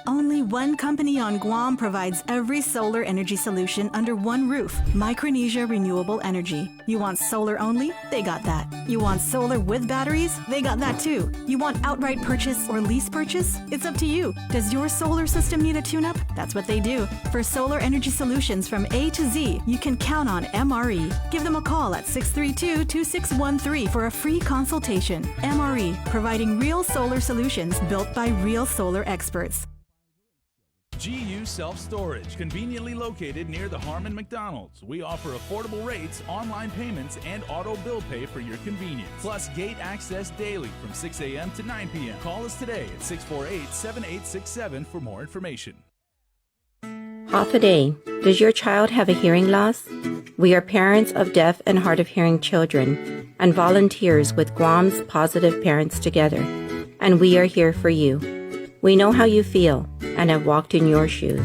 Only one company on Guam provides every solar energy solution under one roof. Micronesia Renewable Energy. You want solar only? They got that. You want solar with batteries? They got that too. You want outright purchase or lease purchase? It's up to you. Does your solar system need a tune-up? That's what they do. For solar energy solutions from A to Z, you can count on MRE. Give them a call at 632-2613 for a free consultation. MRE, providing real solar solutions built by real solar experts. GU Self-Storage, conveniently located near the Harmon McDonald's. We offer affordable rates, online payments, and auto bill pay for your convenience. Plus gate access daily from 6 a.m. to 9 p.m. Call us today at 648-7867 for more information. Half a day. Does your child have a hearing loss? We are parents of deaf and hard of hearing children and volunteers with Guam's Positive Parents Together. And we are here for you. We know how you feel and have walked in your shoes.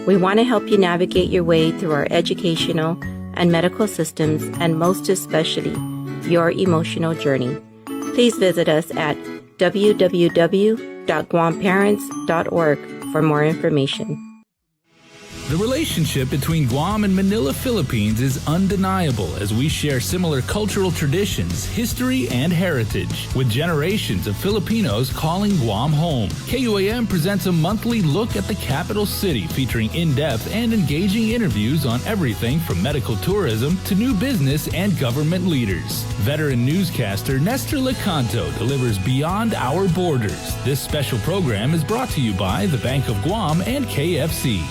We want to help you navigate your way through our educational and medical systems, and most especially, your emotional journey. Please visit us at www.guamparents.org for more information. The relationship between Guam and Manila, Philippines is undeniable as we share similar cultural traditions, history, and heritage, with generations of Filipinos calling Guam home. KUAM presents a monthly look at the capital city featuring in-depth and engaging interviews on everything from medical tourism to new business and government leaders. Veteran newscaster Nestor Lecanto delivers Beyond Our Borders. This special program is brought to you by the Bank of Guam and KFC.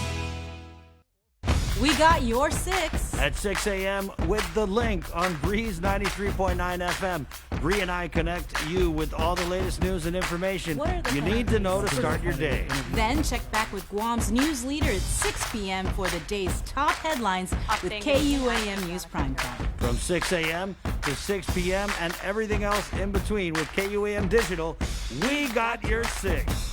We got your 6. At 6 a.m. with The Link on Breeze 93.9 FM. Bree and I connect you with all the latest news and information you need to know to start your day. Then check back with Guam's news leader at 6 p.m. for the day's top headlines with KUAM News Primetime. From 6 a.m. to 6 p.m. and everything else in between with KUAM Digital, we got your 6.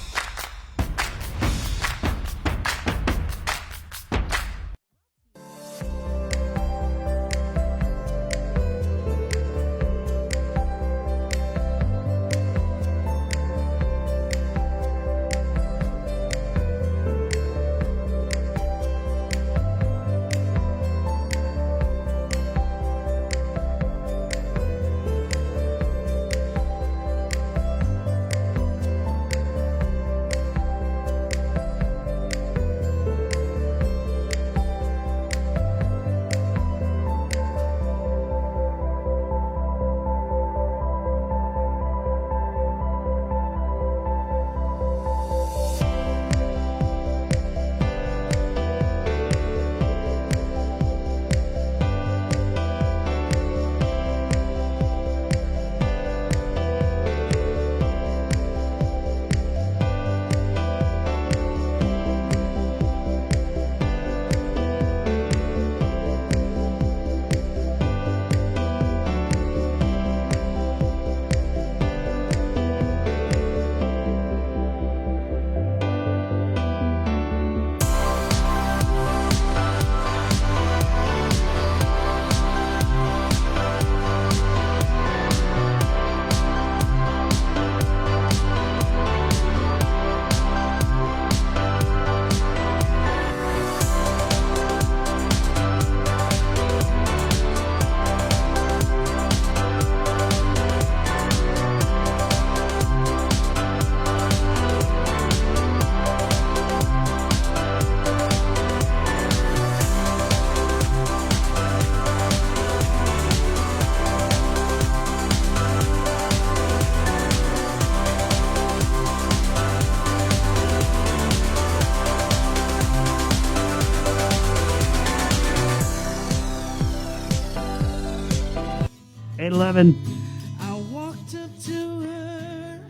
811. I walked up to her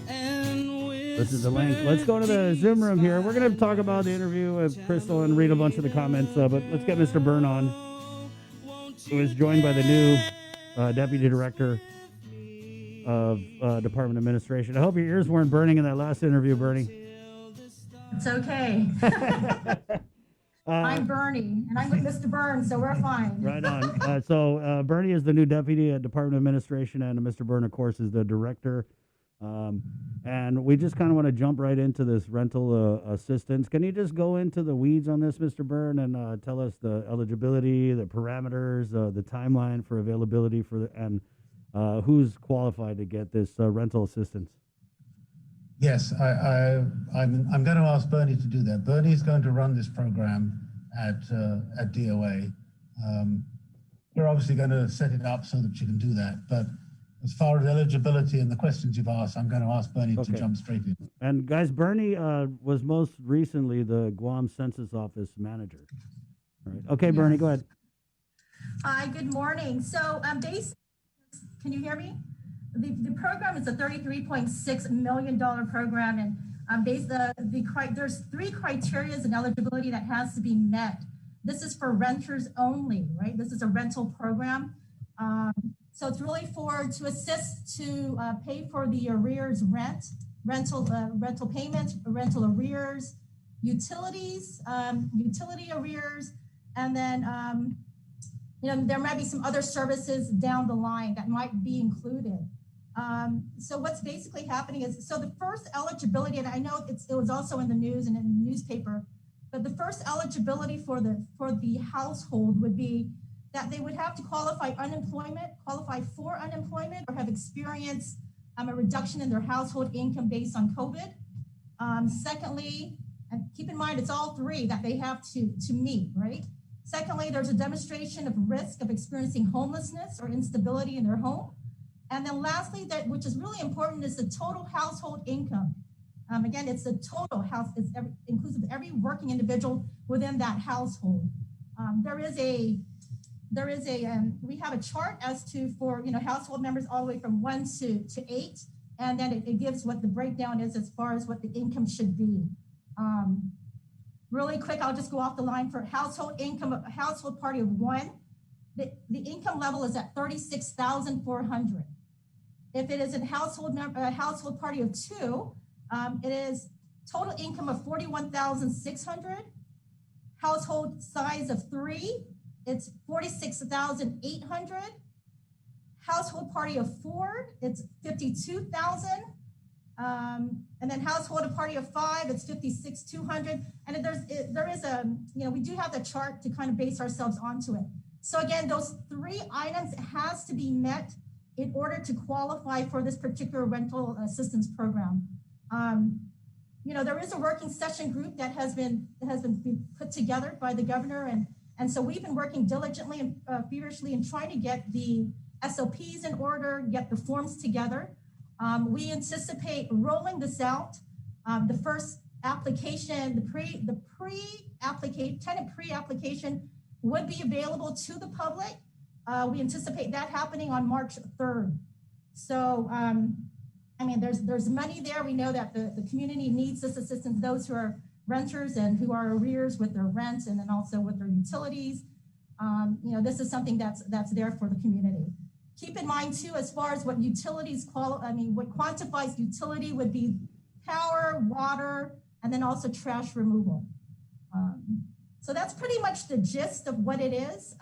and This is the link. Let's go to the Zoom room here. We're going to talk about the interview with Crystal and read a bunch of the comments, but let's get Mr. Byrne on, who is joined by the new Deputy Director of Department Administration. I hope your ears weren't burning in that last interview, Bernie. It's okay. I'm Bernie, and I'm with Mr. Byrne, so we're fine. Right on. So Bernie is the new Deputy at Department of Administration, and Mr. Byrne, of course, is the Director. And we just kind of want to jump right into this rental assistance. Can you just go into the weeds on this, Mr. Byrne, and tell us the eligibility, the parameters, the timeline for availability and who's qualified to get this rental assistance? Yes, I'm going to ask Bernie to do that. Bernie's going to run this program at DOA. We're obviously going to set it up so that you can do that. But as far as eligibility and the questions you've asked, I'm going to ask Bernie to jump straight in. And guys, Bernie was most recently the Guam Census Office manager. All right. Okay, Bernie, go ahead. Hi, good morning. So basically, can you hear me? The program is a $33.6 million program, and there's 3 criteria and eligibility that has to be met. This is for renters only, right? This is a rental program. So it's really to assist to pay for the arrears rental payments, rental arrears, utilities, utility arrears, and then there might be some other services down the line that might be included. So what's basically happening is, so the first eligibility, and I know it was also in the news and in the newspaper, but the first eligibility for the household would be that they would have to qualify for unemployment, or have experienced a reduction in their household income based on COVID. Secondly, and keep in mind, it's all 3 that they have to meet, right? Secondly, there's a demonstration of risk of experiencing homelessness or instability in their home. And then lastly, which is really important, is the total household income. Again, it's the total house, it's inclusive of every working individual within that household. We have a chart as to for household members all the way from 1 to 8, and then it gives what the breakdown is as far as what the income should be. Really quick, I'll just go off the line. For household income, a household party of 1, the income level is at $36,400. If it is a household party of 2, it is total income of $41,600. Household size of 3, it's $46,800. Household party of 4, it's $52,000. And then household party of 5, it's $56,200. And there is we do have the chart to kind of base ourselves onto it. So again, those 3 items has to be met in order to qualify for this particular rental assistance program. There is a working session group that has been put together by the governor, and so we've been working diligently and feverishly in trying to get the SOPs in order, get the forms together. We anticipate rolling this out. The first application, the tenant pre-application would be available to the public. We anticipate that happening on March 3rd. So, there's money there. We know that the community needs this assistance, those who are renters and who are arrears with their rent and then also with their utilities. This is something that's there for the community. Keep in mind too, as far as what utilities what quantifies utility would be power, water, and then also trash removal. So that's pretty much the gist of what it is.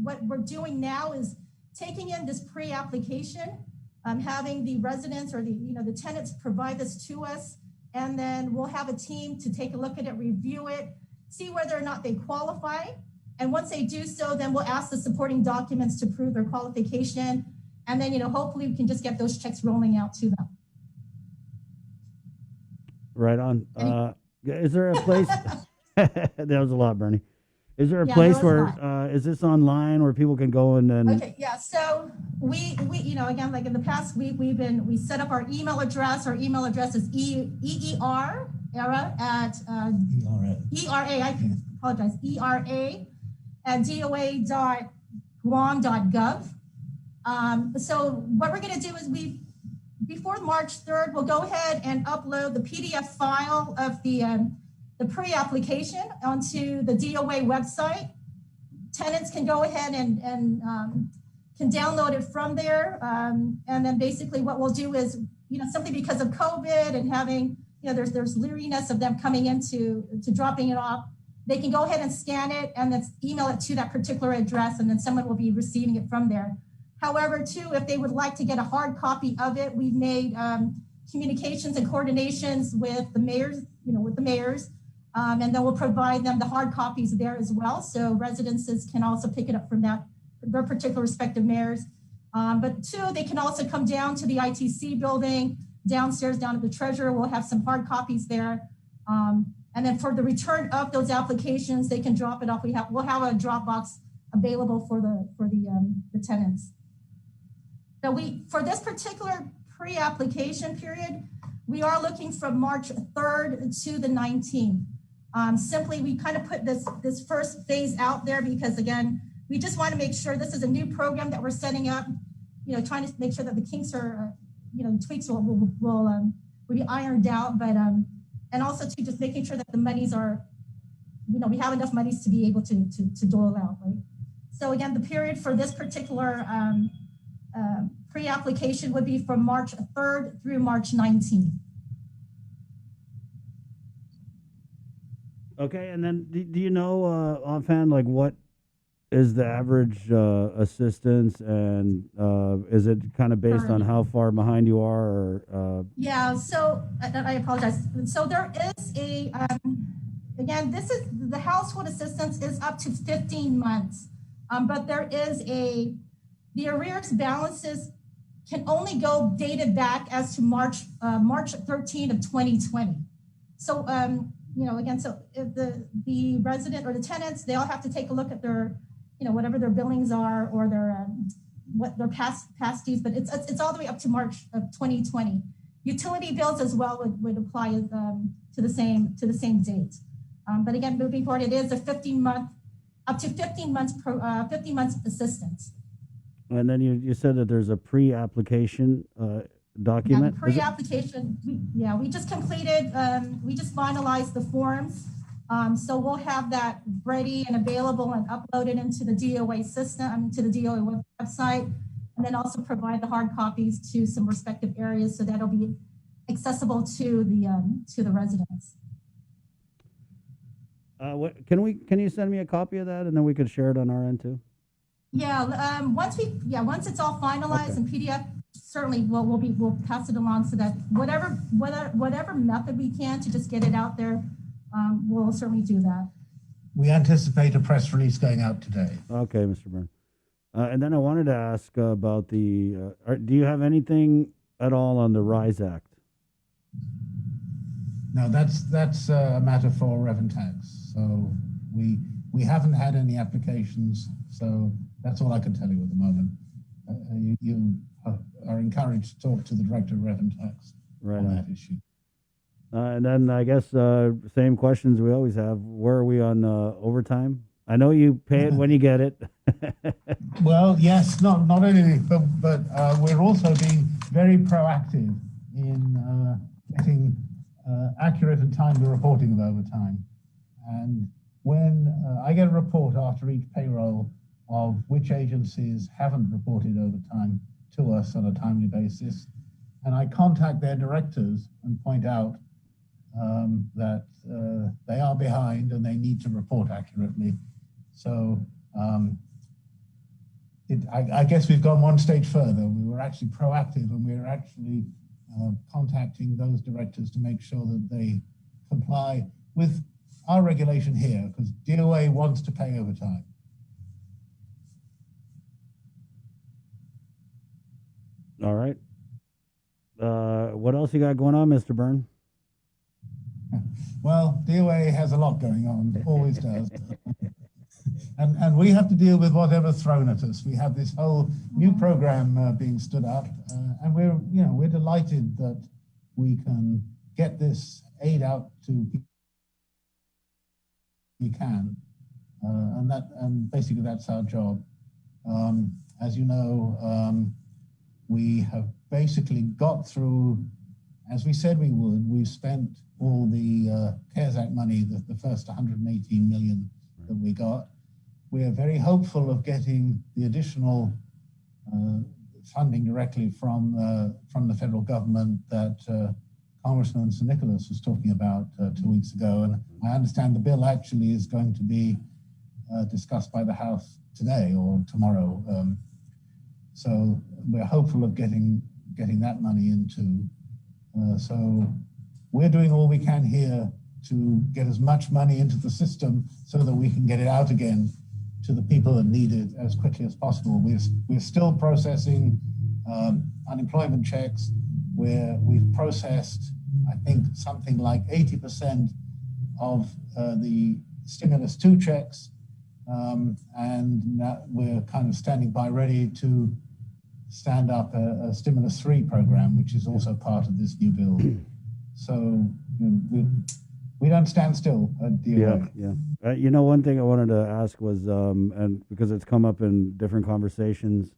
What we're doing now is taking in this pre-application, having the residents or the tenants provide this to us, and then we'll have a team to take a look at it, review it, see whether or not they qualify. And once they do so, then we'll ask the supporting documents to prove their qualification. And then, hopefully we can just get those checks rolling out to them. Right on. Is there a place? That was a lot, Bernie. Is there a place where, is this online where people can go and then? Okay, yeah. So we again, like in the past week, we set up our email address. Our email address is ERA at DOA.guam.gov. So what we're going to do is before March 3rd, we'll go ahead and upload the PDF file of the pre-application onto the DOA website. Tenants can go ahead and can download it from there. And then basically what we'll do is, simply because of COVID and having, there's leeriness of them coming into dropping it off, they can go ahead and scan it and then email it to that particular address, and then someone will be receiving it from there. However, too, if they would like to get a hard copy of it, we've made communications and coordinations with the mayors, and then we'll provide them the hard copies there as well. So residences can also pick it up from their particular respective mayors. But two, they can also come down to the ITC building, downstairs down at the treasurer. We'll have some hard copies there. And then for the return of those applications, they can drop it off. We'll have a drop box available for the tenants. So for this particular pre-application period, we are looking from March 3rd to the 19th. Simply, we kind of put this first phase out there because, again, we just want to make sure this is a new program that we're setting up, trying to make sure that the kinks are, tweaks will be ironed out, but, and also to just making sure that the monies are, we have enough monies to be able to dole out, right? So again, the period for this particular pre-application would be from March 3rd through March 19th. Okay, and then do you know offhand, like, what is the average assistance, and is it kind of based on how far behind you are, or? Yeah, so I apologize. So there is again, the household assistance is up to 15 months, but there is the arrears balances can only go dated back as to March 13 of 2020. So, again, so if the resident or the tenants, they all have to take a look at their, whatever their billings are or their what their past dues, but it's all the way up to March of 2020. Utility bills as well would apply to the same date. But again, moving forward, it is a 15-month, up to 15 months 15 months assistance. And then you said that there's a pre-application document. Yeah, pre-application, we just completed, we just finalized the forms. So we'll have that ready and available and uploaded into the DOA system, to the DOA website, and then also provide the hard copies to some respective areas so that'll be accessible to the residents. Can you send me a copy of that, and then we could share it on our end too? Yeah, once it's all finalized in PDF, certainly we'll pass it along so that whatever method we can to just get it out there, we'll certainly do that. We anticipate a press release going out today. Okay, Mr. Byrne. And then I wanted to ask about do you have anything at all on the RISE Act? No, that's a matter for Reventax. So we haven't had any applications. So that's all I can tell you at the moment. You are encouraged to talk to the director of Reventax on that issue. And then I guess same questions we always have. Where are we on overtime? I know you pay it when you get it. Well, yes, not only, but we're also being very proactive in getting accurate and timely reporting of overtime. And when I get a report after each payroll of which agencies haven't reported overtime to us on a timely basis, and I contact their directors and point out that they are behind and they need to report accurately. So I guess we've gone one stage further. We were actually proactive, and we were actually contacting those directors to make sure that they comply with our regulation here, because DOA wants to pay overtime. All right. What else you got going on, Mr. Byrne? Well, DOA has a lot going on, always does. And we have to deal with whatever's thrown at us. We have this whole new program being stood up, and we're delighted that we can get this aid out to people we can, and basically that's our job. as you know, we have basically got through, as we said we would. We've spent all the CARES Act money, the first 118 million that we got. We are very hopeful of getting the additional funding directly from the federal government that Congressman Sir Nicholas was talking about 2 weeks ago. And I understand the bill actually is going to be discussed by the House today or tomorrow. So we're hopeful of getting that money into. So we're doing all we can here to get as much money into the system so that we can get it out again to the people that need it as quickly as possible. We're still processing unemployment checks, where we've processed, I think, something like 80% of the stimulus 2 checks, and now we're kind of standing by ready to stand up a stimulus 3 program, which is also part of this new bill. So we don't stand still at DOA. You know, one thing I wanted to ask was, and because it's come up in different conversations,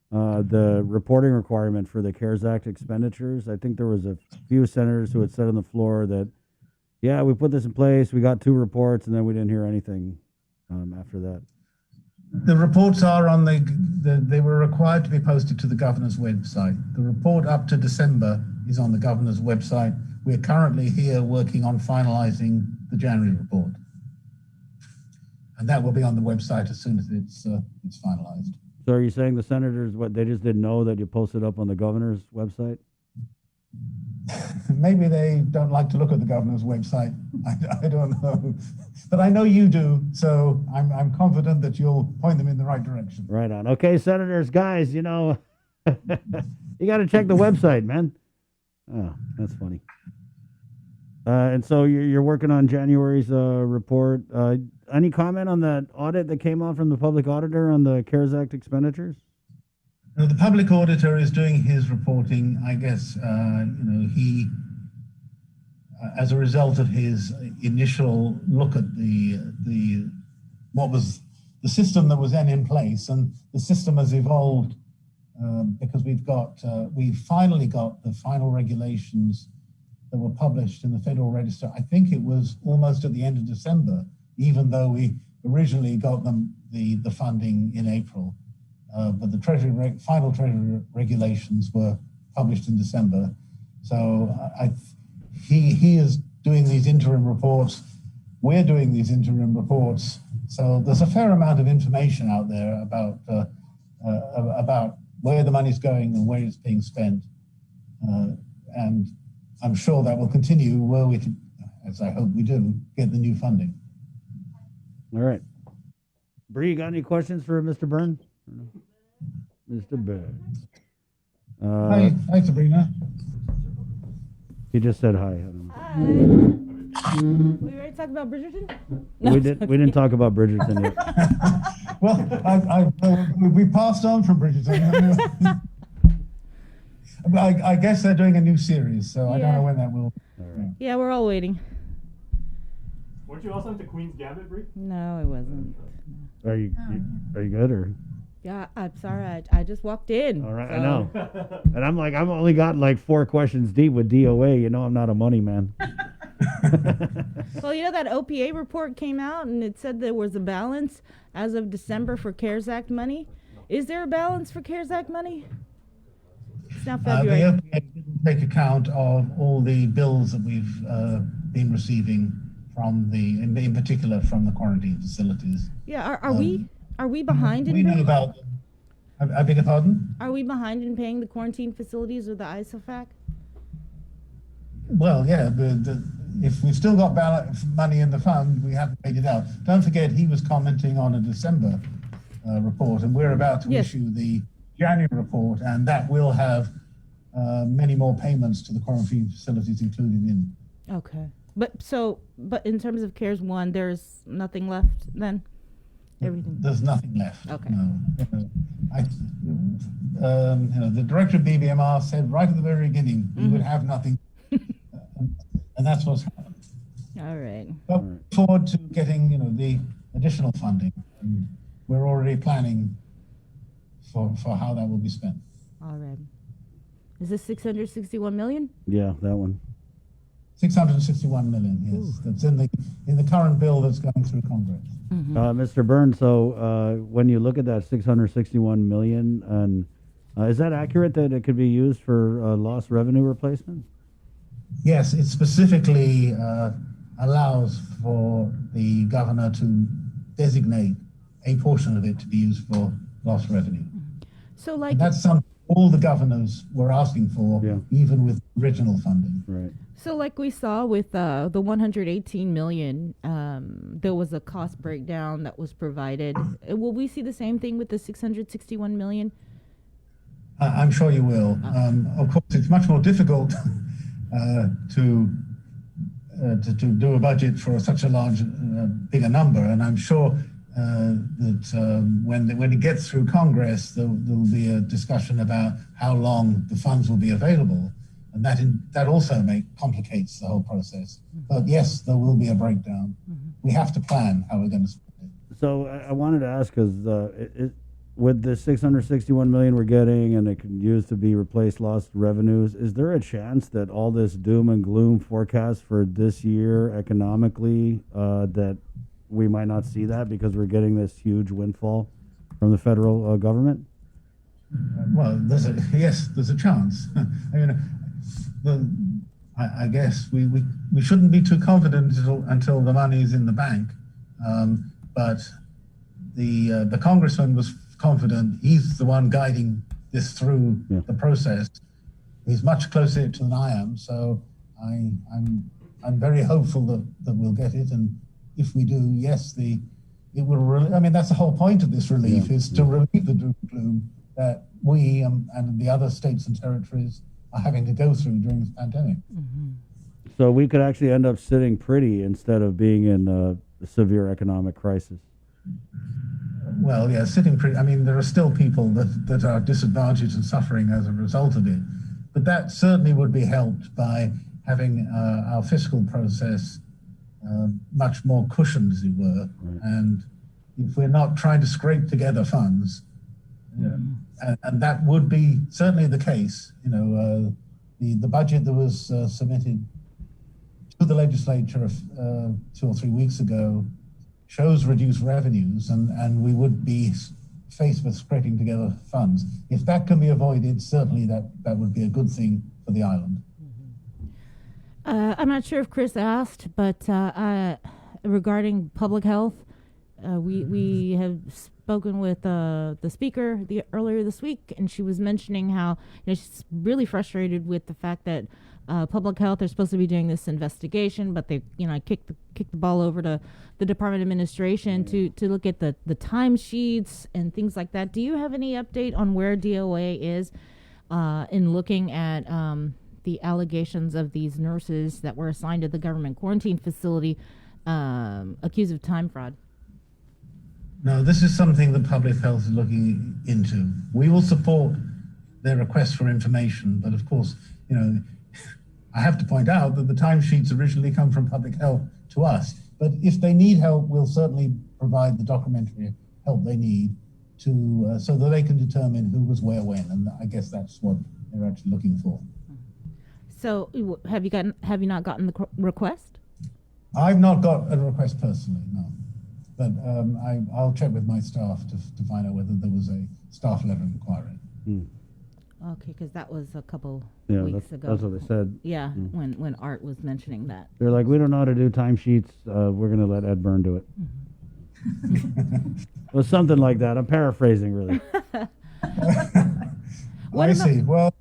the reporting requirement for the CARES Act expenditures. I think there was a few senators who had said on the floor that, yeah, we put this in place, we got 2 reports, and then we didn't hear anything after that. The reports are on they were required to be posted to the governor's website. The report up to December is on the governor's website. We're currently here working on finalizing the January report. And that will be on the website as soon as it's finalized. So are you saying the senators, they just didn't know that you posted up on the governor's website? Maybe they don't like to look at the governor's website. I don't know. But I know you do, so I'm confident that you'll point them in the right direction. Right on. Okay, senators, guys, you know, you got to check the website, man. Oh, that's funny. And so you're working on January's report. Any comment on that audit that came out from the public auditor on the CARES Act expenditures? The public auditor is doing his reporting. I guess he, as a result of his initial look at what was the system that was then in place, and the system has evolved because we've finally got the final regulations that were published in the Federal Register. I think it was almost at the end of December, even though we originally got the funding in April. But the final Treasury regulations were published in December. So he is doing these interim reports. We're doing these interim reports. So there's a fair amount of information out there about where the money's going and where it's being spent. And I'm sure that will continue were we to, as I hope we do, get the new funding. All right. Bree, you got any questions for Mr. Byrne? Mr. Byrne. Hi, Sabrina. He just said hi. I don't know. We already talked about Bridgerton? We didn't talk about Bridgerton yet. Well, we passed on from Bridgerton. I guess they're doing a new series, so I don't know when that will. Yeah, we're all waiting. Weren't you also into Queen's Gambit, Brie? No, I wasn't. Are you good or? Yeah, I'm sorry. I just walked in. All right, so. I know. And I'm like, I've only got like 4 questions deep with DOA. You know, I'm not a money man. Well, you know, that OPA report came out and it said there was a balance as of December for CARES Act money. Is there a balance for CARES Act money? It's now February. The OPA didn't take account of all the bills that we've been receiving from in particular from the quarantine facilities. Yeah, are we behind in we know paying? about. I beg your pardon? Are we behind in paying the quarantine facilities or the ISOFAC? Well, yeah, but if we've still got money in the fund, we haven't paid it out. Don't forget, he was commenting on a December report, and we're about to issue the January report, and that will have many more payments to the quarantine facilities included in. Okay. But in terms of CARES 1, there's nothing left then? Everything? There's nothing left. Okay. No. The director of BBMR said right at the very beginning we would have nothing. And that's what's happened. All right. But we look forward to getting, the additional funding. And we're already planning for how that will be spent. All right. Is this 661 million? Yeah, that one. 661 million, yes. That's in the current bill that's going through Congress. Mr. Byrne, so when you look at that 661 million, and is that accurate that it could be used for lost revenue replacement? Yes, it specifically allows for the governor to designate a portion of it to be used for lost revenue. So, like, and that's something all the governors were asking for, even with original funding. Right. So, like we saw with the 118 million, there was a cost breakdown that was provided. Will we see the same thing with the 661 million? I'm sure you will. Of course, it's much more difficult to do a budget for such a large, bigger number, and I'm sure that when it gets through Congress, there'll be a discussion about how long the funds will be available, and that also complicates the whole process. But yes, there will be a breakdown. We have to plan how we're going to spend it. So I wanted to ask, because with the 661 million we're getting, and it can use to be replaced lost revenues, is there a chance that all this doom and gloom forecast for this year economically, that we might not see that because we're getting this huge windfall from the federal government? Well, there's a chance. I mean, I guess we shouldn't be too confident until the money is in the bank. But the congressman was confident. He's the one guiding this through the process. He's much closer to it than I am. So I'm very hopeful that we'll get it. And if we do, yes, it will. I mean, that's the whole point of this relief, is to relieve the doom and gloom that we and the other states and territories are having to go through during this pandemic. So we could actually end up sitting pretty instead of being in a severe economic crisis. Well, yeah, sitting pretty. I mean, there are still people that are disadvantaged and suffering as a result of it, but that certainly would be helped by having our fiscal process much more cushioned, as it were. Right. And if we're not trying to scrape together funds, and that would be certainly the case. The budget that was submitted to the legislature 2 or 3 weeks ago shows reduced revenues, and we would be faced with scraping together funds. If that can be avoided, certainly that would be a good thing for the island. I'm not sure if Chris asked, but regarding public health, we have spoken with the speaker earlier this week, and she was mentioning how she's really frustrated with the fact that public health are supposed to be doing this investigation, but they kicked the ball over to the Department of Administration to look at the timesheets and things like that. Do you have any update on where DOA is in looking at the allegations of these nurses that were assigned to the government quarantine facility accused of time fraud? No, this is something that public health is looking into. We will support their request for information, but of course, I have to point out that the timesheets originally come from public health to us. But if they need help, we'll certainly provide the documentary help they need to so that they can determine who was where when, and I guess that's what they're actually looking for. So, have you not gotten the request? I've not got a request personally, no. But I'll check with my staff to find out whether there was a staff letter inquiry. Okay, because that was a couple weeks ago. That's what they said. Yeah, when Art was mentioning that. They're like, we don't know how to do timesheets. We're going to let Ed Byrne do it. It was something like that. I'm paraphrasing, really. I see. Well,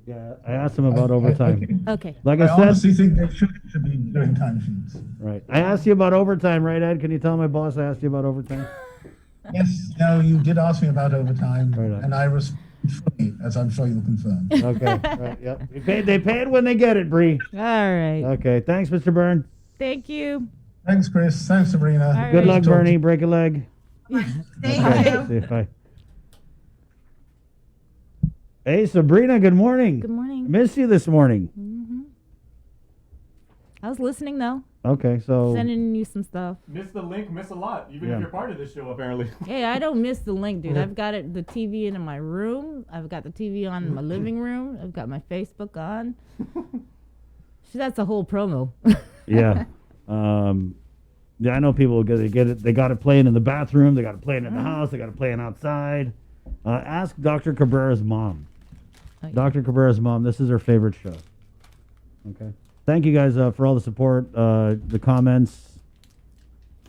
yeah, I asked him about overtime. Okay. Like I I said, honestly think they should be doing timesheets. Right. I asked you about overtime, right, Ed? Can you tell my boss I asked you about overtime? Yes, no, you did ask me about overtime, Right. and I responded fully, as I'm sure you'll confirm. Okay. Right. Yep. They pay it when they get it, Bree. All right. Okay. Thanks, Mr. Byrne. Thank you. Thanks, Chris. Thanks, Sabrina. Good luck, Bernie. Break a leg. Thank you. See you. Bye. Hey, Sabrina. Good morning. Good morning. Missed you this morning. I was listening though. Okay, so Sending you some stuff. Miss the link, miss a lot, even Yeah. if you're part of this show, apparently. Hey, I don't miss the link, dude. I've got the TV in my room. I've got the TV on in my living room. I've got my Facebook on. That's a whole promo. yeah. Yeah, I know people get it. They got it playing in the bathroom. They got it playing in the house. They got it playing outside. Ask Dr. Cabrera's mom. Dr. Cabrera's mom. This is her favorite show. Okay. Thank you guys for all the support, the comments.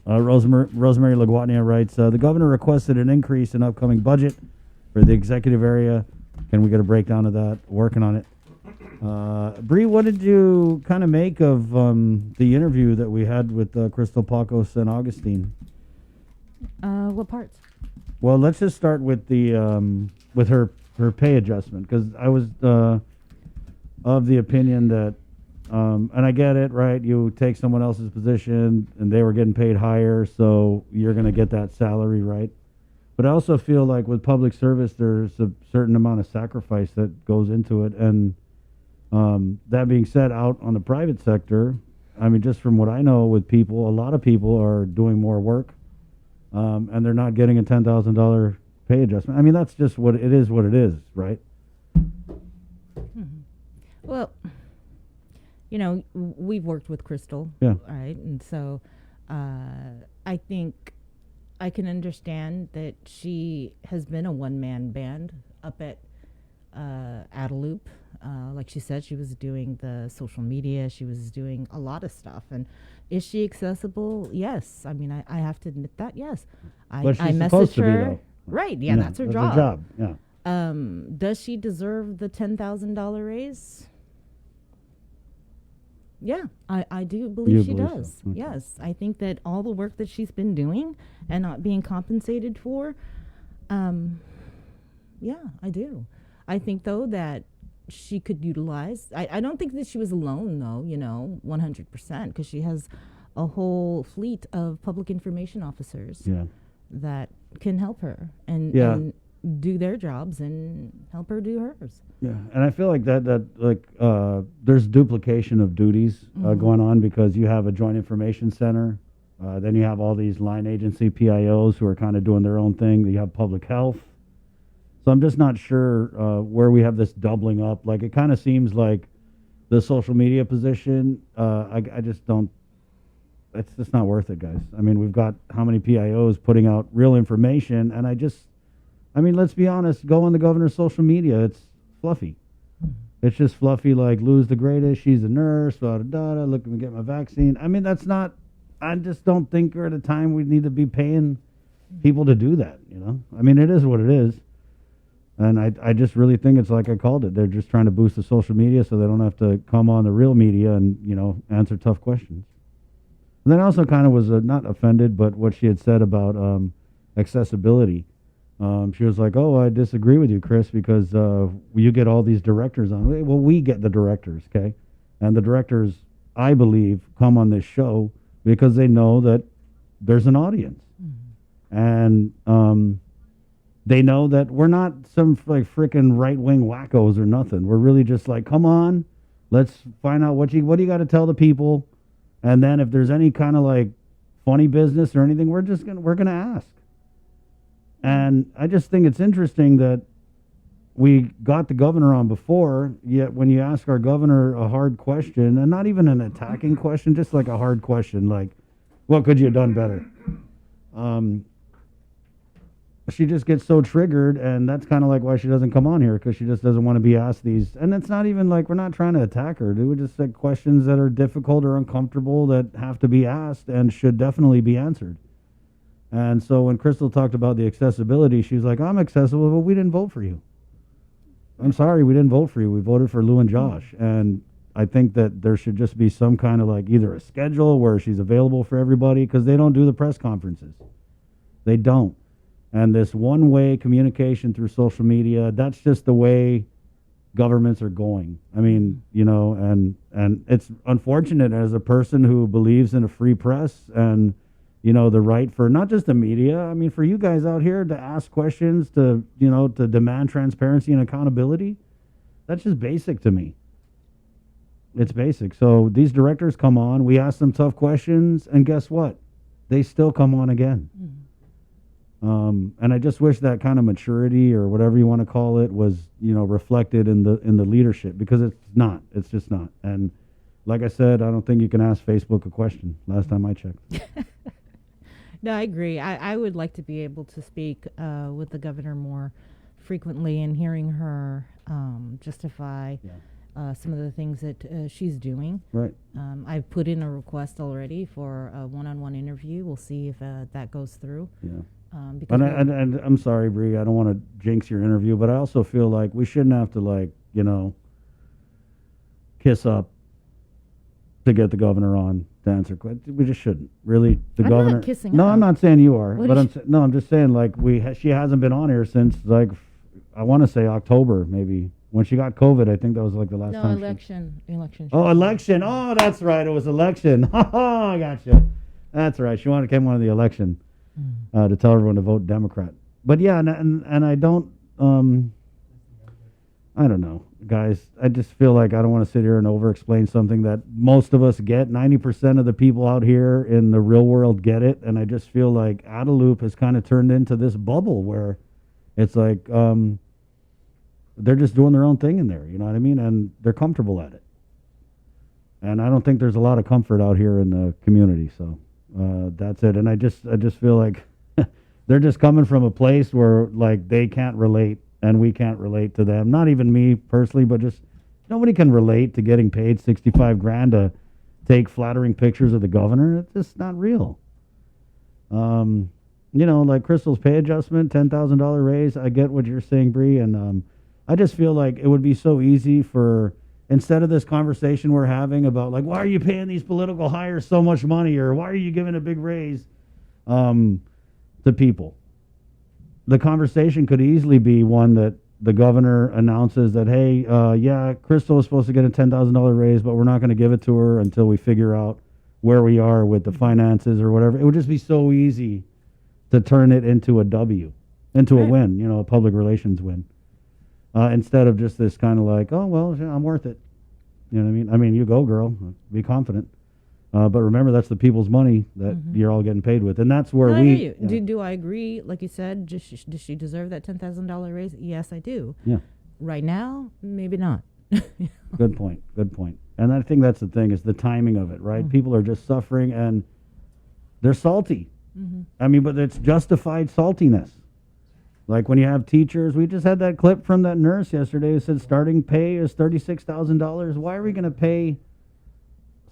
Rosemary Laguatnia writes, the governor requested an increase in upcoming budget for the executive area. Can we get a breakdown of that? Working on it. Bree, what did you kind of make of the interview that we had with Crystal Pacos and Augustine? What parts? Well, let's just start with the with her pay adjustment, because I was of the opinion that, and I get it, right? You take someone else's position and they were getting paid higher, so you're going to get that salary, right? But I also feel like with public service, there's a certain amount of sacrifice that goes into it. And that being said, out on the private sector, I mean, just from what I know with people, a lot of people are doing more work, and they're not getting a $10,000 pay adjustment. I mean, that's just what it is, right? Well, we've worked with Crystal, yeah, right? And so I think I can understand that she has been a one-man band up at Adeloop. Like she said, she was doing the social media. She was doing a lot of stuff. And is she accessible? Yes. I mean, I have to admit that, yes. But she's I supposed messaged to be, her. though. Right, yeah, that's her job. Her job, yeah. Does she deserve the $10,000 raise? Yeah, I do believe she does. So. Okay. Yes, I think that all the work that she's been doing and not being compensated for, yeah, I do. I think, though, that she could utilize, I don't think that she was alone, though, 100%, because she has a whole fleet of public information officers that can help her and do their jobs and help her do hers. Yeah, and I feel like that there's duplication of duties going on, because you have a joint information center, then you have all these line agency PIOs who are kind of doing their own thing. You have public health. So I'm just not sure where we have this doubling up. Like, it kind of seems like the social media position, I just don't, it's just not worth it, guys. I mean, we've got how many PIOs putting out real information, and I mean, let's be honest, go on the governor's social media, it's fluffy. It's just fluffy, like, Lou's the greatest, she's a nurse, da-da-da-da, look at me get my vaccine. I mean, that's not, I just don't think we're at a time we need to be paying people to do that, I mean, it is what it is. And I just really think it's like I called it. They're just trying to boost the social media so they don't have to come on the real media and, answer tough questions. And then I also kind of was not offended, but what she had said about accessibility. She was like, oh, I disagree with you, Chris, because you get all these directors on. Well, we get the directors, okay? And the directors, I believe, come on this show because they know that there's an audience. And they know that we're not some freaking right-wing wackos or nothing. We're really just like, come on, let's find out what do you got to tell the people, and then if there's any kind of funny business or anything, we're gonna ask. And I just think it's interesting that we got the governor on before, yet when you ask our governor a hard question, and not even an attacking question, just like a hard question, like, what could you have done better? She just gets so triggered, and that's kind of like why she doesn't come on here, because she just doesn't want to be asked these. And it's not even like we're not trying to attack her, dude. We're just like questions that are difficult or uncomfortable that have to be asked and should definitely be answered. And so when Crystal talked about the accessibility, she was like, I'm accessible, but we didn't vote for you. I'm sorry, we didn't vote for you. We voted for Lou and Josh. And I think that there should just be some kind of either a schedule where she's available for everybody, because they don't do the press conferences. They don't. And this one-way communication through social media, that's just the way governments are going. I mean, and it's unfortunate as a person who believes in a free press and, the right for not just the media, I mean, for you guys out here to ask questions, to demand transparency and accountability. That's just basic to me. It's basic. So these directors come on, we ask them tough questions, and guess what? They still come on again. And I just wish that kind of maturity, or whatever you want to call it, was, reflected in the leadership, because it's not. It's just not. And like I said, I don't think you can ask Facebook a question. Last time I checked. No, I agree. I would like to be able to speak with the governor more frequently, and hearing her justify some of the things that she's doing. Right. I've put in a request already for a one-on-one interview. We'll see if that goes through. Yeah. Because And I'm sorry, Bree, I don't want to jinx your interview, but I also feel like we shouldn't have to, kiss up to get the governor on to answer questions. We just shouldn't. Really, the I'm governor. not kissing no, up. I'm not saying you are, What but is I'm just saying, she hasn't been on here since, I want to say October, maybe. When she got COVID, I think that was the last time. election. Oh, election. Oh, that's right. It was election. Oh, I gotcha. That's right. She came on the election to tell everyone to vote Democrat. But yeah, and I don't, I don't know, guys. I just feel like I don't want to sit here and over-explain something that most of us get. 90% of the people out here in the real world get it. And I just feel like Adelup has kind of turned into this bubble where it's like, they're just doing their own thing in there, you know what I mean? And they're comfortable at it. And I don't think there's a lot of comfort out here in the community. So that's it. And I just feel like they're just coming from a place where they can't relate and we can't relate to them. Not even me personally, but just nobody can relate to getting paid $65,000 to take flattering pictures of the governor. It's just not real. Crystal's pay adjustment, $10,000 raise. I get what you're saying, Bree, and I just feel like it would be so easy for, instead of this conversation we're having about why are you paying these political hires so much money, or why are you giving a big raise to people, the conversation could easily be one that the governor announces that, hey, Crystal is supposed to get a $10,000 raise, but we're not going to give it to her until we figure out where we are with the finances or whatever. It would just be so easy to turn it into a W, into a win, a public relations win. Instead of just this kind of oh, well, I'm worth it. You know what I mean? I mean, you go, girl. Be confident. But remember, that's the people's money that you're all getting paid with. And that's where I we... hear you. Do I agree, like you said, does she deserve that $10,000 raise? Yes, I do. Yeah. Right now, maybe not. Good point. And I think that's the thing, is the timing of it, right? People are just suffering, and they're salty. I mean, but it's justified saltiness. Like when you have teachers, we just had that clip from that nurse yesterday who said starting pay is $36,000. Why are we going to pay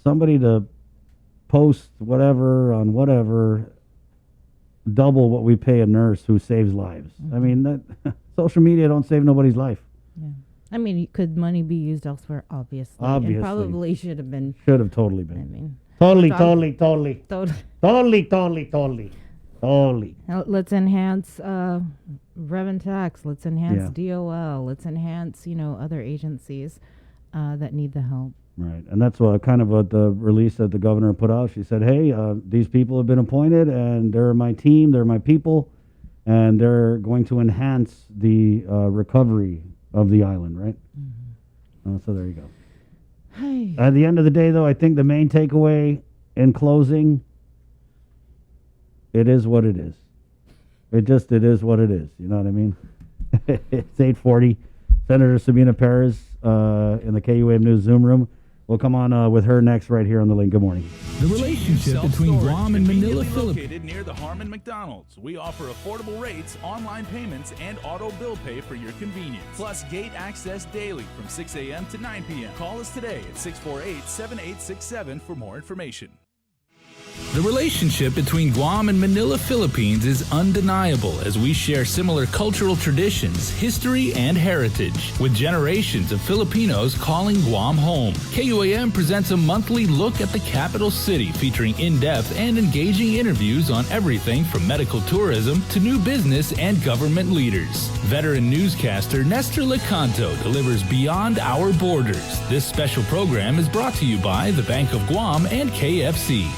somebody to post whatever on whatever double what we pay a nurse who saves lives? I mean, that social media don't save nobody's life. Yeah. I mean, could money be used elsewhere? Obviously. Obviously. And probably should have been. Should have totally been. I mean. Totally. Let's enhance revenue tax. Let's enhance DOL. Let's enhance, other agencies that need the help. Right, and that's what the release that the governor put out. She said, "Hey, these people have been appointed, and they're my team. They're my people, and they're going to enhance the recovery of the island." Right. So there you go. Hey. At the end of the day, though, I think the main takeaway in closing. It is what it is. It is what it is. You know what I mean? It's 8:40. Senator Sabina Perez in the KUAM News Zoom room. We'll come on with her next right here on the link. Good morning. The relationship between Guam and Manila, Philippines. Located near the Harmon McDonald's. We offer affordable rates, online payments, and auto bill pay for your convenience. Plus gate access daily from 6 a.m. to 9 p.m. Call us today at 648-7867 for more information. The relationship between Guam and Manila, Philippines is undeniable as we share similar cultural traditions, history, and heritage, with generations of Filipinos calling Guam home. KUAM presents a monthly look at the capital city featuring in-depth and engaging interviews on everything from medical tourism to new business and government leaders. Veteran newscaster Nestor Lecanto delivers Beyond Our Borders. This special program is brought to you by the Bank of Guam and KFC.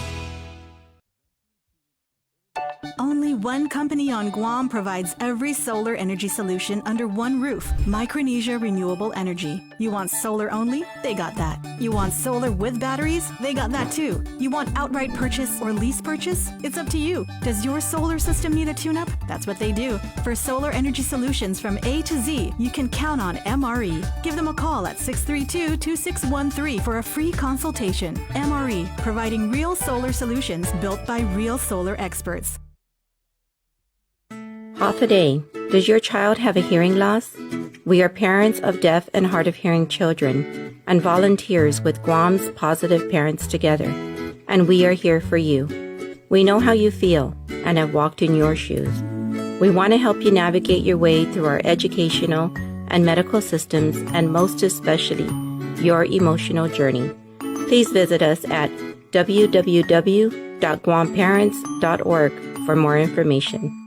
Only Only one company on Guam provides every solar energy solution under one roof. Micronesia Renewable Energy. You want solar only? They got that. You want solar with batteries? They got that too. You want outright purchase or lease purchase? It's up to you. Does your solar system need a tune-up? That's what they do. For solar energy solutions from A to Z, you can count on MRE. Give them a call at 632-2613 for a free consultation. MRE, providing real solar solutions built by real solar experts. Half a day. Does your child have a hearing loss? We are parents of deaf and hard of hearing children and volunteers with Guam's Positive Parents Together, and we are here for you. We know how you feel and have walked in your shoes. We want to help you navigate your way through our educational and medical systems, and most especially, your emotional journey. Please visit us at www.guamparents.org for more information.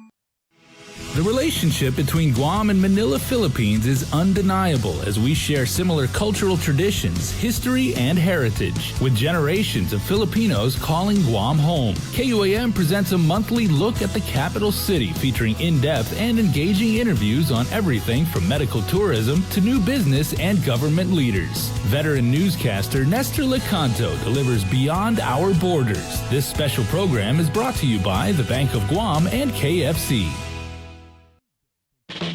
The relationship between Guam and Manila, Philippines is undeniable as we share similar cultural traditions, history, and heritage, with generations of Filipinos calling Guam home. KUAM presents a monthly look at the capital city featuring in-depth and engaging interviews on everything from medical tourism to new business and government leaders. Veteran newscaster Nestor Lecanto delivers Beyond Our Borders. This special program is brought to you by the Bank of Guam and KFC.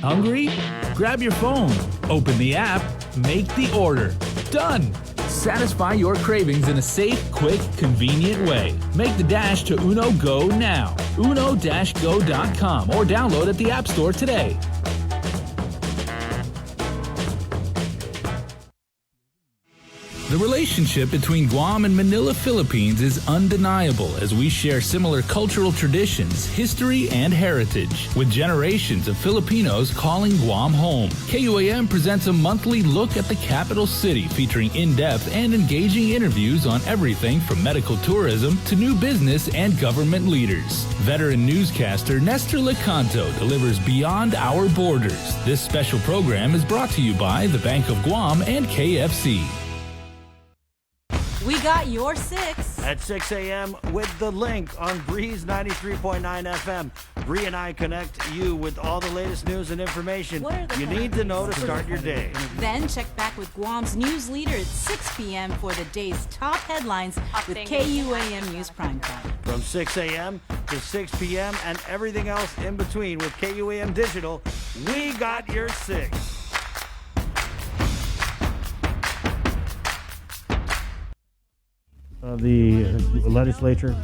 Hungry? Grab your phone, open the app, make the order. Done! Satisfy your cravings in a safe, quick, convenient way. Make the dash to Uno Go now. uno-go.com or download at the App Store today. The relationship between Guam and Manila, Philippines is undeniable as we share similar cultural traditions, history, and heritage, with generations of Filipinos calling Guam home. KUAM presents a monthly look at the capital city featuring in-depth and engaging interviews on everything from medical tourism to new business and government leaders. Veteran newscaster Nestor Lecanto delivers Beyond Our Borders. This special program is brought to you by the Bank of Guam and KFC. We got your 6. At 6 a.m. with the link on Breeze 93.9 FM. Bree and I connect you with all the latest news and information you need to know to start your day. Then check back with Guam's news leader at 6 p.m. for the day's top headlines with KUAM News Primetime. From 6 a.m. to 6 p.m. and everything else in between with KUAM Digital, we got your 6. The legislature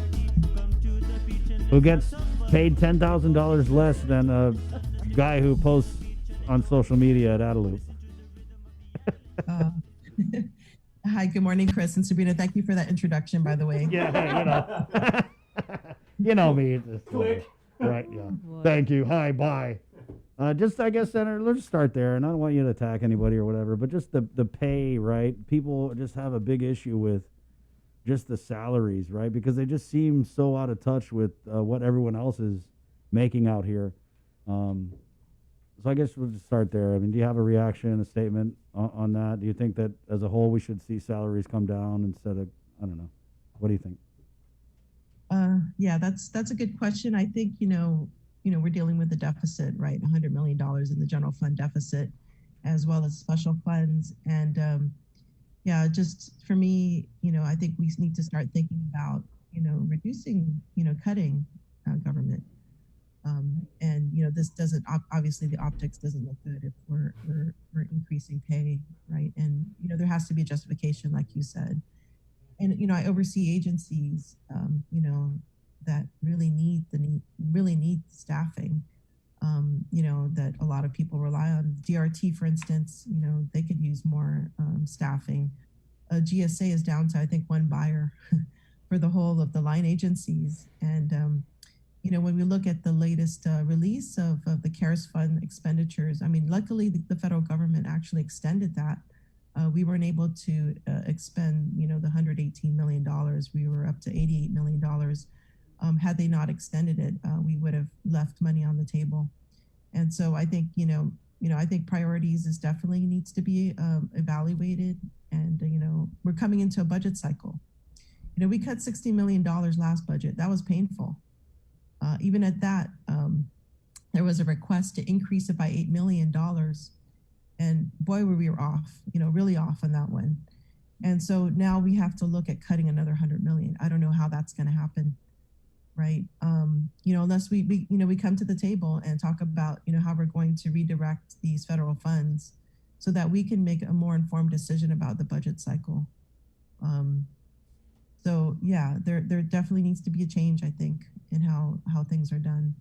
who gets paid $10,000 less than a guy who posts on social media at Adelup. Hi, good morning, Chris and Sabina. Thank you for that introduction, by the way. Yeah, you know me. Click. Right, yeah. Thank you. Hi, bye. Just, I guess, Senator, let's start there. And I don't want you to attack anybody or whatever, but just the pay, right? People just have a big issue with just the salaries, right? Because they just seem so out of touch with what everyone else is making out here. So I guess we'll just start there. I mean, do you have a reaction, a statement on that? Do you think that as a whole we should see salaries come down instead of, I don't know. What do you think? Yeah, that's a good question. I think, we're dealing with the deficit, right? $100 million in the general fund deficit, as well as special funds. And yeah, just for me, I think we need to start thinking about, reducing, cutting government. And, this doesn't, obviously the optics doesn't look good if we're increasing pay, right? And, there has to be a justification, like you said. And, I oversee agencies, that really need staffing, that a lot of people rely on. DRT, for instance, they could use more staffing. GSA is down to, I think, one buyer for the whole of the line agencies. And, when we look at the latest release of the CARES Fund expenditures, I mean, luckily the federal government actually extended that. We weren't able to expend, the $118 million. We were up to $88 million. Had they not extended it, we would have left money on the table. And so I think, I think priorities is definitely needs to be evaluated. And, we're coming into a budget cycle. We cut $60 million last budget. That was painful. Even at that, there was a request to increase it by $8 million. And boy, were we off, really off on that one. And so now we have to look at cutting another 100 million. I don't know how that's going to happen, right? Unless we come to the table and talk about, how we're going to redirect these federal funds so that we can make a more informed decision about the budget cycle. So yeah, there definitely needs to be a change, I think, in how things are done.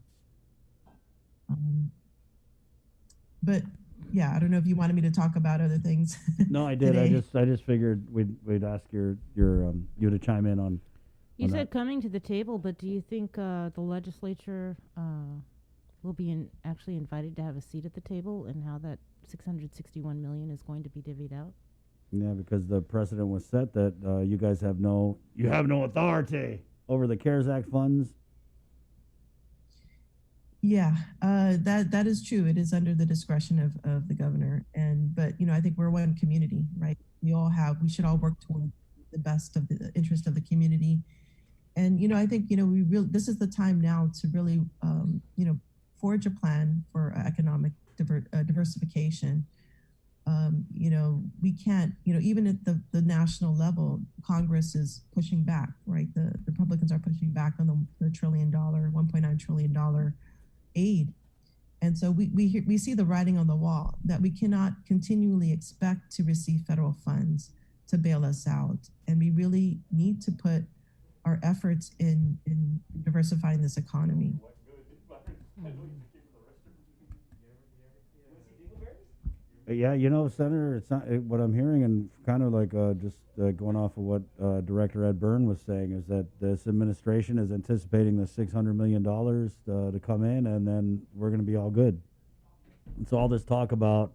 But yeah, I don't know if you wanted me to talk about other things. No, I did. today. I just figured we'd ask you to chime in on. You on said that. coming to the table, but do you think the legislature will be actually invited to have a seat at the table, and how that 661 million is going to be divvied out? Yeah, because the precedent was set that you guys have no authority over the CARES Act funds. Yeah, that is true. It is under the discretion of the governor, but I think we're one community, right? We should all work toward the best of the interest of the community, and I think this is the time now to really forge a plan for economic diversification. We can't, even at the national level, Congress is pushing back, right? The Republicans are pushing back on the $1.9 trillion aid. And so we see the writing on the wall that we cannot continually expect to receive federal funds to bail us out. And we really need to put our efforts in diversifying this economy. Yeah, Senator, it's not what I'm hearing, and kind of like just going off of what Director Ed Byrne was saying, is that this administration is anticipating the $600 million to come in, and then we're going to be all good. And so all this talk about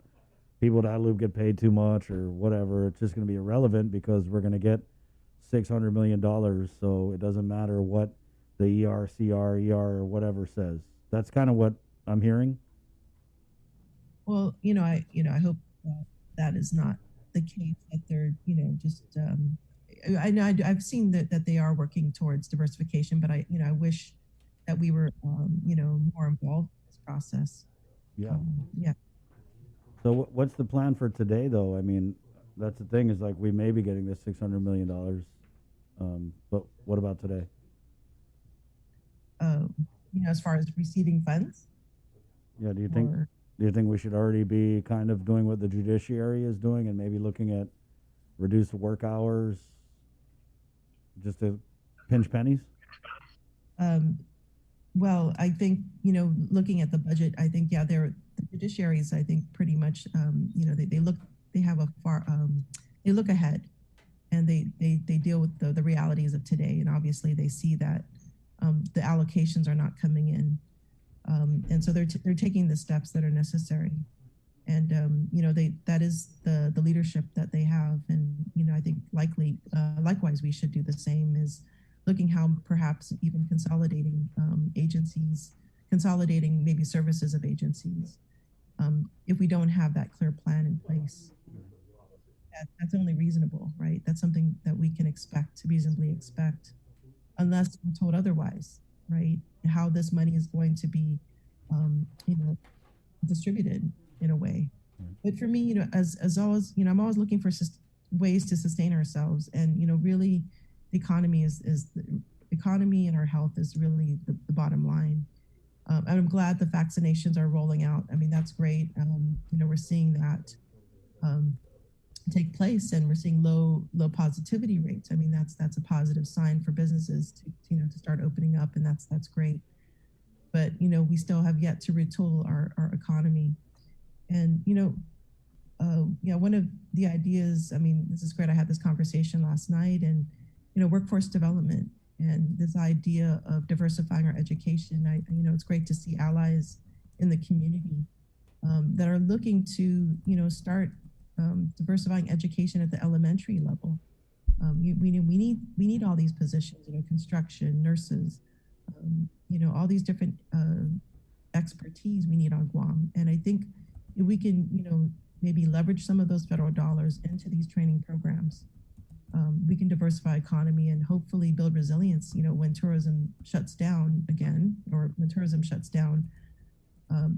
people at Adelup get paid too much or whatever, it's just going to be irrelevant because we're going to get $600 million, so it doesn't matter what the ER, or whatever says. That's kind of what I'm hearing. Well, I hope that is not the case, that they're, just, I know I've seen that they are working towards diversification, but I wish that we were, more involved in this process. Yeah. Yeah. So what's the plan for today, though? I mean, that's the thing, is like we may be getting this $600 million, but what about today? As far as receiving funds? Yeah, do you think we should already be kind of doing what the judiciary is doing and maybe looking at reduced work hours just to pinch pennies? Well, I think, looking at the budget, I think, yeah, the judiciaries, I think pretty much, they look ahead, and they deal with the realities of today. And obviously they see that the allocations are not coming in. And so they're taking the steps that are necessary, and that is the leadership that they have, and I think likewise we should do the same, is looking how perhaps even consolidating agencies, consolidating maybe services of agencies, if we don't have that clear plan in place. That's only reasonable, right? That's something that we can reasonably expect, unless we're told otherwise, right? How this money is going to be, distributed in a way. But for me, as always, I'm always looking for ways to sustain ourselves, and really, the economy the economy and our health is really the bottom line. And I'm glad the vaccinations are rolling out. I mean, that's great. We're seeing that take place, and we're seeing low positivity rates. I mean, that's a positive sign for businesses to start opening up, and that's great. But we still have yet to retool our economy. And one of the ideas, I mean, this is great. I had this conversation last night, and workforce development and this idea of diversifying our education. It's great to see allies in the community that are looking to start diversifying education at the elementary level. We need all these positions, construction, nurses, all these different expertise we need on Guam. And I think if we can, maybe leverage some of those federal dollars into these training programs, we can diversify economy and hopefully build resilience, when tourism shuts down again, or tourism shuts down,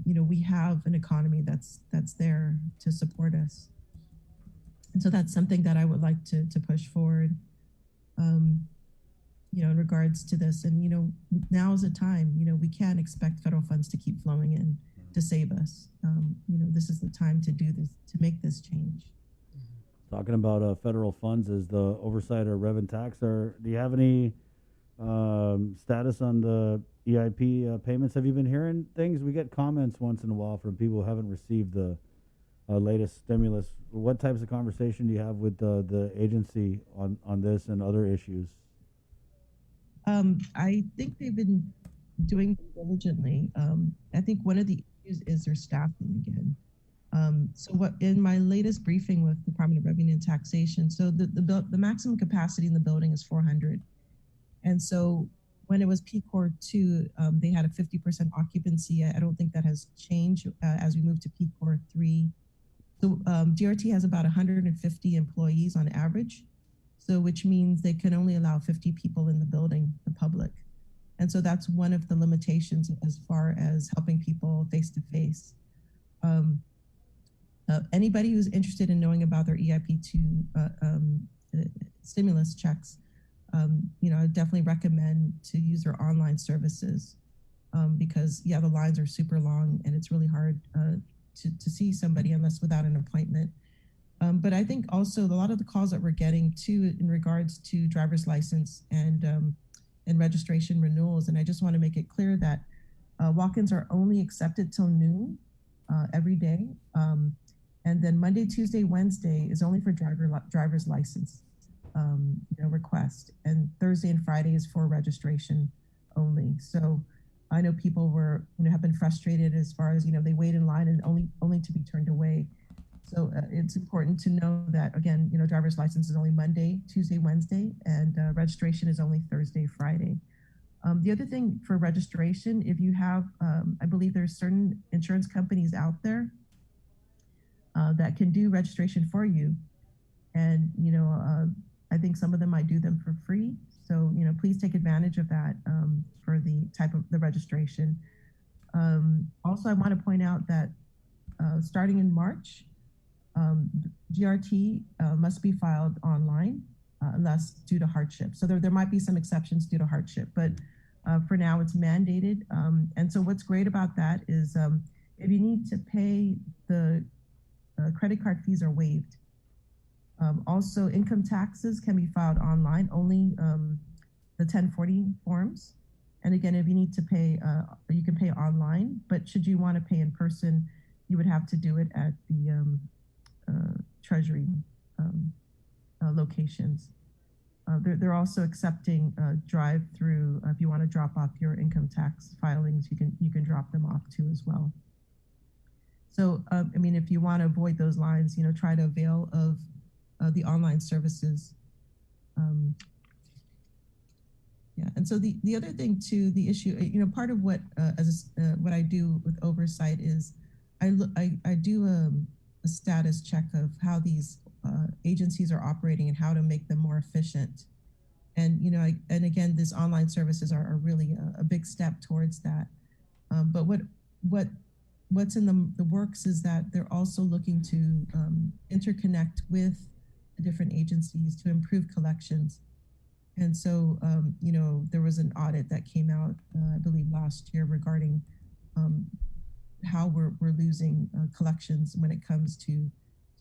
we have an economy that's there to support us. And so that's something that I would like to push forward, in regards to this. And, now is the time, we can't expect federal funds to keep flowing in to save us. This is the time to do this, to make this change. Talking about federal funds as the oversight or rev and tax, do you have any status on the EIP payments? Have you been hearing things? We get comments once in a while from people who haven't received the latest stimulus. What types of conversation do you have with the agency on this and other issues? I think they've been doing diligently. I think one of the issues is their staffing again. So what in my latest briefing with Department of Revenue and Taxation, so the maximum capacity in the building is 400. And so when it was PCOR 2, they had a 50% occupancy. I don't think that has changed as we move to PCOR 3. So DRT has about 150 employees on average. So which means they can only allow 50 people in the building, the public. And so that's one of the limitations as far as helping people face to face. Anybody who's interested in knowing about their EIP2 stimulus checks, I definitely recommend to use their online services because, the lines are super long and it's really hard to see somebody unless without an appointment. But I think also a lot of the calls that we're getting too in regards to driver's license and registration renewals, and I just want to make it clear that walk-ins are only accepted till noon every day. And then Monday, Tuesday, Wednesday is only for driver's license request, and Thursday and Friday is for registration only. So I know people have been frustrated as far as they wait in line and only to be turned away. So it's important to know that again, driver's license is only Monday, Tuesday, Wednesday, and registration is only Thursday, Friday. The other thing for registration, if you have, I believe there's certain insurance companies out there that can do registration for you. And, I think some of them might do them for free. So, please take advantage of that for the type of the registration. Also, I want to point out that starting in March, GRT must be filed online unless due to hardship. So there might be some exceptions due to hardship, but for now it's mandated. And so what's great about that is if you need to pay, the credit card fees are waived. Also, income taxes can be filed online, only the 1040 forms. And again, if you need to pay, you can pay online, but should you want to pay in person, you would have to do it at the Treasury locations. They're also accepting drive-through. If you want to drop off your income tax filings, you can drop them off too as well. So, if you want to avoid those lines, try to avail of the online services. And so the other thing too, the issue, part of what what I do with oversight is I do a status check of how these agencies are operating and how to make them more efficient. And and again, these online services are really a big step towards that. But what's in the works is that they're also looking to interconnect with the different agencies to improve collections. And so, there was an audit that came out, I believe last year, regarding how we're losing collections when it comes to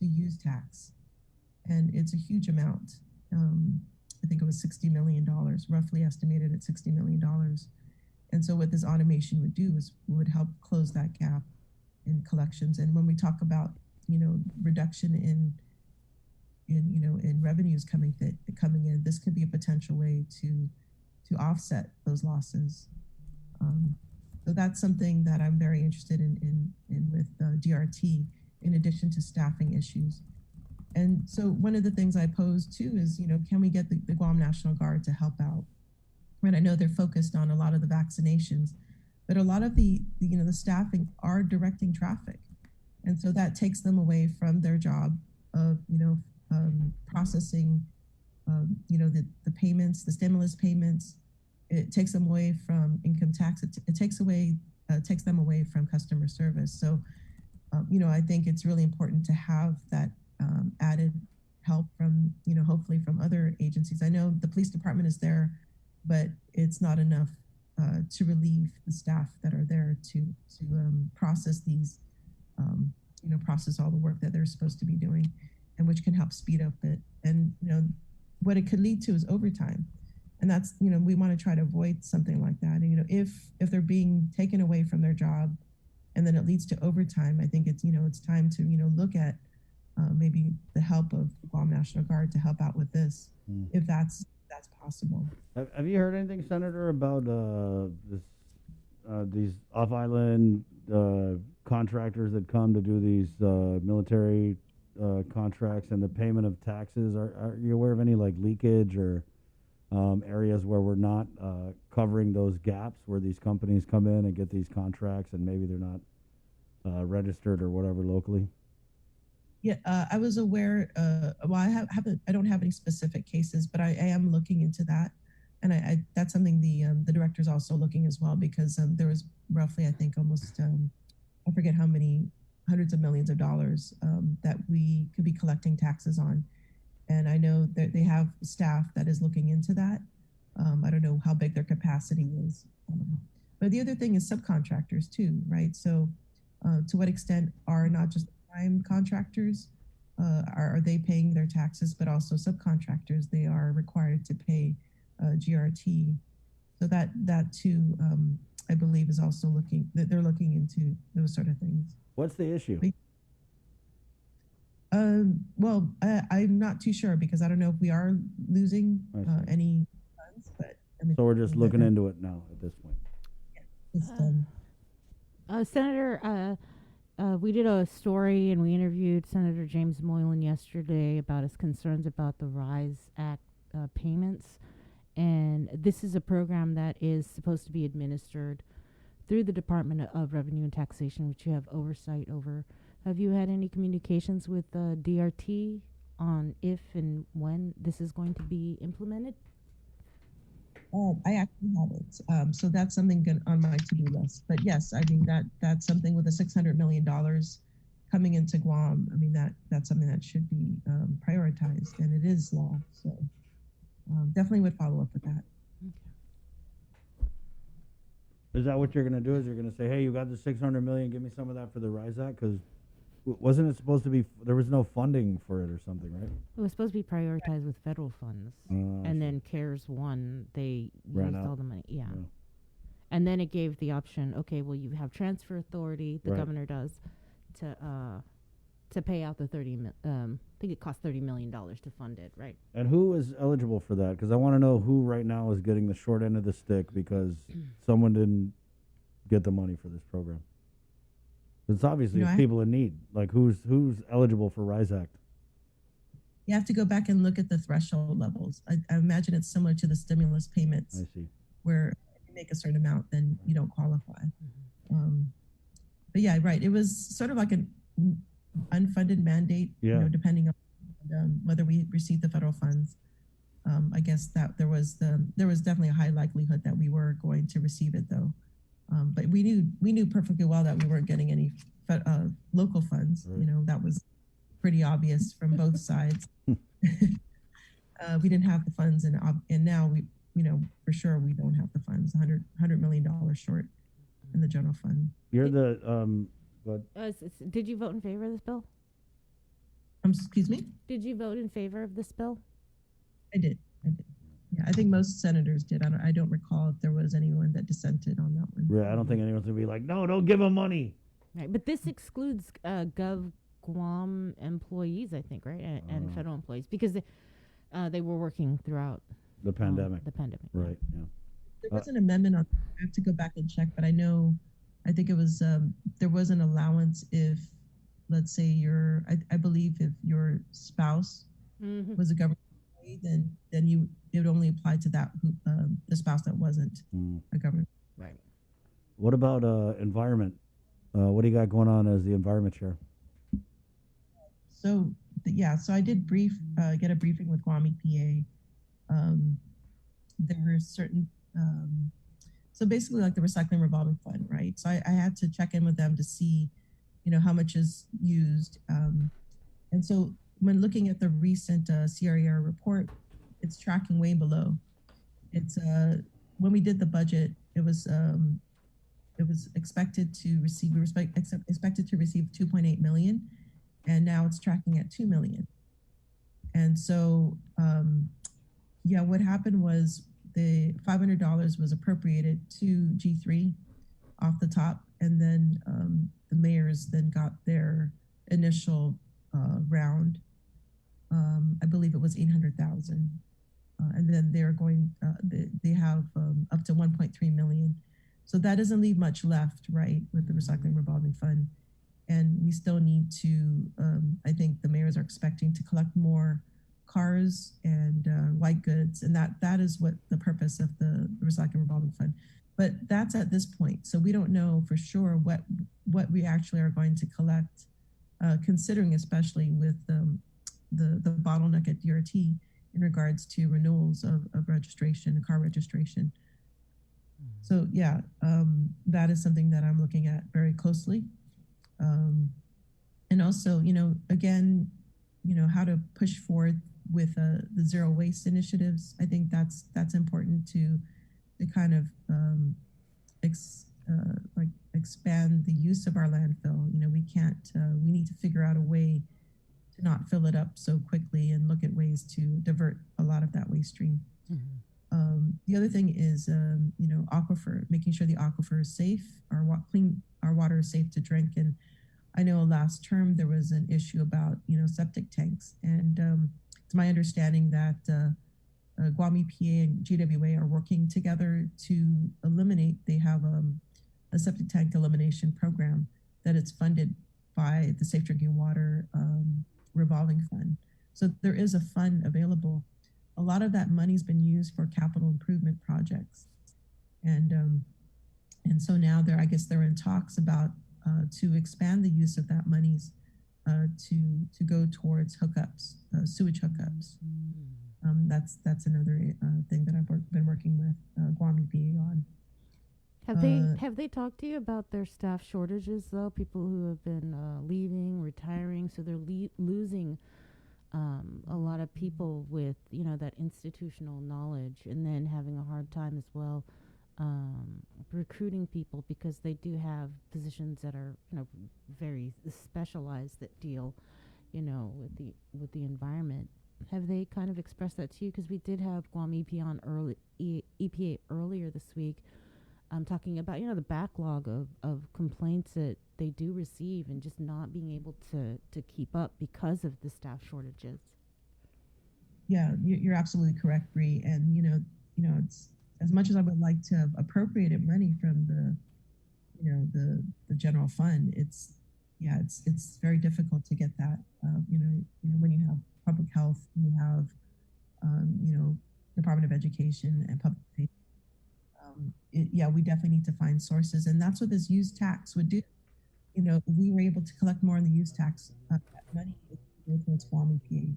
use tax. And it's a huge amount. I think it was $60 million, roughly estimated at $60 million. And so what this automation would do is would help close that gap in collections. And when we talk about, reduction in revenues coming in, this could be a potential way to offset those losses. So that's something that I'm very interested in with DRT, in addition to staffing issues. And so one of the things I posed too is, can we get the Guam National Guard to help out? Right, I know they're focused on a lot of the vaccinations, but a lot of the staffing are directing traffic. And so that takes them away from their job of, processing, the payments, the stimulus payments, it takes them away from income tax. It takes them away from customer service. So, I think it's really important to have that added help from, hopefully from other agencies. I know the police department is there, but it's not enough to relieve the staff that are there to process these, process all the work that they're supposed to be doing, and which can help speed up it. And what it could lead to is overtime, and that's we want to try to avoid something like that. And if they're being taken away from their job, and then it leads to overtime, I think it's it's time to look at maybe the help of Guam National Guard to help out with this, if that's possible. Have you heard anything, Senator, about these off-island contractors that come to do these military contracts and the payment of taxes? Are you aware of any like leakage or areas where we're not covering those gaps where these companies come in and get these contracts and maybe they're not registered or whatever locally? Yeah, I was aware. Well, I don't have any specific cases, but I am looking into that, and I that's something the director's also looking as well, because there was roughly, I think, almost I forget how many hundreds of millions of dollars that we could be collecting taxes on, and I know that they have staff that is looking into that. I don't know how big their capacity is, but the other thing is subcontractors too, right? So, to what extent are not just prime contractors, are they paying their taxes, but also subcontractors, they are required to pay GRT. So that too, I believe is also they're looking into those sort of things. What's the issue? Well, I'm not too sure, because I don't know if we are losing any funds, but I mean, So we're just looking into it now at this point. Senator, we did a story and we interviewed Senator James Moylan yesterday about his concerns about the RISE Act payments. And this is a program that is supposed to be administered through the Department of Revenue and Taxation, which you have oversight over. Have you had any communications with DRT on if and when this is going to be implemented? I actually haven't. So that's something good on my to-do list. But yes, I mean that's something with the $600 million coming into Guam. I mean that's something that should be prioritized, and it is law. So definitely would follow up with that. Is that what you're going to do? Is you're going to say, hey, you got the $600 million, give me some of that for the RISE Act? Because wasn't it supposed to be, there was no funding for it or something, right? It was supposed to be prioritized with federal funds. And then CARES 1, they used all the money. Yeah. And then it gave the option, okay, well, you have transfer authority, the governor does, to pay out the I think it cost $30 million to fund it, right? And who is eligible for that? Because I want to know who right now is getting the short end of the stick because someone didn't get the money for this program. It's obviously people in need. Like who's eligible for RISE Act? You have to go back and look at the threshold levels. I imagine it's similar to the stimulus payments. I see. Where if you make a certain amount, then you don't qualify. But yeah, right. It was sort of like an unfunded mandate, depending on whether we received the federal funds. I guess that there was definitely a high likelihood that we were going to receive it, though. But we knew perfectly well that we weren't getting any local funds. Right. That was pretty obvious from both sides. We didn't have the funds, and now we for sure we don't have the funds. $100 million short in the general fund. You're the did you vote in favor of this bill? Excuse me? Did you vote in favor of this bill? I did. Yeah, I think most senators did. I don't recall if there was anyone that dissented on that one. Yeah, I don't think anyone's going to be like, no, don't give them money. Right, but this excludes Gov Guam employees, I think, right? And federal employees, because they were working throughout the pandemic. Right, yeah. There was an amendment on, I have to go back and check, but I think it was, there was an allowance if, let's say I believe if your spouse was a government employee, then it would only apply to that, the spouse that wasn't a government. Right. What about environment? What do you got going on as the environment chair? So, so I did get a briefing with Guam EPA. There were certain So basically like the recycling revolving fund, right? So I had to check in with them to see, how much is used. And so when looking at the recent CRER report, it's tracking way below. It's when we did the budget, it was expected to receive, expected to receive 2.8 million, and now it's tracking at 2 million. And so, what happened was the $500 was appropriated to G3 off the top, and then the mayors then got their initial round. I believe it was 800,000, and then they're going. They have up to 1.3 million. So that doesn't leave much left, right, with the recycling revolving fund. And we still need to, I think the mayors are expecting to collect more cars and white goods. And that is what the purpose of the recycling revolving fund. But that's at this point. So we don't know for sure what we actually are going to collect, considering especially with the bottleneck at DRT in regards to renewals of registration, car registration. So that is something that I'm looking at very closely. And also, again, how to push forward with the zero waste initiatives. I think that's important to kind of expand the use of our landfill. We can't, we need to figure out a way to not fill it up so quickly and look at ways to divert a lot of that waste stream. The other thing is, aquifer, making sure the aquifer is safe, our water is safe to drink. And I know last term there was an issue about, septic tanks. And it's my understanding that Guam EPA and GWA are working together to eliminate, they have a septic tank elimination program that it's funded by the Safe Drinking Water revolving fund. So there is a fund available. A lot of that money's been used for capital improvement projects. And so now I guess they're in talks about to expand the use of that monies to go towards hookups, sewage hookups. That's another thing that I've been working with Guam EPA on. Have they talked to you about their staff shortages though? People who have been leaving, retiring, so they're losing a lot of people with that institutional knowledge, and then having a hard time as well recruiting people, because they do have positions that are very specialized that deal with the environment. Have they kind of expressed that to you? Because we did have Guam EPA earlier this week talking about the backlog of complaints that they do receive and just not being able to keep up because of the staff shortages. Yeah, you're absolutely correct, Bree. And it's, as much as I would like to have appropriated money from the general fund, it's very difficult to get that. When you have public health, you have Department of Education and public safety. We definitely need to find sources, and that's what this use tax would do. We were able to collect more in the use tax money towards Guam EPA,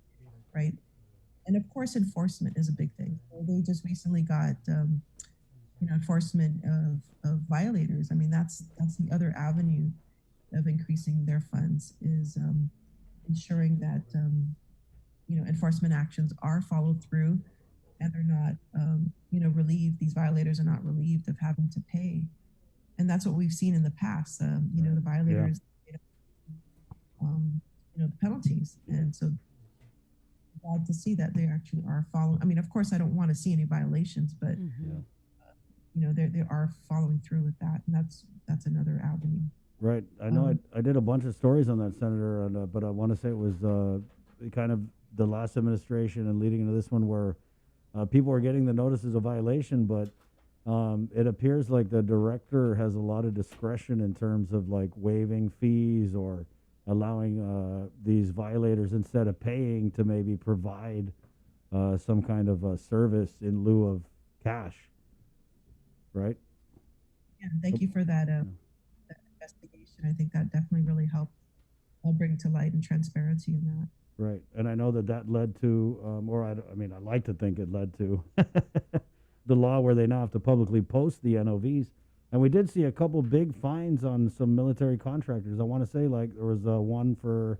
right? And of course, enforcement is a big thing. So they just recently got enforcement of violators. I mean, that's the other avenue of increasing their funds, is ensuring that enforcement actions are followed through, and they're not relieved. These violators are not relieved of having to pay, and that's what we've seen in the past. The violators, the penalties, and so glad to see that they actually are following. I mean, of course, I don't want to see any violations, but they are following through with that, and that's another avenue. Right. I know I did a bunch of stories on that, Senator, and, but I want to say it was kind of the last administration and leading into this one where people were getting the notices of violation, but it appears like the director has a lot of discretion in terms of like waiving fees or allowing these violators, instead of paying, to maybe provide some kind of service in lieu of cash. Right? Yeah, thank you for that investigation. I think that definitely really helped bring to light and transparency in that. Right. And I know that led to, I like to think it led to the law where they now have to publicly post the NOVs. And we did see a couple big fines on some military contractors. I want to say like there was one for,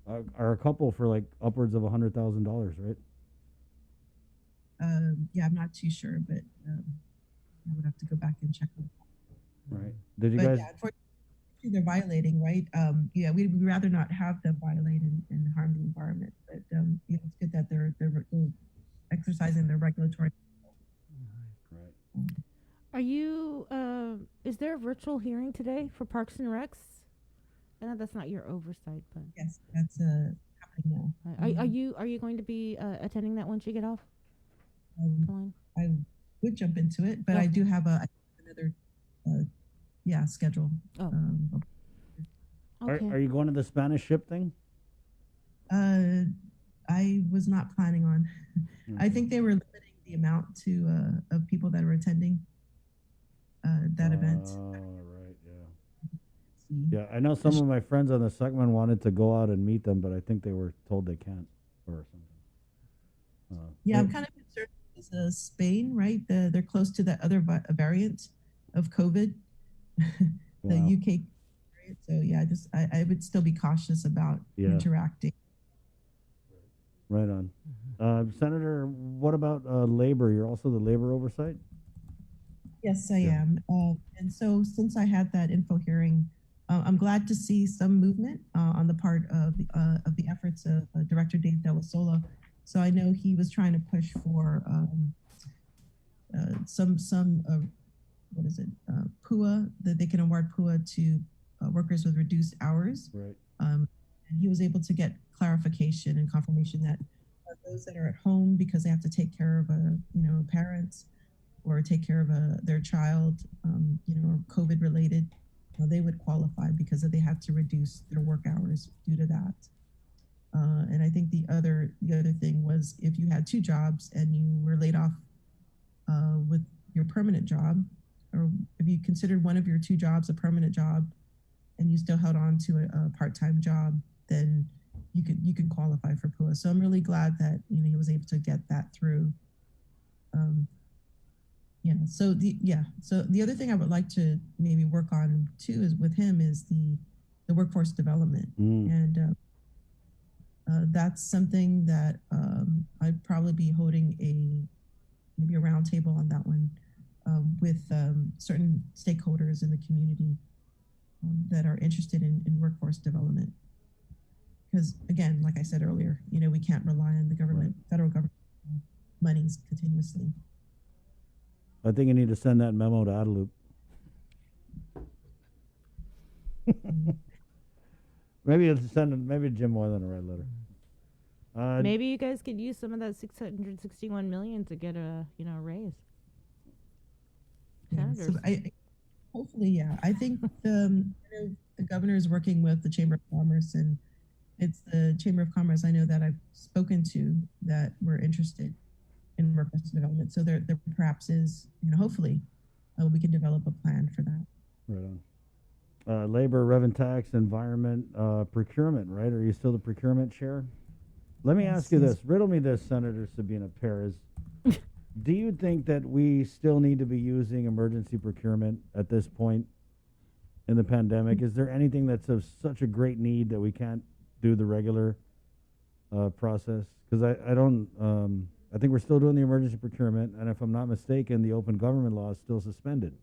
or a couple for like upwards of $100,000, right? Yeah, I'm not too sure, but I would have to go back and check on that. Right. Did you But guys? yeah, unfortunately, they're violating, right? Yeah, we'd rather not have them violate and harm the environment. But yeah, it's good that they're exercising their regulatory. Right. Are you? Is there a virtual hearing today for Parks and Recs? I know that's not your oversight, but yes, that's happening now. Are you going to be attending that once you get off? I would jump into it, but I do have another schedule. Oh. Are you going to the Spanish ship thing? I was not planning on. I think they were limiting the amount to of people that were attending that event. Right, yeah. Yeah, I know some of my friends on the Suckman wanted to go out and meet them, but I think they were told they can't or something. Yeah, I'm kind of concerned with Spain, right? They're close to that other variant of COVID, the UK variant. So yeah, I would still be cautious about interacting. Right on. Senator, what about labor? You're also the labor oversight? Yes, I am. And so since I had that info hearing, I'm glad to see some movement on the part of the efforts of Director Dave Della Sola. So I know he was trying to push for some what is it, PUA, that they can award PUA to workers with reduced hours. Right. And he was able to get clarification and confirmation that those that are at home because they have to take care of parents or take care of their child, or COVID related, they would qualify because they had to reduce their work hours due to that. And I think the other thing was if you had two jobs and you were laid off with your permanent job, or if you considered one of your two jobs a permanent job and you still held on to a part-time job, then you could qualify for PUA. So I'm really glad that he was able to get that through. So the other thing I would like to maybe work on too is with him is the workforce development. And that's something that I'd probably be holding maybe a round table on that one with certain stakeholders in the community that are interested in workforce development. Because again, like I said earlier, we can't rely on the government, federal government monies continuously. I think you need to send that memo to Adelup. Maybe Jim Moylan will write a letter. Maybe you guys could use some of that $661 million to get a raise. So hopefully, yeah. I think the governor is working with the Chamber of Commerce, and it's the Chamber of Commerce I know that I've spoken to that were interested in workforce development. So there perhaps is, hopefully, we can develop a plan for that. Right on. Labor, revenue tax, environment, procurement, right? Are you still the procurement chair? Let me ask you this. Riddle me this, Senator Sabina Perez. Do you think that we still need to be using emergency procurement at this point in the pandemic? Is there anything that's of such a great need that we can't do the regular process? Because I think we're still doing the emergency procurement, and if I'm not mistaken, the open government law is still suspended.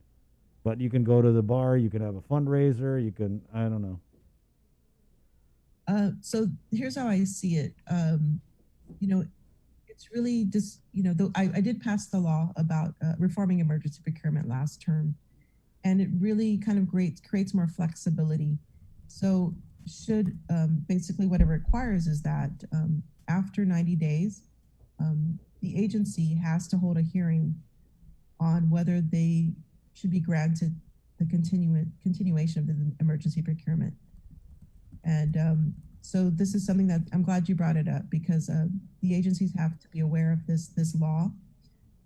But you can go to the bar, you can have a fundraiser, I don't know. So here's how I see it. It's really just, I did pass the law about reforming emergency procurement last term, and it really kind of creates more flexibility. So basically what it requires is that after 90 days, the agency has to hold a hearing on whether they should be granted the continuation of the emergency procurement. And so this is something that I'm glad you brought it up, because the agencies have to be aware of this law.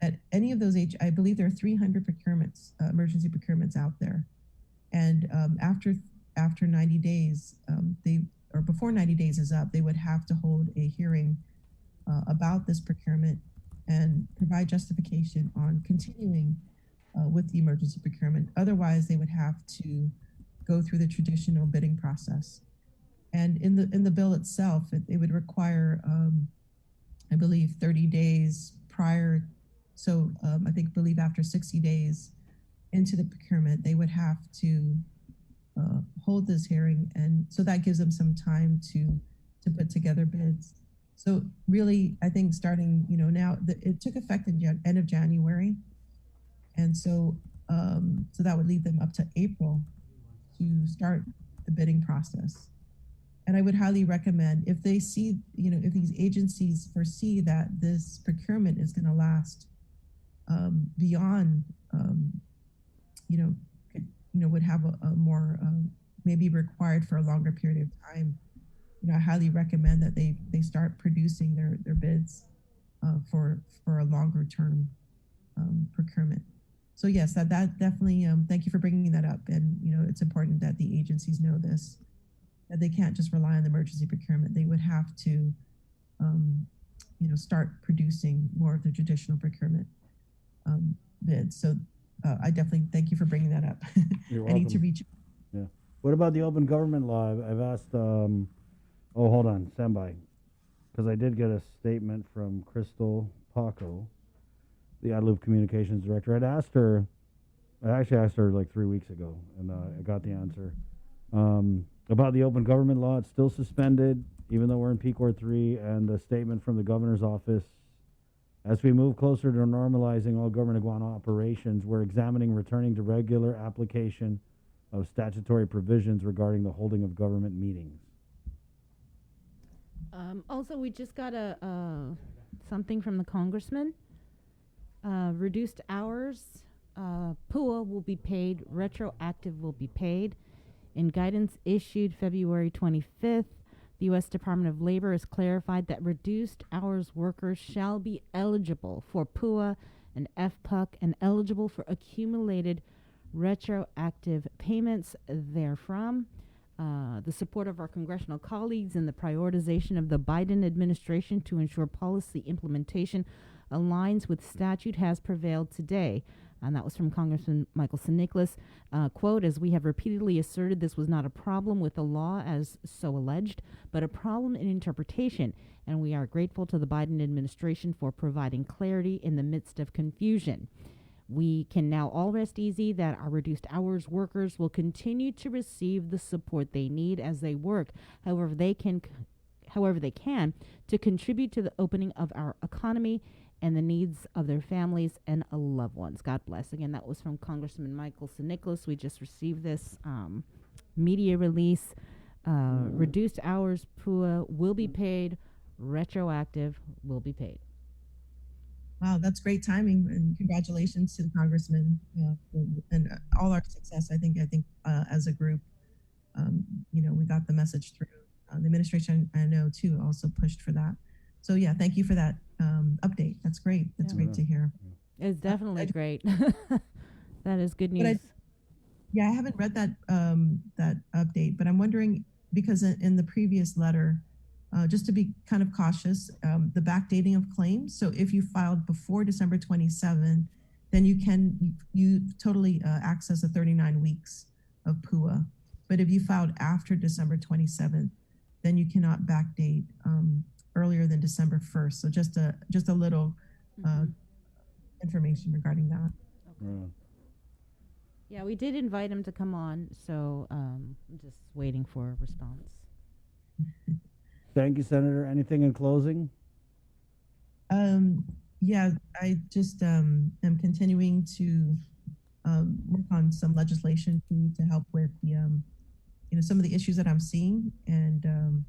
At any of those I believe there are 300 procurements, emergency procurements out there. And after 90 days, before 90 days is up, they would have to hold a hearing about this procurement and provide justification on continuing with the emergency procurement. Otherwise, they would have to go through the traditional bidding process. And in the bill itself, it would require, I believe, 30 days prior. So I believe after 60 days into the procurement, they would have to hold this hearing, and so that gives them some time to put together bids. So really, I think starting, now it took effect in end of January, and so so that would lead them up to April to start the bidding process. And I would highly recommend, if they see, if these agencies foresee that this procurement is going to last beyond, would have a more maybe required for a longer period of time, I highly recommend that they start producing their bids for a longer term procurement. So yes, that definitely, thank you for bringing that up. And, it's important that the agencies know this, that they can't just rely on the emergency procurement. They would have to, start producing more of the traditional procurement bids. So I definitely thank you for bringing that up. You're I need to welcome. reach. Yeah. What about the open government law? I've asked, oh, hold on, stand by. Because I did get a statement from Crystal Paco, the Guadalupe Communications Director. I actually asked her like 3 weeks ago, and I got the answer. About the open government law, it's still suspended, even though we're in PCOR 3, and the statement from the governor's office, as we move closer to normalizing all government Guam operations, we're examining returning to regular application of statutory provisions regarding the holding of government meetings. Also, we just got something from the congressman. Reduced hours, PUA will be paid, retroactive will be paid. In guidance issued February 25th, the U.S. Department of Labor has clarified that reduced hours workers shall be eligible for PUA and FPUC and eligible for accumulated retroactive payments therefrom. The support of our congressional colleagues and the prioritization of the Biden administration to ensure policy implementation aligns with statute has prevailed today. And that was from Congressman Michael Nicholas. Quote, as we have repeatedly asserted, this was not a problem with the law as so alleged, but a problem in interpretation. And we are grateful to the Biden administration for providing clarity in the midst of confusion. We can now all rest easy that our reduced hours workers will continue to receive the support they need as they work, however they can to contribute to the opening of our economy and the needs of their families and loved ones. God bless. Again, that was from Congressman Michael Nicholas. We just received this media release. Reduced hours PUA will be paid. Retroactive will be paid. Wow, that's great timing, and congratulations to the congressman and all our success. I think as a group, we got the message through. The administration, I know too, also pushed for that. So yeah, thank you for that update. That's great. That's great to hear. It's definitely great. That is good news. I haven't read that that update, but I'm wondering, because in the previous letter, just to be kind of cautious, the backdating of claims. So if you filed before December 27, then you totally access the 39 weeks of PUA. But if you filed after December 27th, then you cannot backdate earlier than December 1st. So just a little information regarding that. Okay. Yeah, we did invite him to come on, so I'm just waiting for a response. Thank you, Senator. Anything in closing? Yeah, I just am continuing to work on some legislation to help with the some of the issues that I'm seeing, and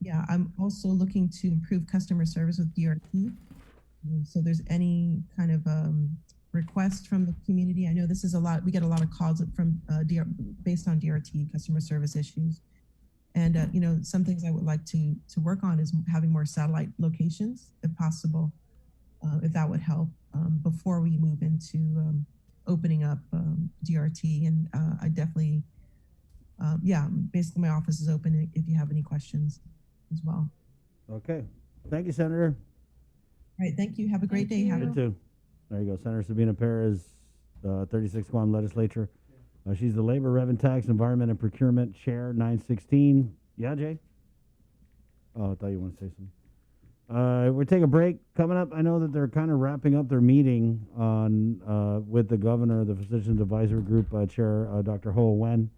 yeah, I'm also looking to improve customer service with DRT. So there's any kind of request from the community. I know this is a lot. We get a lot of calls from based on DRT customer service issues. And some things I would like to work on is having more satellite locations, if possible, if that would help before we move into opening up DRT. And I definitely, basically my office is open if you have any questions as well. Okay. Thank you, Senator. right. Thank you. Have a great day. You too. There you go. Senator Sabina Perez, 36 Guam Legislature. She's the Labor, Revenue Tax, Environment, and Procurement Chair, 916. Yeah, Jay? Oh, I thought you wanted to say something. We'll take a break. Coming up, I know that they're kind of wrapping up their meeting on with the governor, the Physicians Advisory Group Chair, Dr. Ho Wen.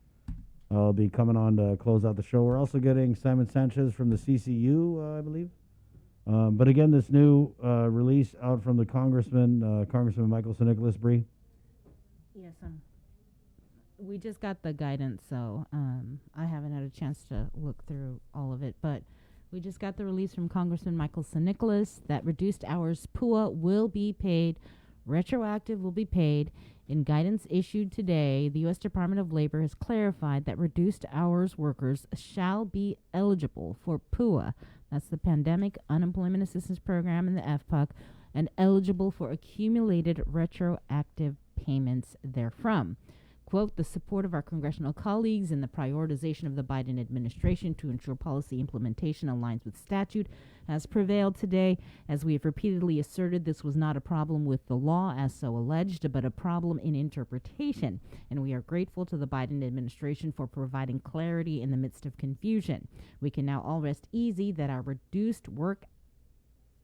I'll be coming on to close out the show. We're also getting Simon Sanchez from the CCU, I believe. But again, this new release out from the Congressman Michael Nicholas Bree. Yes, we just got the guidance, so I haven't had a chance to look through all of it. But we just got the release from Congressman Michael Nicholas that reduced hours PUA will be paid, retroactive will be paid. In guidance issued today, the U.S. Department of Labor has clarified that reduced hours workers shall be eligible for PUA. That's the Pandemic Unemployment Assistance Program and the FPUC, and eligible for accumulated retroactive payments therefrom. Quote, the support of our congressional colleagues in the prioritization of the Biden administration to ensure policy implementation aligns with statute has prevailed today. As we have repeatedly asserted, this was not a problem with the law as so alleged, but a problem in interpretation. And we are grateful to the Biden administration for providing clarity in the midst of confusion. We can now all rest easy that our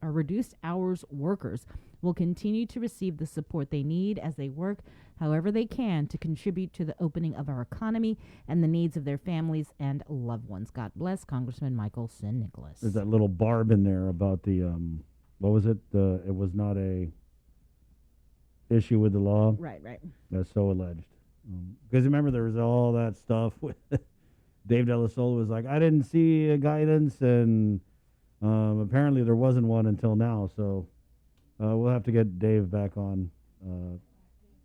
reduced hours workers will continue to receive the support they need as they work however they can to contribute to the opening of our economy and the needs of their families and loved ones. God bless Congressman Michael Nicholas. There's that little barb in there about the, what was it? It was not a issue with the law. Right. That's so alleged. Because remember, there was all that stuff with Dave Delasola was like, I didn't see a guidance, and apparently there wasn't one until now. So we'll have to get Dave back on.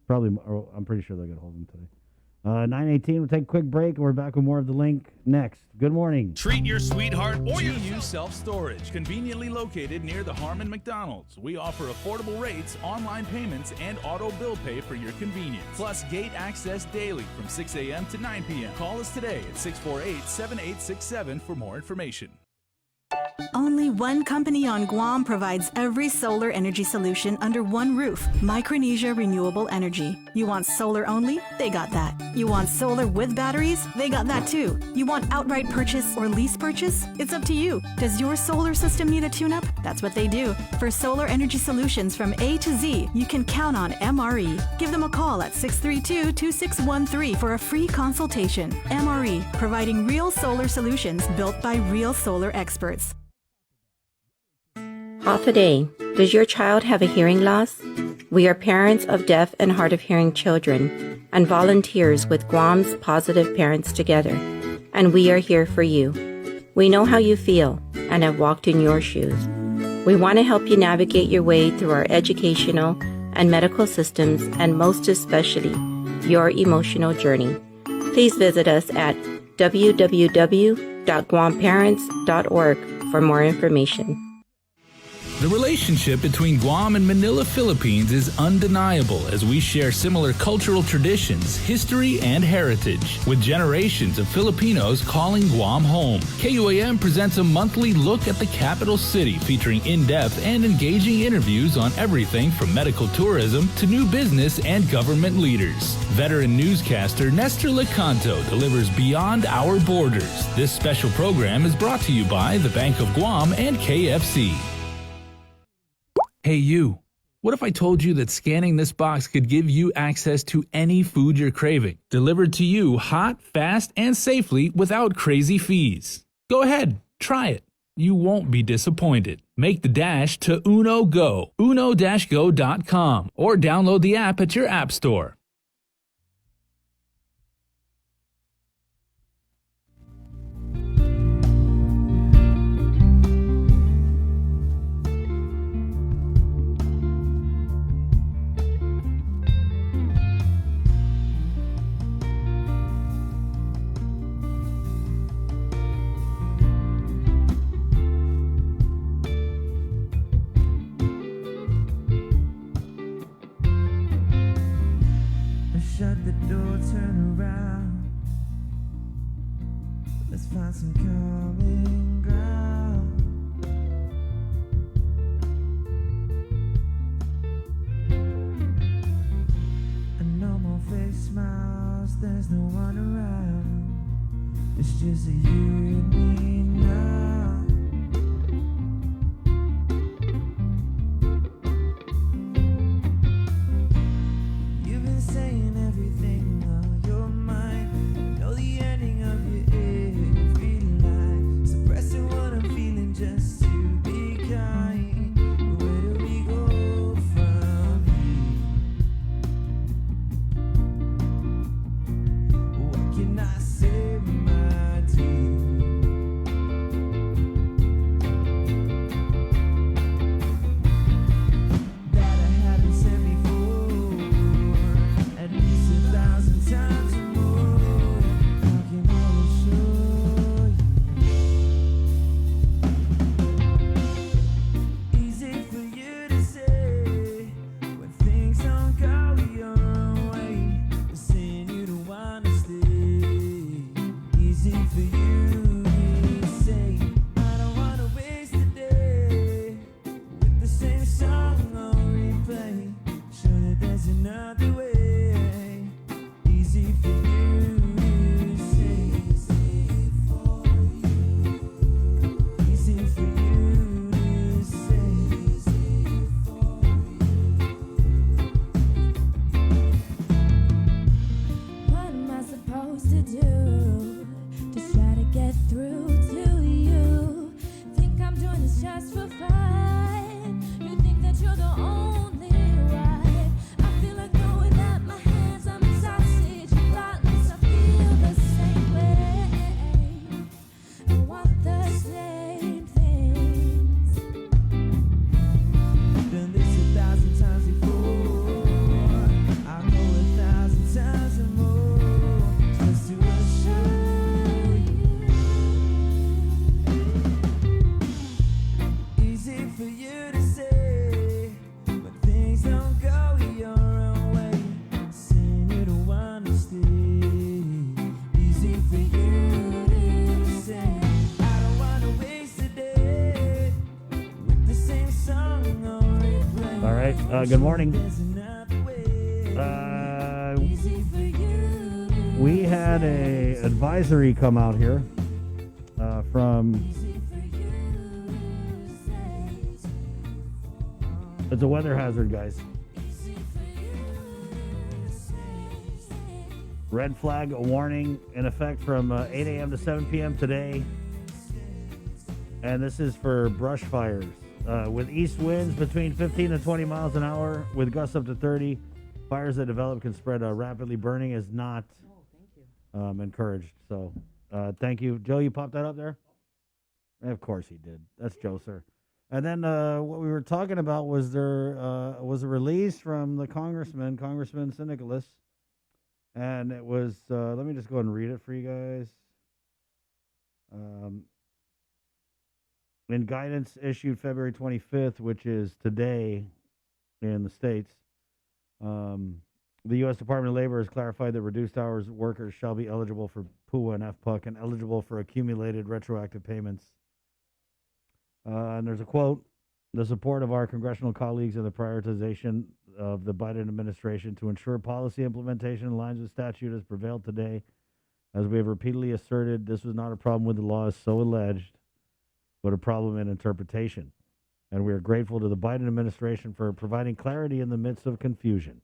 Probably, or I'm pretty sure they'll get hold of him today. 9:18. We'll take a quick break, and we're back with more of The Link next. Good morning. Treat your sweetheart or you self-storage, conveniently located near the Harmon McDonald's. We offer affordable rates, online payments, and auto bill pay for your convenience. Plus gate access daily from 6 a.m. to 9 p.m. Call us today at 648-7867 for more information. Only one company on Guam provides every solar energy solution under one roof. Micronesia Renewable Energy. You want solar only? They got that. You want solar with batteries? They got that too. You want outright purchase or lease purchase? It's up to you. Does your solar system need a tune-up? That's what they do. For solar energy solutions from A to Z, you can count on MRE. Give them a call at 632-2613 for a free consultation. MRE, providing real solar solutions built by real solar experts. Half a day. Does your child have a hearing loss? We are parents of deaf and hard of hearing children and volunteers with Guam's Positive Parents Together, and we are here for you. We know how you feel and have walked in your shoes. We want to help you navigate your way through our educational and medical systems, and most especially, your emotional journey. Please visit us at www.guamparents.org for more information. The relationship between Guam and Manila, Philippines is undeniable as we share similar cultural traditions, history, and heritage, with generations of Filipinos calling Guam home. KUAM presents a monthly look at the capital city featuring in-depth and engaging interviews on everything from medical tourism to new business and government leaders. Veteran newscaster Nestor Lecanto delivers Beyond Our Borders. This special program is brought to you by the Bank of Guam and KFC. Hey you, what if I told you that scanning this box could give you access to any food you're craving, delivered to you hot, fast, and safely without crazy fees? Go ahead, try it. You won't be disappointed. Make the dash to Uno Go, uno-go.com, or download the app at your app store. Shut the door, turn around. Let's find some common ground. It's just you and me now. You've been saying everything on your mind. Know the ending of your every lie. Suppressing what I'm feeling just to be kind. Where do we go from here? What can I say, my dear? That I haven't said before, at least 1,000 times or more. How can I assure you? Easy for you to say when things don't go your own way. Saying you don't wanna stay. Easy for you to say I don't wanna waste a day with the same song on replay. Sure that there's another way. Easy for you to say. Easy for you. Easy for you to say. Easy for What am I supposed to do to try to get through to you? Think I'm doing this just for fun? You think that you're the only one? I feel like throwing up my hands. I'm exhausted, thoughtless. I feel the same way. I want the same things. Done this 1,000 times before. I'll go 1,000 times or more just to assure you. Easy for you to say when things don't go your own way. Saying you don't wanna stay. Easy for you to say I don't wanna waste a day with the same song on replay. All right. Good morning. We had a advisory come out here from. It's a weather hazard, guys. Red flag warning in effect from 8 a.m. to 7 p.m. today. And this is for brush fires. With east winds between 15 to 20 miles an hour, with gusts up to 30. Fires that develop can spread rapidly. Burning is not encouraged. So, thank you. Joe, you popped that up there? Of course he did. That's Joe, sir. And then what we were talking about was there was a release from the Congressman St. Nicholas. And it was, let me just go ahead and read it for you guys. In guidance issued February 25th, which is today in the States, the U.S. Department of Labor has clarified that reduced hours workers shall be eligible for PUA and FPUC and eligible for accumulated retroactive payments. And there's a quote, the support of our congressional colleagues in the prioritization of the Biden administration to ensure policy implementation in lines with statute has prevailed today. As we have repeatedly asserted, this was not a problem with the law as so alleged, but a problem in interpretation. And we are grateful to the Biden administration for providing clarity in the midst of confusion.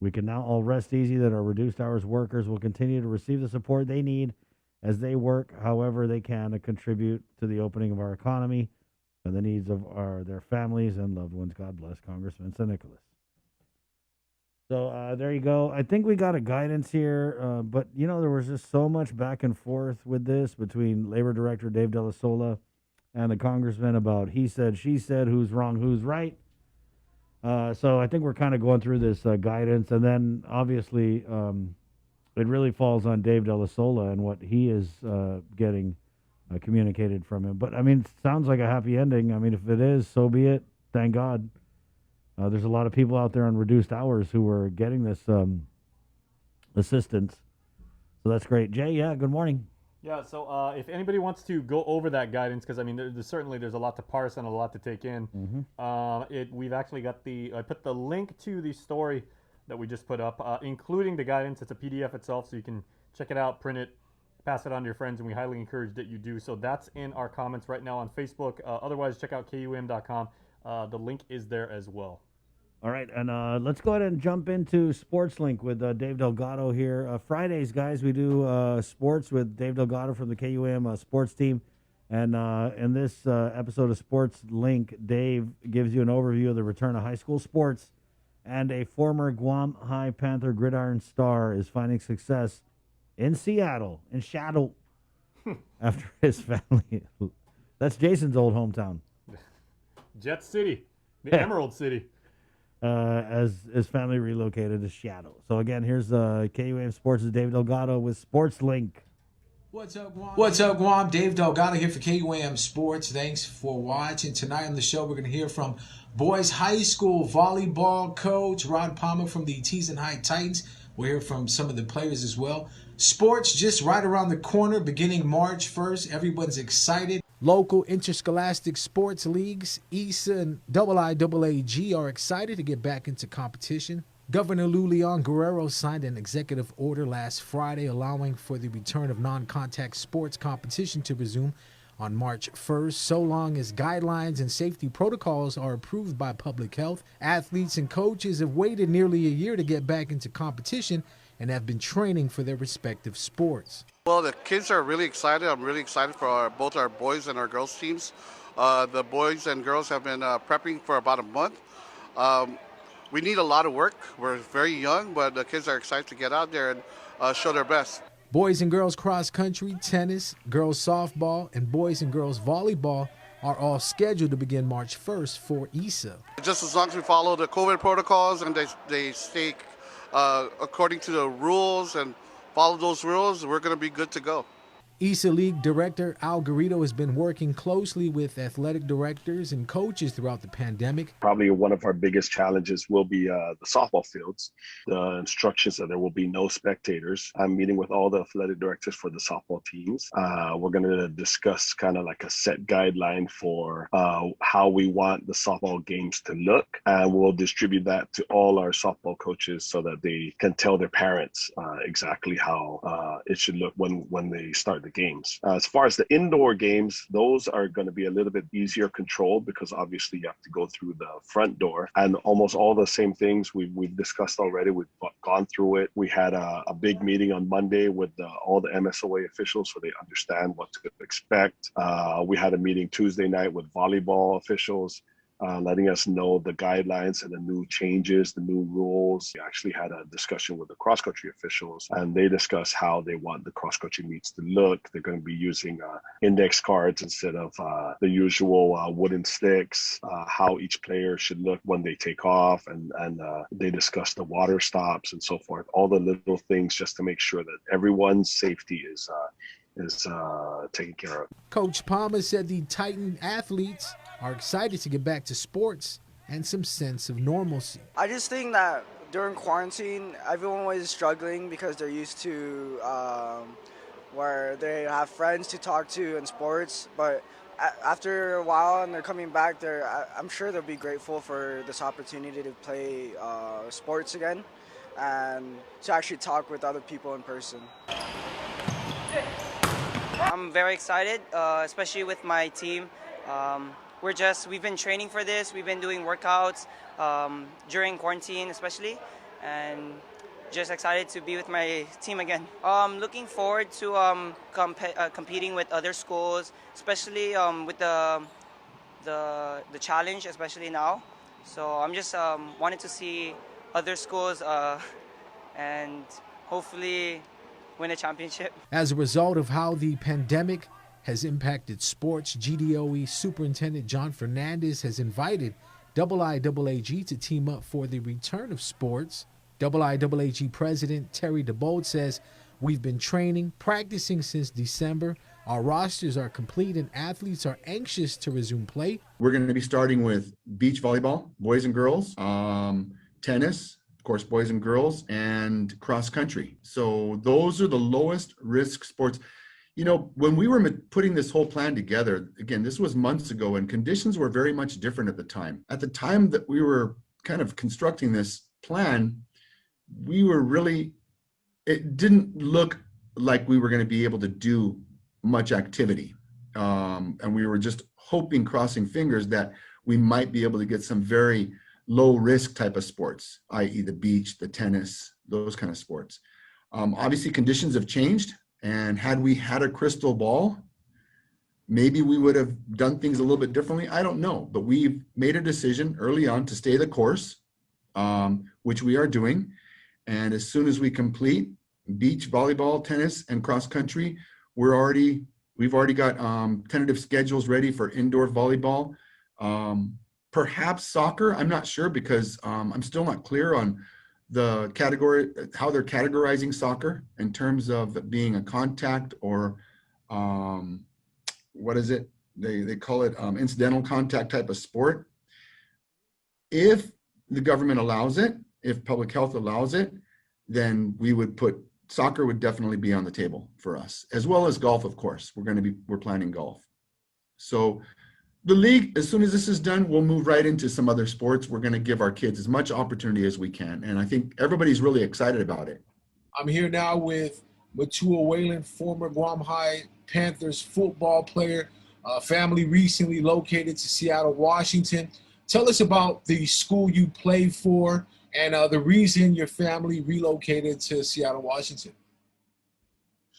We can now all rest easy that our reduced hours workers will continue to receive the support they need as they work however they can to contribute to the opening of our economy and the needs of their families and loved ones. God bless Congressman St. Nicholas. So there you go. I think we got a guidance here, but you know there was just so much back and forth with this between Labor Director Dave Della Sola and the Congressman about he said, she said, who's wrong, who's right. So I think we're kind of going through this guidance, and then obviously it really falls on Dave Della Sola and what he is getting communicated from him. But I mean, it sounds like a happy ending. I mean, if it is, so be it. Thank God. There's a lot of people out there on reduced hours who are getting this assistance. So that's great. Jay, yeah, good morning. Yeah, so if anybody wants to go over that guidance, because I mean, there's a lot to parse and a lot to take in. We've actually got I put the link to the story that we just put up, including the guidance. It's a PDF itself, so you can check it out, print it, pass it on to your friends, and we highly encourage that you do. So that's in our comments right now on Facebook. Otherwise, check out KUM.com. The link is there as well. All right, and let's go ahead and jump into Sports Link with Dave Delgado here. Fridays, guys, we do sports with Dave Delgado from the KUM sports team. And in this episode of Sports Link, Dave gives you an overview of the return of high school sports. And a former Guam High Panther gridiron star is finding success in Seattle, after his family. That's Jason's old hometown. Jet City, the Emerald City. As his family relocated to Seattle. So again, here's KUM Sports' Dave Delgado with Sports Link. What's up, Guam? What's up, Guam? Dave Delgado here for KUM Sports. Thanks for watching. Tonight on the show, we're going to hear from boys high school volleyball coach Rod Palmer from the Tees and High Titans. We'll hear from some of the players as well. Sports just right around the corner, beginning March 1st. Everyone's excited. Local interscholastic sports leagues, ESA and IIAAG, are excited to get back into competition. Governor Lou Leon Guerrero signed an executive order last Friday allowing for the return of non-contact sports competition to resume on March 1st, so long as guidelines and safety protocols are approved by public health. Athletes and coaches have waited nearly a year to get back into competition and have been training for their respective sports. Well, the kids are really excited. I'm really excited for both our boys and our girls teams. The boys and girls have been prepping for about a month. We need a lot of work. We're very young, but the kids are excited to get out there and show their best. Boys and girls cross country, tennis, girls softball, and boys and girls volleyball are all scheduled to begin March 1st for ESA. Just as long as we follow the COVID protocols and they stay according to the rules and follow those rules, we're going to be good to go. ESA League Director Al Garrido has been working closely with athletic directors and coaches throughout the pandemic. Probably one of our biggest challenges will be the softball fields. The instructions that there will be no spectators. I'm meeting with all the athletic directors for the softball teams. We're going to discuss kind of like a set guideline for how we want the softball games to look. And we'll distribute that to all our softball coaches so that they can tell their parents exactly how it should look when they start the games. As far as the indoor games, those are going to be a little bit easier controlled because obviously you have to go through the front door, and almost all the same things we've discussed already. We've gone through it. We had a big meeting on Monday with all the MSOA officials so they understand what to expect. We had a meeting Tuesday night with volleyball officials, letting us know the guidelines and the new changes, the new rules. We actually had a discussion with the cross-country officials, and they discussed how they want the cross-country meets to look. They're going to be using index cards instead of the usual wooden sticks, how each player should look when they take off, and they discussed the water stops and so forth, all the little things just to make sure that everyone's safety is taken care of. Coach Palmer said the Titan athletes are excited to get back to sports and some sense of normalcy. I just think that during quarantine, everyone was struggling because they're used to where they have friends to talk to in sports. But after a while and they're coming back, I'm sure they'll be grateful for this opportunity to play sports again and to actually talk with other people in person. I'm very excited, especially with my team. We've been training for this. We've been doing workouts during quarantine especially, and just excited to be with my team again. Looking forward to competing with other schools, especially with the challenge, especially now. So I'm just wanted to see other schools and hopefully win a championship. As a result of how the pandemic has impacted sports, GDOE Superintendent John Fernandez has invited IIAAG to team up for the return of sports. IIAAG President Terry DeBold says, "We've been training, practicing since December. Our rosters are complete and athletes are anxious to resume play." We're going to be starting with beach volleyball, boys and girls, tennis, of course, boys and girls, and cross country. So those are the lowest risk sports. You know, when we were putting this whole plan together, again, this was months ago, and conditions were very much different at the time. At the time that we were kind of constructing this plan, we were really, it didn't look like we were going to be able to do much activity. And we were just hoping, crossing fingers, that we might be able to get some very low risk type of sports, i.e. the beach, the tennis, those kind of sports. Obviously conditions have changed, and had we had a crystal ball, maybe we would have done things a little bit differently. I don't know, but we've made a decision early on to stay the course, which we are doing. And as soon as we complete beach, volleyball, tennis, and cross country, we've already got tentative schedules ready for indoor volleyball. Perhaps soccer, I'm not sure, because I'm still not clear on the category, how they're categorizing soccer in terms of it being a contact or what is it? They call it incidental contact type of sport. If the government allows it, if public health allows it, then soccer would definitely be on the table for us, as well as golf, of course. We're planning golf. So the league, as soon as this is done, we'll move right into some other sports. We're going to give our kids as much opportunity as we can. And I think everybody's really excited about it. I'm here now with Matua Whalen, former Guam High Panthers football player, family recently located to Seattle, Washington. Tell us about the school you played for and the reason your family relocated to Seattle, Washington.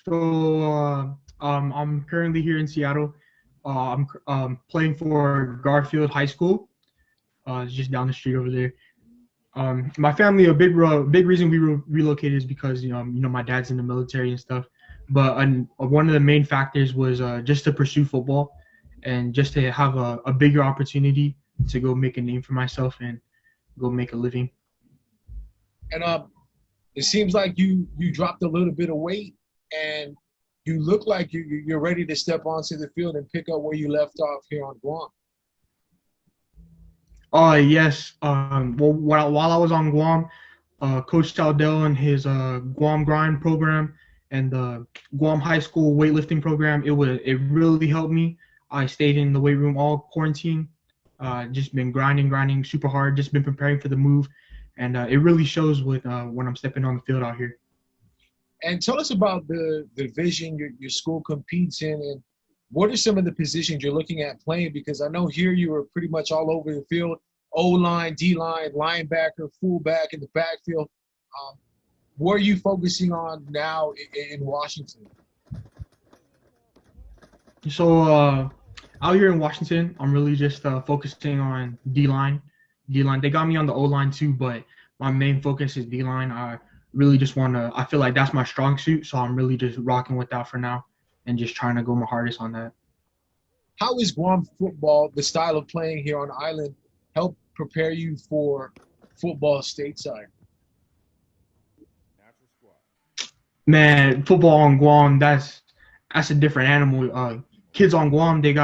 So I'm currently here in Seattle. I'm playing for Garfield High School. It's just down the street over there. My family, a big reason we relocated is because my dad's in the military and stuff. But one of the main factors was just to pursue football and just to have a bigger opportunity to go make a name for myself and go make a living. And it seems like you dropped a little bit of weight, and you look like you're ready to step onto the field and pick up where you left off here on Guam. Yes. Well, while I was on Guam, Coach Taldell and his Guam Grind program and the Guam High School weightlifting program, it really helped me. I stayed in the weight room all quarantine. Just been grinding super hard. Just been preparing for the move, and it really shows when I'm stepping on the field out here. And tell us about the division your school competes in, and what are some of the positions you're looking at playing? Because I know here you were pretty much all over the field: O-line, D-line, linebacker, fullback in the backfield. What are you focusing on now in Washington? So out here in Washington, I'm really just focusing on D-line. They got me on the O-line too, but my main focus is D-line. I really just I feel like that's my strong suit, so I'm really just rocking with that for now and just trying to go my hardest on that. How is Guam football, the style of playing here on the island, help prepare you for football stateside? Man, football on Guam, that's a different animal. Kids on Guam, you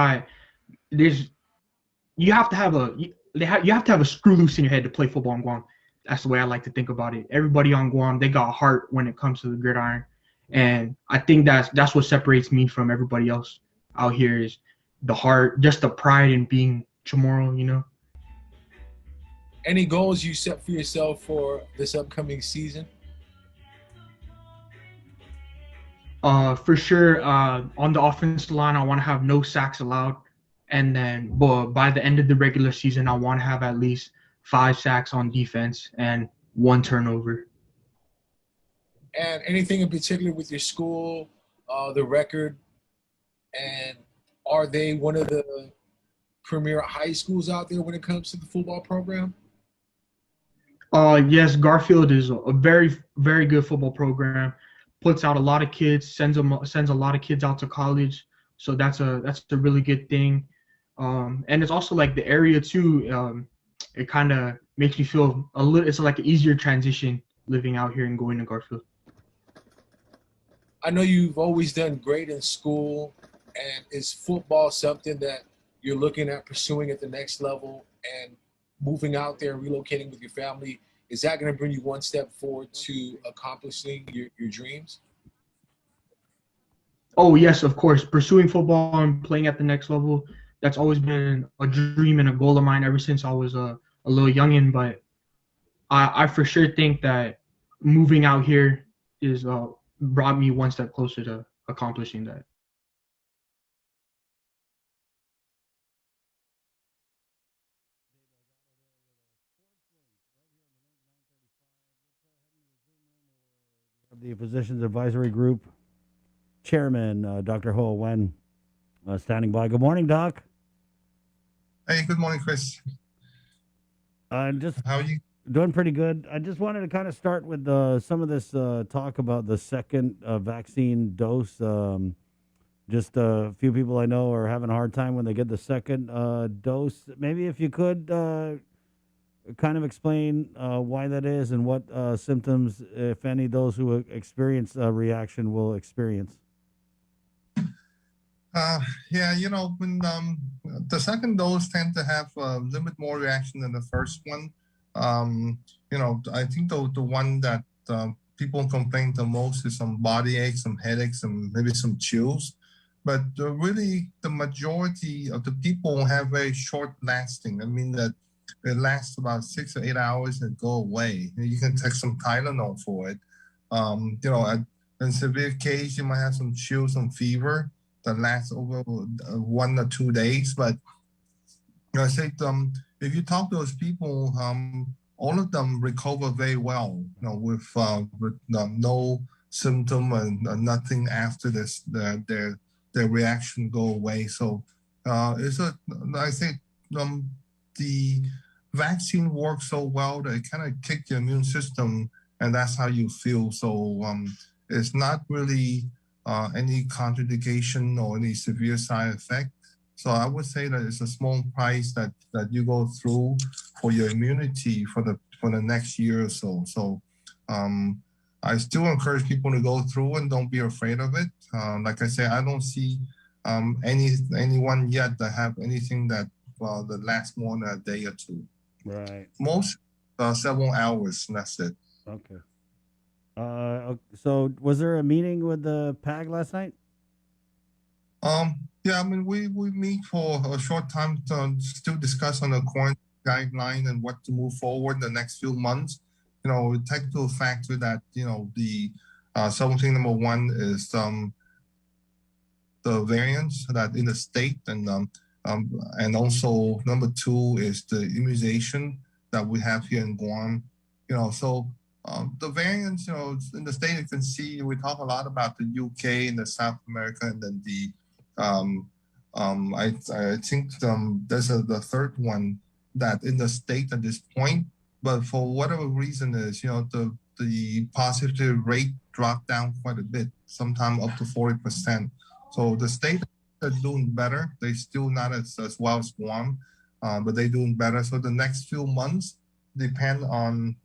have to have a screw loose in your head to play football on Guam. That's the way I like to think about it. Everybody on Guam, they got heart when it comes to the gridiron, and I think that's what separates me from everybody else out here is the heart, just the pride in being Chamorro, Any goals you set for yourself for this upcoming season? For sure, on the offensive line, I want to have no sacks allowed. And then by the end of the regular season, I want to have at least 5 sacks on defense and 1 turnover. And anything in particular with your school, the record, and are they one of the premier high schools out there when it comes to the football program? Yes, Garfield is a very, very good football program. Puts out a lot of kids, sends a lot of kids out to college. So that's a really good thing. And it's also like the area too. It kind of makes me feel it's like an easier transition living out here and going to Garfield. I know you've always done great in school, and is football something that you're looking at pursuing at the next level and moving out there, relocating with your family? Is that going to bring you one step forward to accomplishing your dreams? Oh, yes, of course. Pursuing football and playing at the next level, that's always been a dream and a goal of mine ever since I was a little youngin'. But I for sure think that moving out here is brought me one step closer to accomplishing that. The Physicians Advisory Group Chairman, Dr. Ho Wen, standing by. Good morning, Doc. Hey, good morning, Chris. Just how are you? Doing pretty good. I just wanted to kind of start with some of this talk about the second vaccine dose. Just a few people I know are having a hard time when they get the second dose. Maybe if you could kind of explain why that is and what symptoms, if any, those who experience a reaction will experience. Yeah, when the second dose tend to have a little bit more reaction than the first one. I think the one that people complain the most is some body aches, some headaches, and maybe some chills. But really, the majority of the people have very short lasting. I mean that it lasts about 6 or 8 hours and go away. You can take some Tylenol for it. In severe case, you might have some chills, some fever that lasts over 1 or 2 days. But I say, if you talk to those people, all of them recover very well, with no symptom and nothing after this, their reaction go away. So I think the vaccine works so well that it kind of kick your immune system, and that's how you feel. So it's not really any contraindication or any severe side effect. So I would say that it's a small price that you go through for your immunity for the next year or so. So I still encourage people to go through and don't be afraid of it. Like I say, I don't see anyone yet that have anything that lasts more than a day or two. Right. Most several hours, and that's it. Okay. So was there a meeting with the PAG last night? Yeah, I mean, we meet for a short time to still discuss on the quarantine guideline and what to move forward the next few months. We take into factor that, the something number one is the variants that in the state, and also number two is the immunization that we have here in Guam. So the variants, in the state, you can see we talk a lot about the UK and the South America, and then I think there's the third one that in the state at this point, but for whatever reason is, the positive rate dropped down quite a bit, sometimes up to 40%. So the state are doing better. They're still not as well as Guam, but they're doing better. So the next few months depend on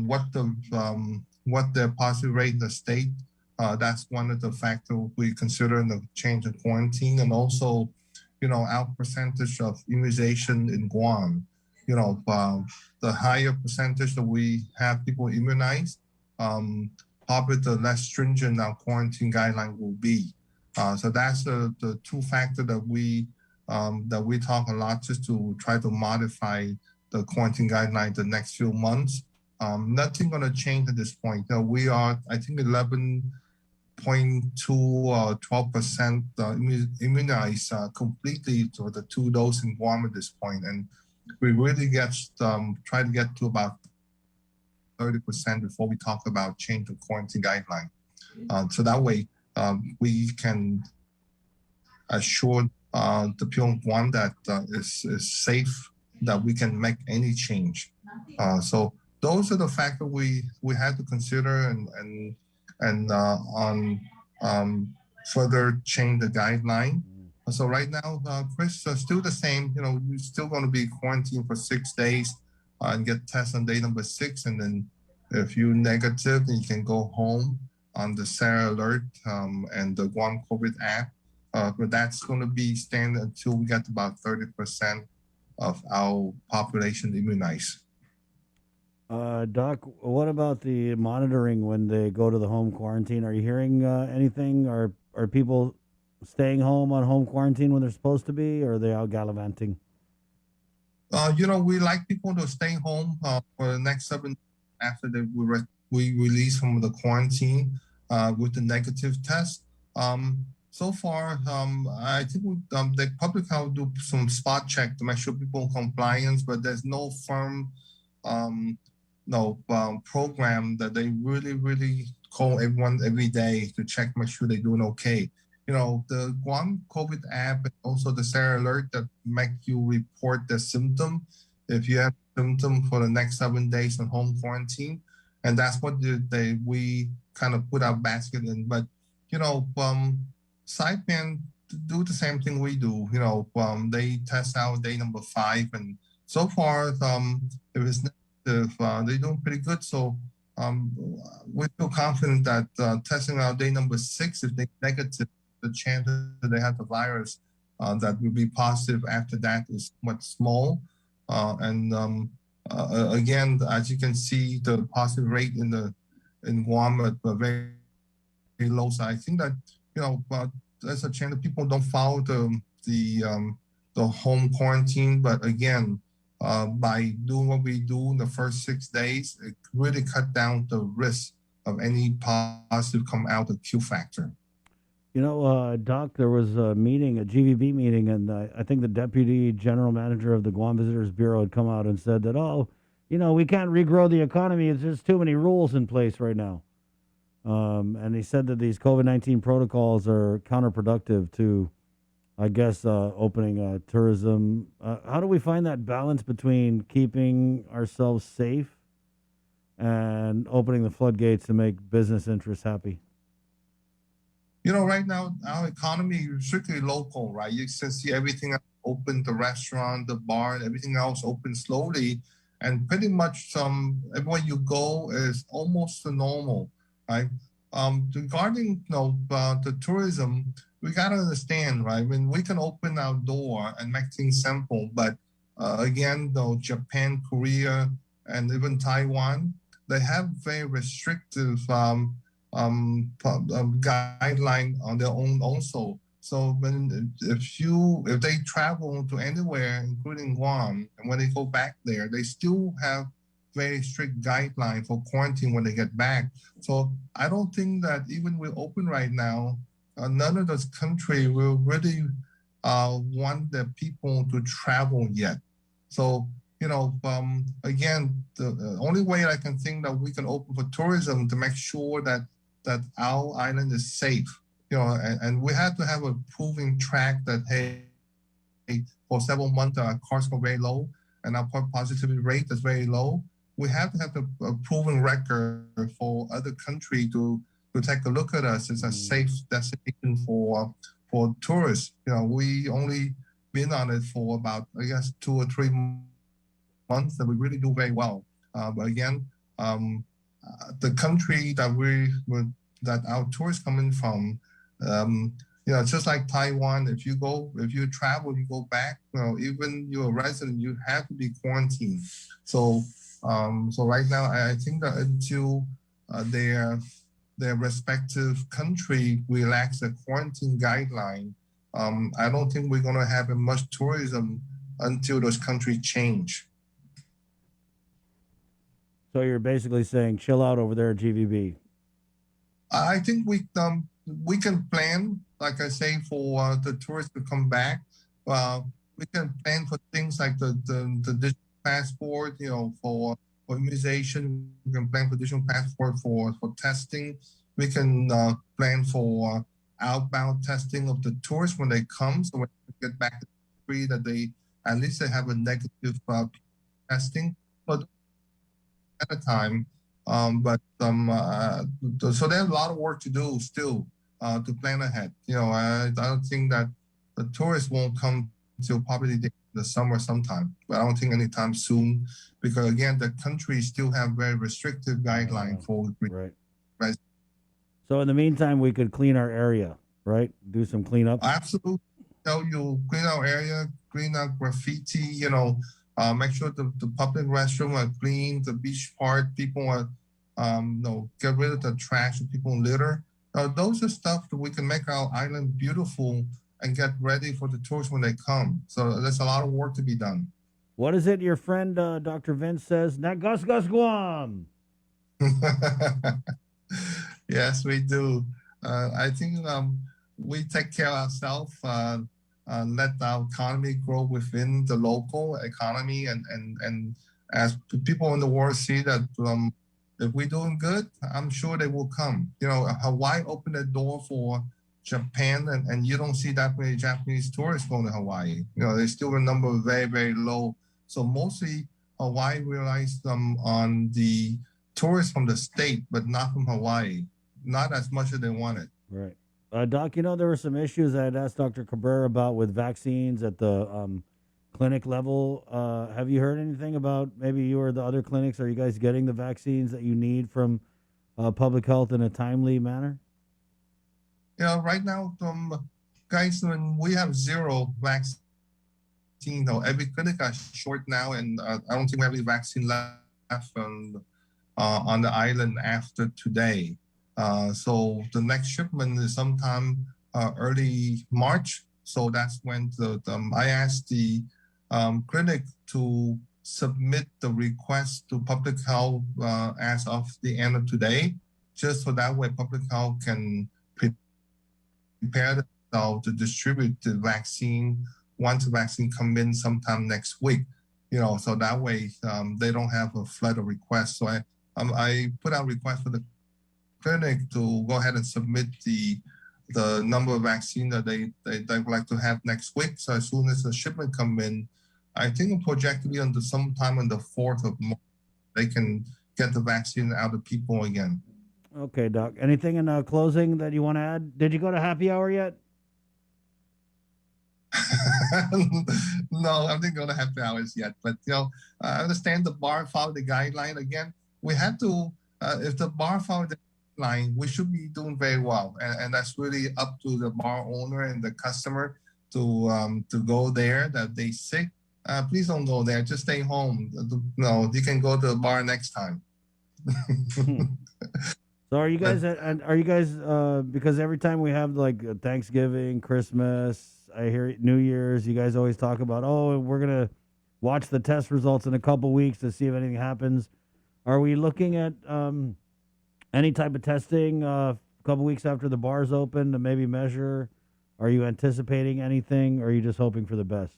what the positive rate in the state. That's one of the factors we consider in the change of quarantine, and also, our percentage of immunization in Guam. The higher percentage that we have people immunized, probably the less stringent our quarantine guideline will be. So that's the two factors that we talk a lot, just to try to modify the quarantine guideline the next few months. Nothing going to change at this point. We are, I think, 11.2 or 12% immunized completely for the 2 doses in Guam at this point, and we really try to get to about 30% before we talk about change of quarantine guideline. So that way we can assure the people in Guam that is safe, that we can make any change. So those are the factors we had to consider and further change the guideline. So right now, Chris, still the same. We're still going to be quarantined for 6 days and get tested on day number 6. And then if you're negative, then you can go home on the Sarah Alert and the Guam COVID app. But that's going to be standard until we get about 30% of our population immunized. Doc, what about the monitoring when they go to the home quarantine? Are you hearing anything? Are people staying home on home quarantine when they're supposed to be, or are they out gallivanting? We like people to stay home for the next 7 after we release from the quarantine. with the negative test. So far, I think the public health do some spot check to make sure people in compliance, but there's no firm program that they really call everyone every day to check, make sure they're doing okay. The Guam COVID app and also the Sarah Alert that make you report the symptom if you have symptom for the next 7 days in home quarantine, and that's what we kind of put our basket in. But Saipan do the same thing we do. They test out day number 5, and so far, if it's negative, they're doing pretty good. So we feel confident that testing out day number 6, if they're negative, the chance that they have the virus that will be positive after that is much small. Again, as you can see, the positive rate in Guam at very, very low. So I think that there's a chance that people don't follow the home quarantine. But again, by doing what we do in the first 6 days, it really cut down the risk of any positive come out of Q factor. Doc, there was a meeting, a GVB meeting, and I think the deputy general manager of the Guam Visitors Bureau had come out and said that, we can't regrow the economy. It's just too many rules in place right now. And he said that these COVID-19 protocols are counterproductive to, I guess, opening tourism. How do we find that balance between keeping ourselves safe and opening the floodgates to make business interests happy? Right now, our economy is strictly local, right? You can see everything open, the restaurant, the bar, and everything else open slowly. And pretty much everywhere you go is almost to normal, right? Regarding the tourism, we got to understand, right? I mean, we can open our door and make things simple. But again, though, Japan, Korea, and even Taiwan, they have very restrictive guideline on their own also. So if they travel to anywhere, including Guam, and when they go back there, they still have very strict guideline for quarantine when they get back. So I don't think that even we're open right now, none of those countries will really want their people to travel yet. So again, the only way I can think that we can open for tourism to make sure that our island is safe, and we have to have a proving track that, hey, for several months our costs go very low and our positivity rate is very low. We have to have a proven record for other countries to take a look at us as a safe destination for tourists. We only been on it for about, I guess, 2 or 3 months, and we really do very well. But again, the country that our tourists coming from, just like Taiwan, if you travel, you go back, even you're a resident, you have to be quarantined. So right now, I think that until their respective country relax the quarantine guideline, I don't think we're going to have much tourism until those countries change. So you're basically saying chill out over there at GVB. I think we can plan, like I say, for the tourists to come back. We can plan for things like the digital passport, for immunization. We can plan for digital passport for testing. We can plan for outbound testing of the tourists when they come, so when they get back to the country, that they at least they have a negative testing. But at a time, so there's a lot of work to do still to plan ahead. I don't think that the tourists won't come until probably the summer sometime, but I don't think anytime soon, because again, the country still have very restrictive guidelines for right. So in the meantime, we could clean our area, right? Do some cleanup. Absolutely. You clean our area, clean out graffiti, make sure the public restroom are clean, the beach part, people are, get rid of the trash that people litter. Those are stuff that we can make our island beautiful and get ready for the tourists when they come. So there's a lot of work to be done. What is it your friend Dr. Vince says? Nagas Gas Guam. Yes, we do. I think we take care of ourselves, let our economy grow within the local economy, and as people in the world see that if we're doing good, I'm sure they will come. You know, Hawaii opened the door for Japan, and you don't see that many Japanese tourists going to Hawaii. You know, there's still a number very, very low. So mostly Hawaii relies on the tourists from the state, but not from Hawaii. Not as much as they wanted. Right. Doc, you know, there were some issues I had asked Dr. Cabrera about with vaccines at the clinic level. Have you heard anything about maybe you or the other clinics? Are you guys getting the vaccines that you need from public health in a timely manner? Yeah, right now, guys, when we have 0 vaccine, every clinic are short now, and I don't think we have any vaccine left on the island after today. So the next shipment is sometime early March. So that's when I asked the clinic to submit the request to public health as of the end of today, just so that way public health can prepare themselves to distribute the vaccine once the vaccine come in sometime next week. You know, so that way they don't have a flood of requests. So I put out a request for the clinic to go ahead and submit the number of vaccine that they would like to have next week. So as soon as the shipment come in, I think it projected to be on sometime on the 4th of March, they can get the vaccine out to people again. Okay, Doc. Anything in closing that you want to add? Did you go to happy hour yet? No, I didn't go to happy hours yet. But, you know, I understand the bar followed the guideline again. We had to, if the bar followed the guideline, we should be doing very well. And that's really up to the bar owner and the customer to go there. That they sick, please don't go there. Just stay home. No, you can go to the bar next time. So are you guys because every time we have like Thanksgiving, Christmas, I hear New Year's, you guys always talk about, oh, we're going to watch the test results in a couple weeks to see if anything happens. Are we looking at any type of testing a couple weeks after the bars open to maybe measure? Are you anticipating anything, or are you just hoping for the best?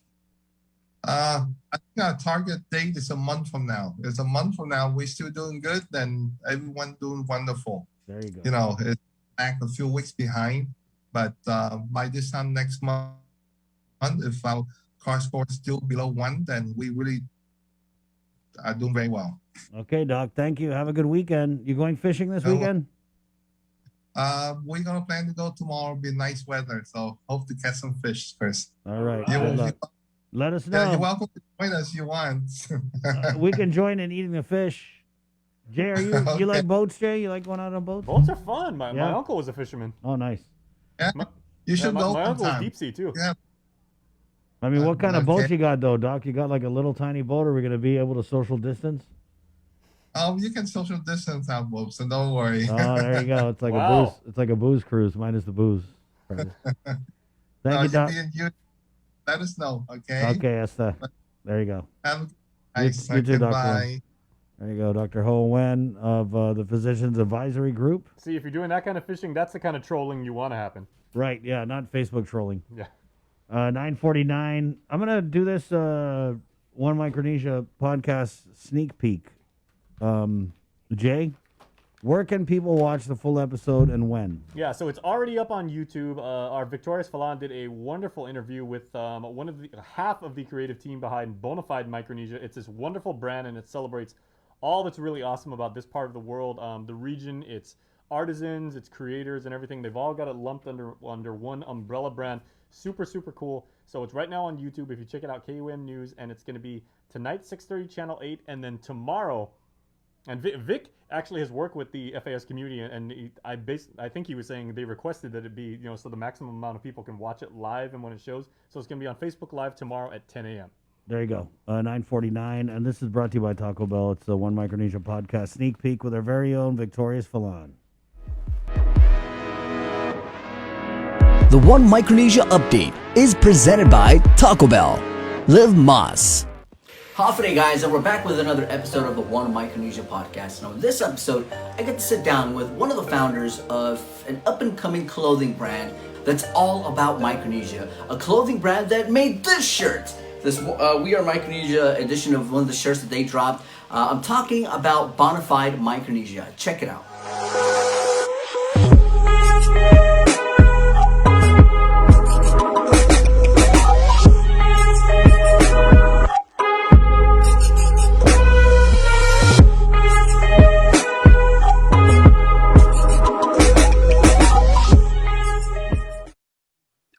I think our target date is a month from now. It's a month from now. We're still doing good, then everyone doing wonderful. There you go. You know, it's back a few weeks behind, but by this time next month, if our car score is still below 1, then we really are doing very well. Okay, Doc. Thank you. Have a good weekend. You going fishing this weekend? We're gonna plan to go tomorrow. It'll be nice weather, so hope to catch some fish first. All right. Good luck. Let us know. Yeah, you're welcome to join us if you want. We can join in eating the fish. Jay, are you you like boats, Jay? You like going out on boats? Boats are fun. My uncle was a fisherman. Oh, nice. Yeah, you should go. My uncle was sometime. deep sea too. Yeah. I mean, what kind of boat you got though, Doc? You got like a little tiny boat, or are we gonna be able to social distance? Oh, you can social distance our boats, so don't worry. Oh, there you go. It's like a booze. It's like a booze cruise minus the booze. Thank you, Doc. You let us know, okay? Okay, Esther. There you go. Have a nice. You too, Dr. Bye. Wen. There you go, Dr. Ho Wen of the Physicians Advisory Group. See, if you're doing that kind of fishing, that's the kind of trolling you want to happen. Right, yeah, not Facebook trolling. Yeah. 9:49. I'm going to do this One Micronesia podcast sneak peek. Jay, where can people watch the full episode and when? Yeah, so it's already up on YouTube. Our Victorious Falan did a wonderful interview with half of the creative team behind Bonafide Micronesia. It's this wonderful brand, and it celebrates all that's really awesome about this part of the world, the region, its artisans, its creators, and everything. They've all got it lumped under one umbrella brand. Super, super cool. So it's right now on YouTube. If you check it out, KUM News, and it's going to be tonight, 6:30, Channel 8, and then tomorrow. And Vic actually has worked with the FAS community, and I think he was saying they requested that it be, so the maximum amount of people can watch it live and when it shows. So it's going to be on Facebook Live tomorrow at 10 a.m. There you go. 9:49, and this is brought to you by Taco Bell. It's the One Micronesia podcast sneak peek with our very own Victorious Falan. The One Micronesia update is presented by Taco Bell. Live Mas. Howdy, guys, and we're back with another episode of the One Micronesia podcast. And on this episode, I get to sit down with one of the founders of an up-and-coming clothing brand that's all about Micronesia. A clothing brand that made this shirt. This We Are Micronesia edition of one of the shirts that they dropped. I'm talking about Bonafide Micronesia. Check it out.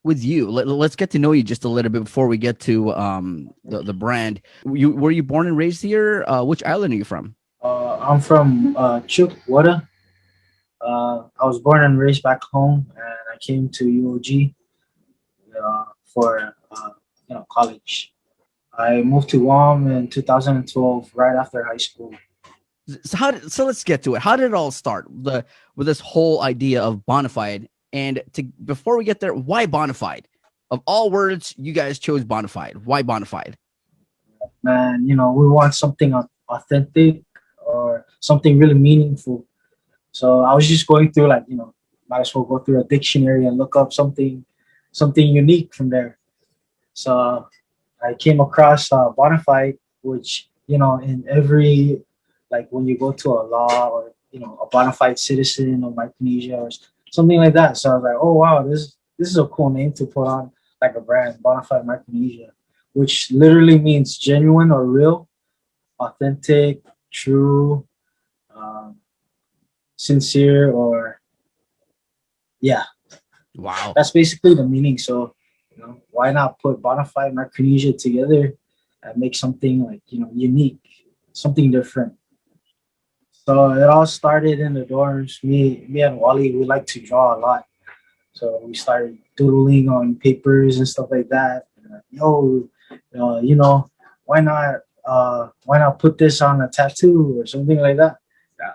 With you, let's get to know you just a little bit before we get to the brand. Were you born and raised here? Which island are you from? I'm from Chukwoda. I was born and raised back home, and I came to UOG for college. I moved to Guam in 2012, right after high school. So let's get to it. How did it all start? With this whole idea of Bonafide. And before we get there, why Bonafide? Of all words, you guys chose Bonafide. Why Bonafide? Man, we want something authentic or something really meaningful. So I was just going through, might as well go through a dictionary and look up something unique from there. So I came across Bonafide, which, in every, when you go to a law or, a bona fide citizen of Micronesia or something like that. So I was like, oh, wow, this is a cool name to put on a brand, Bonafide Micronesia, which literally means genuine or real, authentic, true, sincere, or yeah. Wow. That's basically the meaning. So, why not put Bonafide Micronesia together and make something unique, something different. So it all started in the dorms. Me and Wally, we like to draw a lot. So we started doodling on papers and stuff like that. Why not put this on a tattoo or something like that?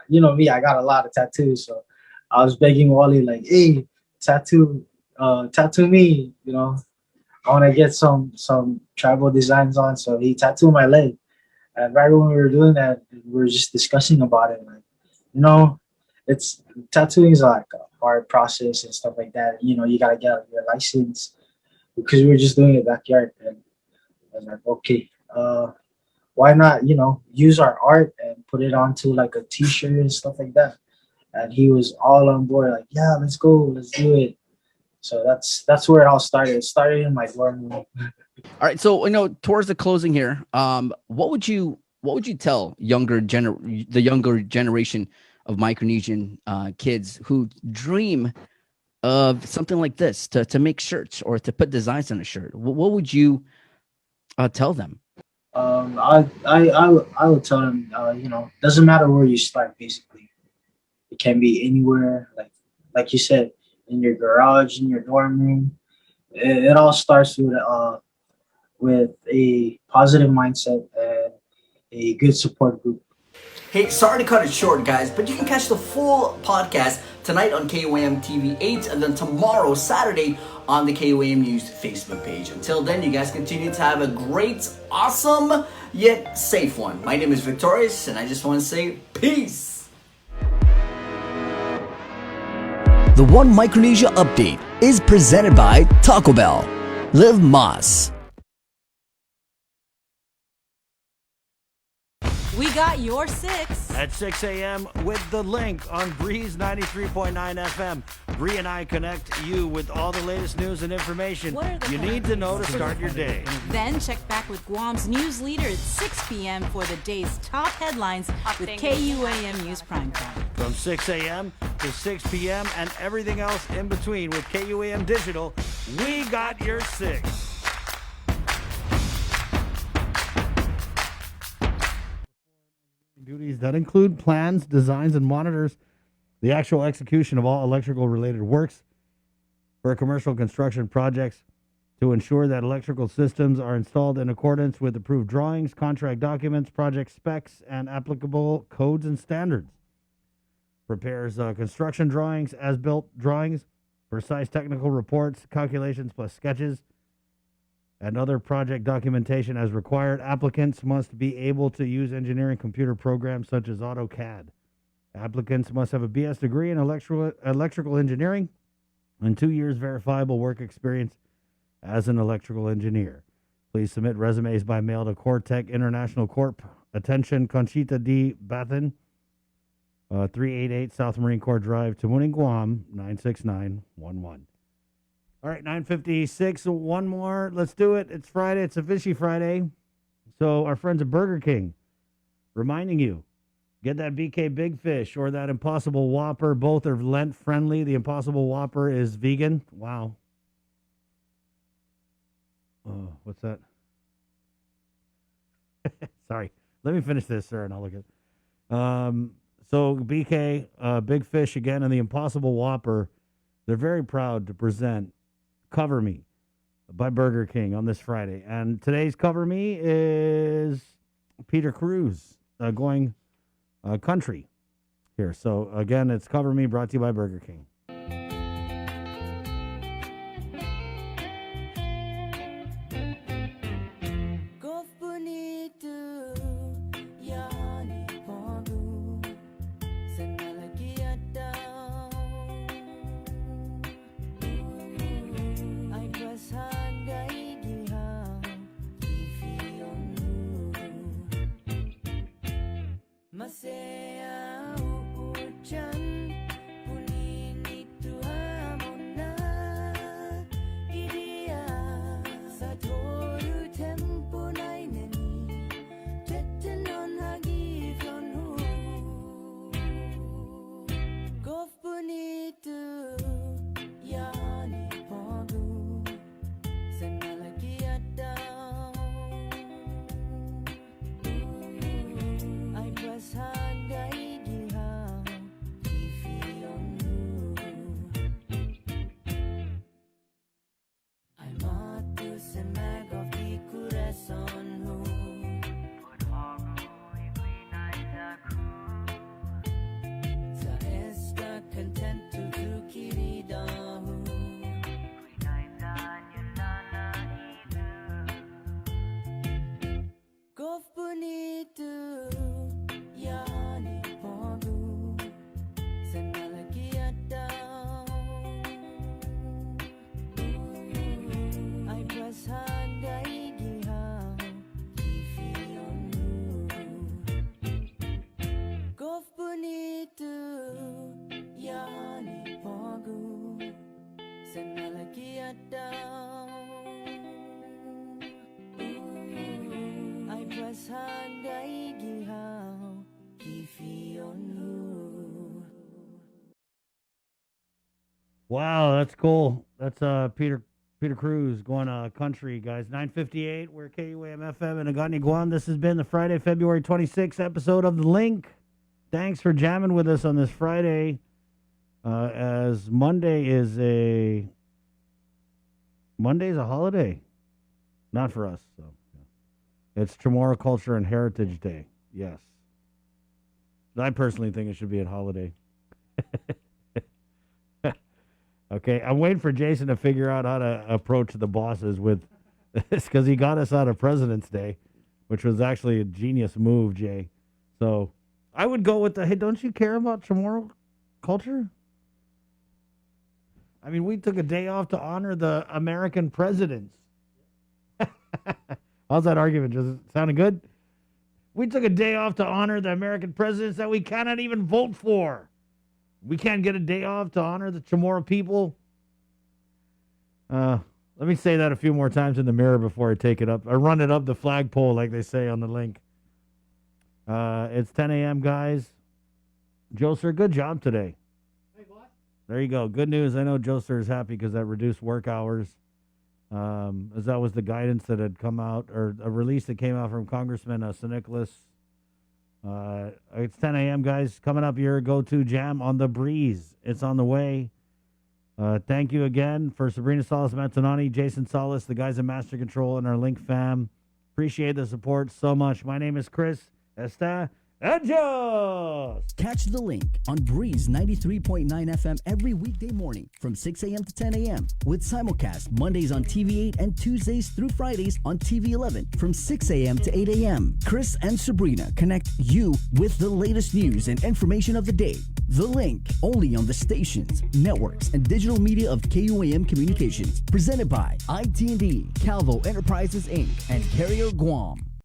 Me, I got a lot of tattoos. So I was begging Wally, hey, tattoo me, I want to get some tribal designs on. So he tattooed my leg. And right when we were doing that, we were just discussing about it. It's tattooing is a hard process and stuff like that. You gotta get your license because we were just doing it backyard. And I was like, okay, why not, use our art and put it onto a t-shirt and stuff like that. And he was all on board, yeah, let's go, let's do it. So that's where it all started. It started in my dorm room. All right, so towards the closing here, what would you tell the younger generation of Micronesian kids who dream of something like this to make shirts or to put designs on a shirt? What would you tell them? I would tell them, doesn't matter where you start. Basically, it can be anywhere. Like you said, in your garage, in your dorm room. It all starts with a positive mindset and a good support group. Hey, sorry to cut it short, guys, but you can catch the full podcast tonight on KOAM TV 8 and then tomorrow, Saturday, on the KOAM News Facebook page. Until then, you guys continue to have a great, awesome, yet safe one. My name is Victorious, and I just want to say peace. The One Micronesia update is presented by Taco Bell. Live Mas. We got your 6 at 6 a.m. with the link on Breeze 93.9 FM. Bree and I connect you with all the latest news and information you need to know to start your day. Then check back with Guam's news leader at 6 p.m. for the day's top headlines with KUAM News Primetime. From 6 a.m. to 6 p.m. and everything else in between with KUAM Digital, we got your 6. Duties that include plans, designs, and monitors the actual execution of all electrical related works for commercial construction projects to ensure that electrical systems are installed in accordance with approved drawings, contract documents, project specs, and applicable codes and standards. Prepares construction drawings, as-built drawings, precise technical reports, calculations plus sketches, and other project documentation as required. Applicants must be able to use engineering computer programs such as AutoCAD. Applicants must have a BS degree in electrical engineering and 2 years verifiable work experience as an electrical engineer. Please submit resumes by mail to Cortec International Corp. Attention, Conchita D. Bathan, 388 South Marine Corps Drive, Tamuning, Guam, 96911. All right, 9:56. One more. Let's do it. It's Friday. It's a fishy Friday. So our friends at Burger King reminding you, get that BK Big Fish or that Impossible Whopper. Both are Lent friendly. The Impossible Whopper is vegan. Wow. Oh, what's that? Sorry. Let me finish this, sir, and I'll look at it. So BK, Big Fish again, and the Impossible Whopper, they're very proud to present Cover Me by Burger King on this Friday. And today's Cover Me is Peter Cruz going country here. So again, it's Cover Me brought to you by Burger King. Masaya uujan punini tuhamona idia satoru tempo naineni tettenon hagi flonhu gof punitu yani pogu senalagi ada I was hungry, gihang, ifiyonu. I matu semag of the corazonhu. Sa esta content to do kiridahu. Gof punitu. Yani pogu senalagi ada I was hungry gihang ifiyonu gof punitu yani pogu senalagi ada I was hungry gihang Wow, that's cool. That's Peter Cruz going country, guys. 9:58. We're KUAM FM in Agani, Guam. This has been the Friday, February 26th episode of The Link. Thanks for jamming with us on this Friday. As Monday's a holiday, not for us. So it's Chamorro Culture and Heritage Day. Yes. I personally think it should be a holiday. Okay, I'm waiting for Jason to figure out how to approach the bosses with this because he got us out of President's Day, which was actually a genius move, Jay. So I would go with hey, don't you care about Chamorro culture? I mean, we took a day off to honor the American presidents. How's that argument? Just sounding good? We took a day off to honor the American presidents that we cannot even vote for. We can't get a day off to honor the Chamorro people. Let me say that a few more times in the mirror before I take it up. I run it up the flagpole, like they say on the link. It's 10 a.m., guys. Joe Sir, good job today. Hey, boss. There you go. Good news. I know Joe Sir is happy because that reduced work hours. As that was the guidance that had come out, or a release that came out from Congressman St. Nicholas. It's 10 a.m., guys. Coming up, your go-to jam on the breeze. It's on the way. Thank you again for Sabrina Salas-Matanani, Jason Salas, the guys at Master Control, and our Link fam. Appreciate the support so much. My name is Chris. Esta Adjust! Catch The Link on Breeze 93.9 FM every weekday morning from 6 a.m. to 10 a.m. with simulcast Mondays on TV 8 and Tuesdays through Fridays on TV 11 from 6 a.m. to 8 a.m. Chris and Sabrina connect you with the latest news and information of the day. The Link, only on the stations, networks, and digital media of KUAM Communications. Presented by IT&D, Calvo Enterprises, Inc., and Carrier Guam.